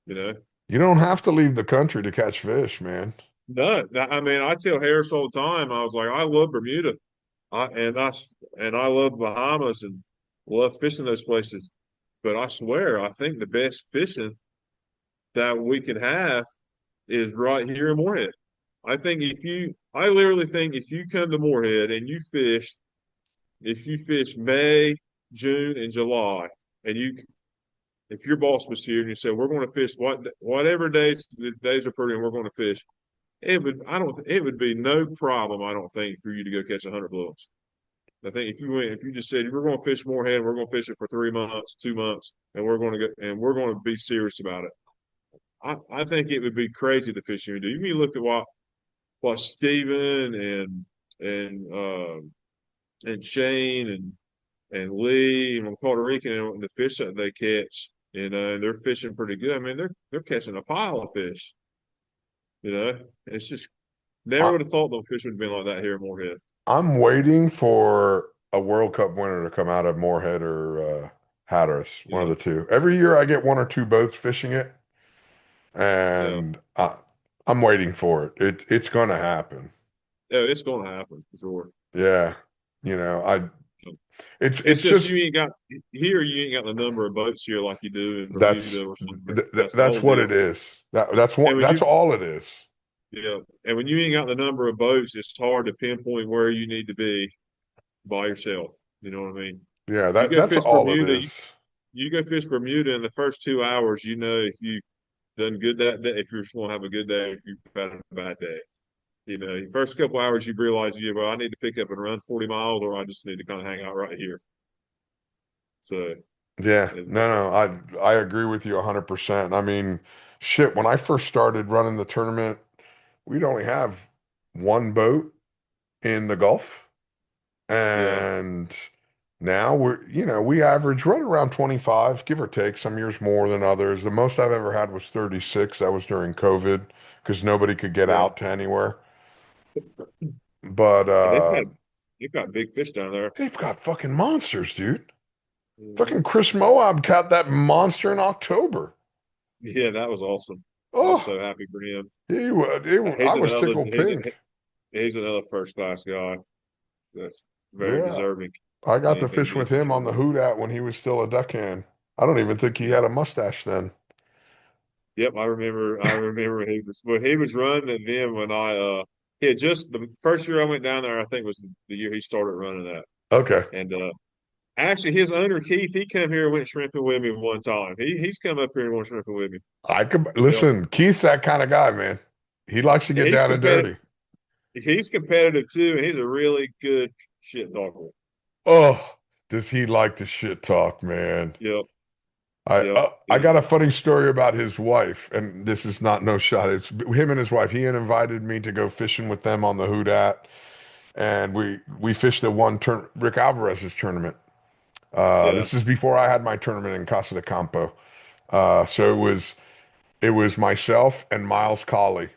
You know, You don't have to leave the country to catch fish, man. no. I mean, I tell Harris all the time. I was like, I love Bermuda, and I love Bahamas and love fishing those places. But I swear, I think the best fishing that we can have is right here in Moorhead. I literally think if you come to Moorhead and if you fish May, June, and July, and if your boss was here and you said we're going to fish whatever days the days are pretty and we're going to fish, it would be no problem. I don't think for you to go catch 100 blowups. I think if you just said we're going to fish Moorhead, we're going to fish it for 3 months, 2 months, and we're going to be serious about it. I think it would be crazy to fish here. You mean look at what Steven and Shane and Lee and Puerto Rican and the fish that they catch, and they're fishing pretty good. I mean, they're catching a pile of fish. It's just never I, would have thought those fish would have been like that here in Moorhead. I'm waiting for a World Cup winner to come out of Moorhead or Hatteras, one of Yeah, the two. Every year I get one or two boats fishing it, yeah, and I'm waiting for it. It's going to happen. yeah. It's going to happen for sure. Yeah, you know, I It's it's just just you ain't got here. You ain't got the number of boats here like you do in that's Bermuda or somewhere. That's the that's whole what deal. it is. And when That's you all it is. Yeah, and when you ain't got the number of boats, it's hard to pinpoint where you need to be by yourself. You know what I mean? Yeah, You go that's fish all it Bermuda. is. You go fish Bermuda in the first 2 hours. You know if you've done good that day, if you're just gonna have a good day, if you've had a bad day. The first couple hours you realize, well, I need to pick up and run 40 miles, or I just need to kind of hang out right here. So, Yeah, it, no, I agree with you 100%. I mean, shit, when I first started running the tournament, we'd only have one boat in the Gulf, yeah, and now we average right around 25, give or take, some years more than others. The most I've ever had was 36. That was during COVID because nobody could get yeah, out to anywhere. But and they've got big fish down there. they've got fucking monsters, dude. Mhm. Fucking Chris Moab caught that monster in October. Yeah, that was awesome. I was Oh, so happy for him. I was tickled pink. He's another first class guy that's very Yeah. deserving. I got to fish with Indeed, for him on the sure. Hoodat when he was still a deckhand. I don't even think he Yeah. had a mustache then. Yep, I remember. I remember he was running, and then when he had just the first year I went down there, I think was the year he started running that. Okay. And actually, his owner Keith, he come here and went shrimping with me one time. He's come up here and went shrimping with me. I could Yep, listen, Keith's that kind of guy, man. He likes to and get down and dirty. he's competitive too, and he's a really good shit talker. Oh, does he like to shit talk, man? Yep, I yep, I he, got a funny story about his wife, and this is not no shot. It's him and his wife. He had invited me to go fishing with them on the Hoodat, and we fished the one turn Rick Alvarez's tournament. yeah, This is before I had my tournament in Casa de Campo. So it was myself and Miles Colley.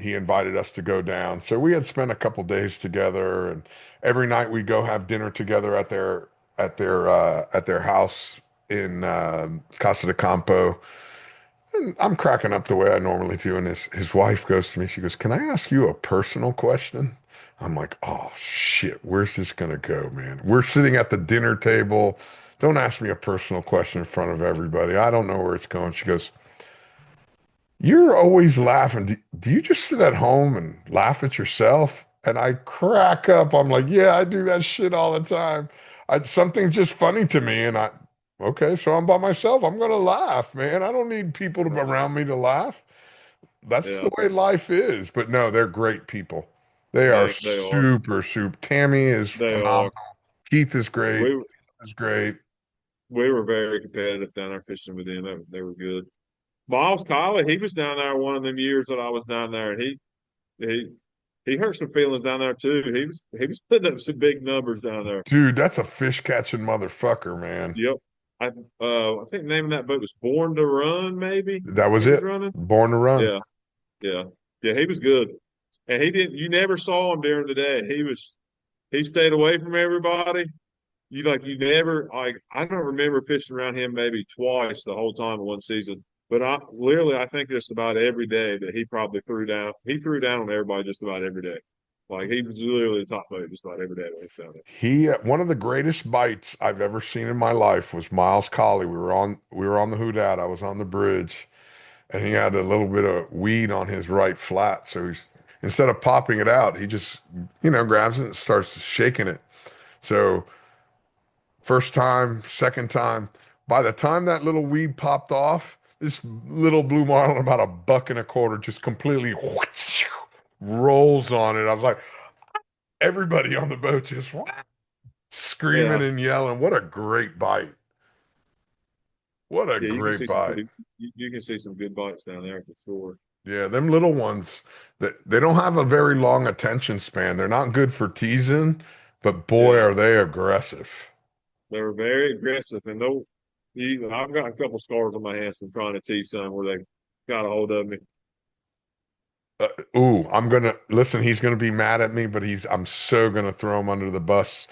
He invited us to go down. So we had spent a couple days together, and every night we go have dinner together at their house in Casa de Campo. And I'm cracking up the way I normally do. And his wife goes to me, she goes, "Can I ask you a personal question?" I'm like, "Oh shit, where's this gonna go, man? We're sitting at the dinner table. Don't ask me a personal question in front of everybody. I don't know where it's going." She goes, "You're always laughing. Do you just sit at home and laugh at yourself?" And I crack up. I'm like, "Yeah, I do that shit all the time. Something's just funny to me, and okay, so I'm by myself. I'm gonna laugh, man. I don't need people around me to laugh. That's yeah. the way life is." But no, they're great people. They are They are. super, super. Tammy is They are. phenomenal. Keith is great. We Is great. we were very competitive down there fishing with them. They were good. Miles Colley, he was down there one of them years that I was down there, and he he hurt some feelings down there too. He was putting up some big numbers down there. Dude, that's a fish catching motherfucker, man. Yep. I think the name of that boat was Born to Run, maybe That was he was it. running. Born to run. Yeah, yeah, yeah. He was good, and he didn't. You never saw him during the day. He stayed away from everybody. you never like I don't remember fishing around him maybe twice the whole time of one season. But I think just about every day that he probably threw down. He threw down on everybody just about every day. Like he was literally the top boat just about every day when he was down He one of the greatest bites I've ever seen in my life was Miles Colley. We were on the Houdat. I was on the bridge, and he had a little bit of weed on his right flat. So he's instead of popping it out, he just grabs it and starts shaking it. So first time, second time. By the time that little weed popped off, this little blue marlin, about a buck and a quarter, just completely rolls on it. I was like, everybody on the boat just there. screaming Yeah, and yelling. What a great bite. What a yeah, you can great see some bite. pretty. You can see some good bites down there for sure. Yeah, them little ones, they don't have a very long attention span. They're not good for teasing, but boy, Yeah, are they aggressive. they were very aggressive, and though I've got a couple scars on my hands from trying to tease some where they got a hold of me. Ooh, I'm gonna listen. He's gonna be mad at me, but I'm so gonna throw him under the bus.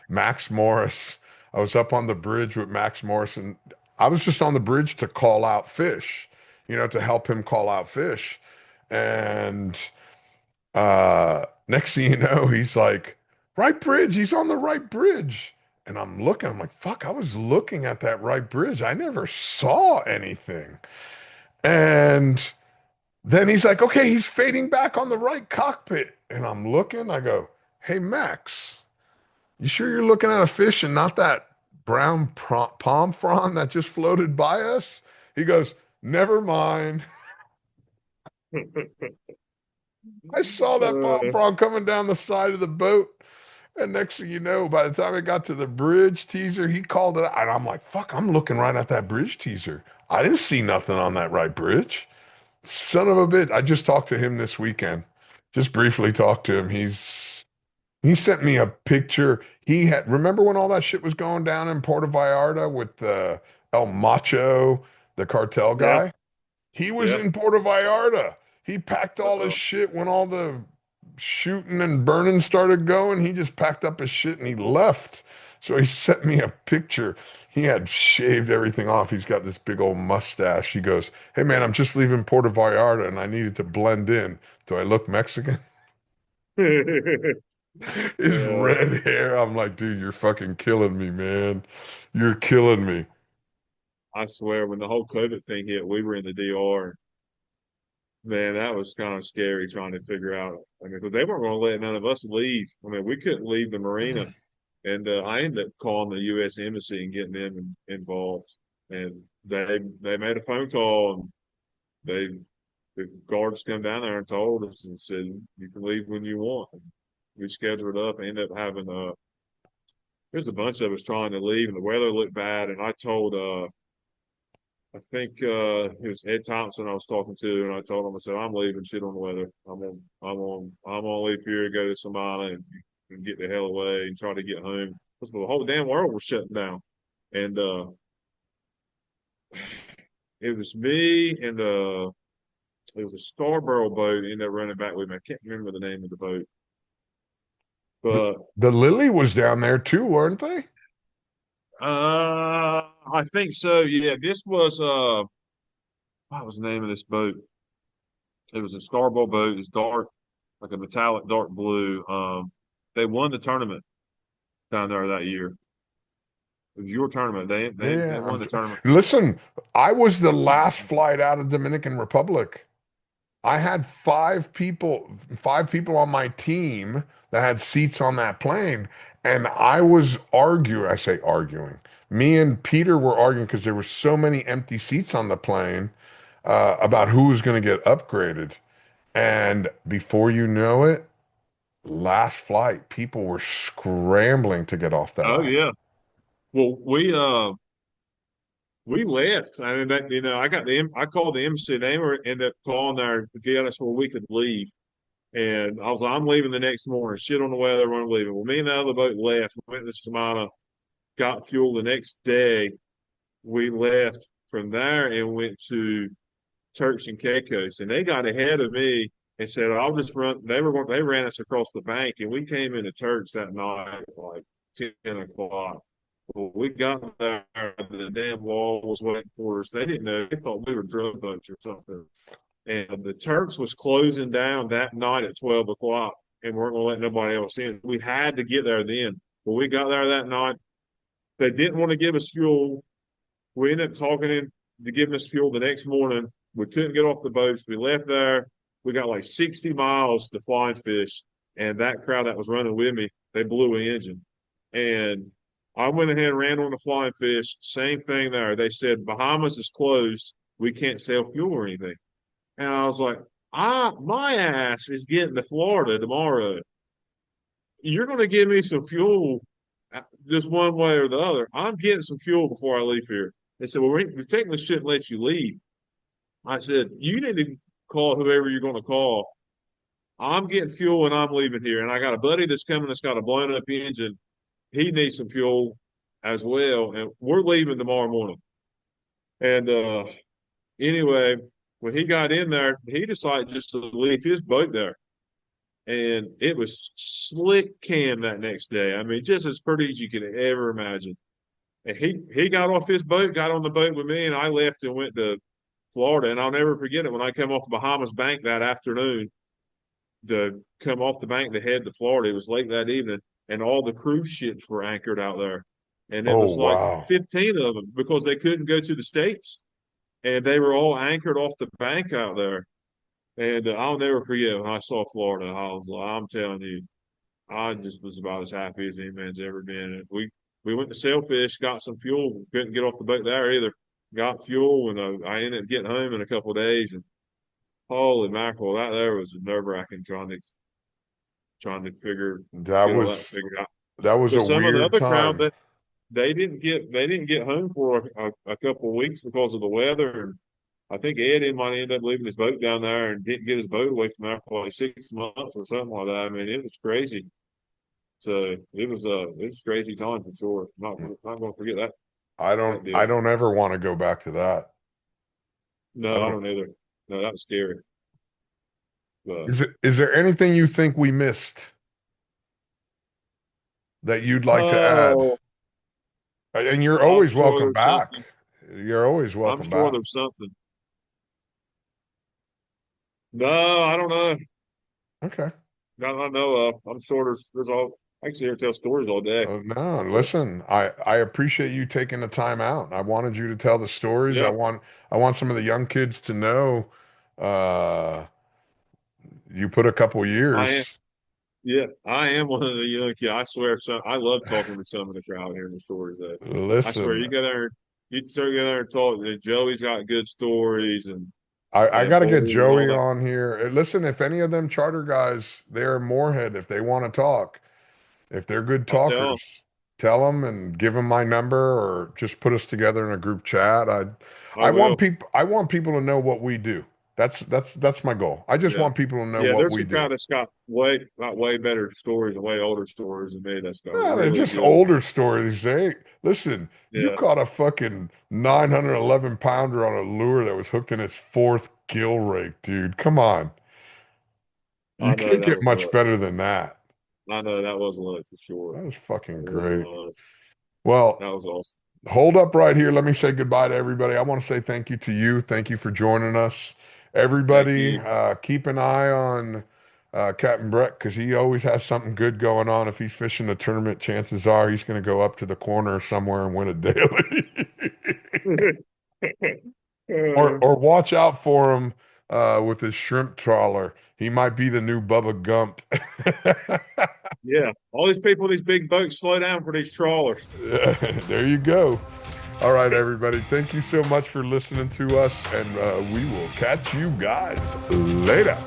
Max Morris. I was up on the bridge with Max Morris, and I was just on the bridge to call out fish, to help him call out fish. And next thing you know, he's like, right bridge, he's on the right bridge. And I'm like, fuck, I was looking at that right bridge. I never saw anything. And then he's like, okay, he's fading back on the right cockpit. And I'm looking, I go, hey, Max, you sure you're looking at a fish and not that brown palm frond that just floated by us? He goes, never mind. I saw that palm Uh, frond coming down the side of the boat. And next thing you know, by the time I got to the bridge teaser, he called it out. And I'm like, fuck, I'm looking right at that bridge teaser. I didn't see nothing on that right bridge. Son of a bitch. I just talked to him this weekend. Just briefly talked to him. He sent me a picture. Remember when all that shit was going down in Puerto Vallarta with El Macho, the cartel yeah, guy? He was yeah. in Puerto Vallarta. He packed all his Uh-oh. shit when all the shooting and burning started going. He just packed up his shit and he left. So he sent me a picture. He had shaved everything off. He's got this big old mustache. He goes, hey man, I'm just leaving Puerto Vallarta and I needed to blend in. Do I look Mexican? His Uh, red hair. I'm like, dude, you're fucking killing me, man. You're killing me. I swear, when the whole COVID thing hit, we were in the DR. Man, that was kind of scary trying to figure out. I mean, 'cause they weren't going to let none of us leave. I mean, we couldn't leave the marina, and I ended up calling the U.S. Embassy and getting them involved. And they made a phone call, and they the guards come down there and told us and said you can leave when you want. And we scheduled it up. And ended up having there's a bunch of us trying to leave, and the weather looked bad. And I told I think it was Ed Thompson I was talking to, and I told him, I said, I'm leaving shit on the weather. I'm on leave here to go to Somalia and get the hell away and try to get home. Because the whole damn world was shutting down. And it was me and it was a Scarborough boat ended up running back with me. I can't remember the name of the boat. The, But the Lily was down there too, weren't they? I think so, yeah. This was what was the name of this boat? It was a Scarborough boat. It's dark, like a metallic dark blue. They won the tournament down there that year. It was your tournament. They Yeah. won the tournament. Listen, I was the last flight out of Dominican Republic. I had five people on my team that had seats on that plane, and I was arguing. I say arguing. Me and Peter were arguing because there were so many empty seats on the plane about who was going to get upgraded. And before you know it, last flight, people were scrambling to get off that Oh island. yeah. Well, we left. I mean that I called the embassy. They were ended up calling there to get us where we could leave. And I was like, I'm leaving the next morning. Shit on the weather, we're leaving. Well, me and the other boat left. Went to Samana, got fuel the next day. We left from there and went to Turks and Caicos, and they got ahead of me and said, "I'll just run." They ran us across the bank, and we came into Turks that night at like 10 o'clock. Well, we got there, the damn wall was waiting for us. They didn't know. They thought we were drug boats or something. And the Turks was closing down that night at 12 o'clock and weren't going to let nobody else in. We had to get there then. But we got there that night. They didn't want to give us fuel. We ended up talking into giving us fuel the next morning. We couldn't get off the boats. We left there. We got like 60 miles to Flying Fish. And that crowd that was running with me, they blew an engine. And I went ahead and ran on the Flying Fish. Same thing there. They said Bahamas is closed. We can't sell fuel or anything. And I was like, my ass is getting to Florida tomorrow. You're going to give me some fuel just one way or the other. I'm getting some fuel before I leave here. They said, well, we technically shouldn't let you leave. I said, you need to call whoever you're going to call. I'm getting fuel and I'm leaving here. And I got a buddy that's coming that's got a blown up engine. He needs some fuel as well. And we're leaving tomorrow morning. And anyway, when he got in there, he decided just to leave his boat there. And it was slick cam that next day. I mean, just as pretty as you could ever imagine. And he got off his boat, got on the boat with me, and I left and went to Florida. And I'll never forget it when I came off the Bahamas bank that afternoon to come off the bank to head to Florida. It was late that evening, and all the cruise ships were anchored out there. And it Oh, was like wow. 15 of them because they couldn't go to the States. And they were all anchored off the bank out there. And I'll never forget when I saw Florida. I was like, I'm telling you, I just was about as happy as any man's ever been. And we went to Sailfish, got some fuel. Couldn't get off the boat there either. Got fuel, and I ended up getting home in a couple of days. And holy mackerel, that there was nerve wracking trying to That get all that was figured out. that was But a some of the weird other crowd time. that they didn't get home for a couple of weeks because of the weather. And I think Eddie might end up leaving his boat down there and didn't get his boat away from there for like 6 months or something like that. I mean, it was crazy. So it was crazy time for sure. Not going to forget that I deal. don't ever want to go back to that. I No, I don't. don't either. No, that was scary. But Is there anything you think we missed that you'd like to add? oh, And you're I'm always sure welcome there's back. something. You're always I'm welcome sure back. there's something. No, I don't know. Okay. Not I know of. I'm sure there's all. I can sit here and tell stories all day. No, But listen, I appreciate you taking the time out. I wanted you to tell the stories. yeah, I want some of the young kids to know uh you put a couple I am. years. Yeah, I am one of the young kids. I swear, I love talking to some of the crowd hearing the stories. Though I swear, Listen, you start go there and talk. And Joey's got good stories, I got and to get Bull and all Joey that. on here. Listen, if any of them charter guys, they're in Moorhead, if they want to talk, if they're good I'll tell them. talkers, tell them and give them my number or just put us together in a group chat. I will. I want people to know what we do. That's my goal. I just Yeah, want people to know yeah. what There's we some do. crowd that's got way better stories and way older stories than me. That's got Yeah, they're really just good. older stories. Listen, you Yeah, caught a fucking 911 pounder on a lure that was hooked in its fourth gill rake, dude. Come on. You I know can't that get was much luck. better than that. I know that was luck for sure. That was fucking It really great. was. Well, That was awesome. hold up right here. Let me say goodbye to everybody. I want to say thank you to you. Thank you for joining us. Thank Everybody, you. keep an eye on Captain Brett because he always has something good going on. If he's fishing a tournament, chances are he's going to go up to the corner somewhere and win a daily. Uh, Or watch out for him with his shrimp trawler. He might be the new Bubba Gump. yeah, all these people, these big boats, slow down for these trawlers. There you go. All right, everybody. Thank you so much for listening to us, and we will catch you guys later.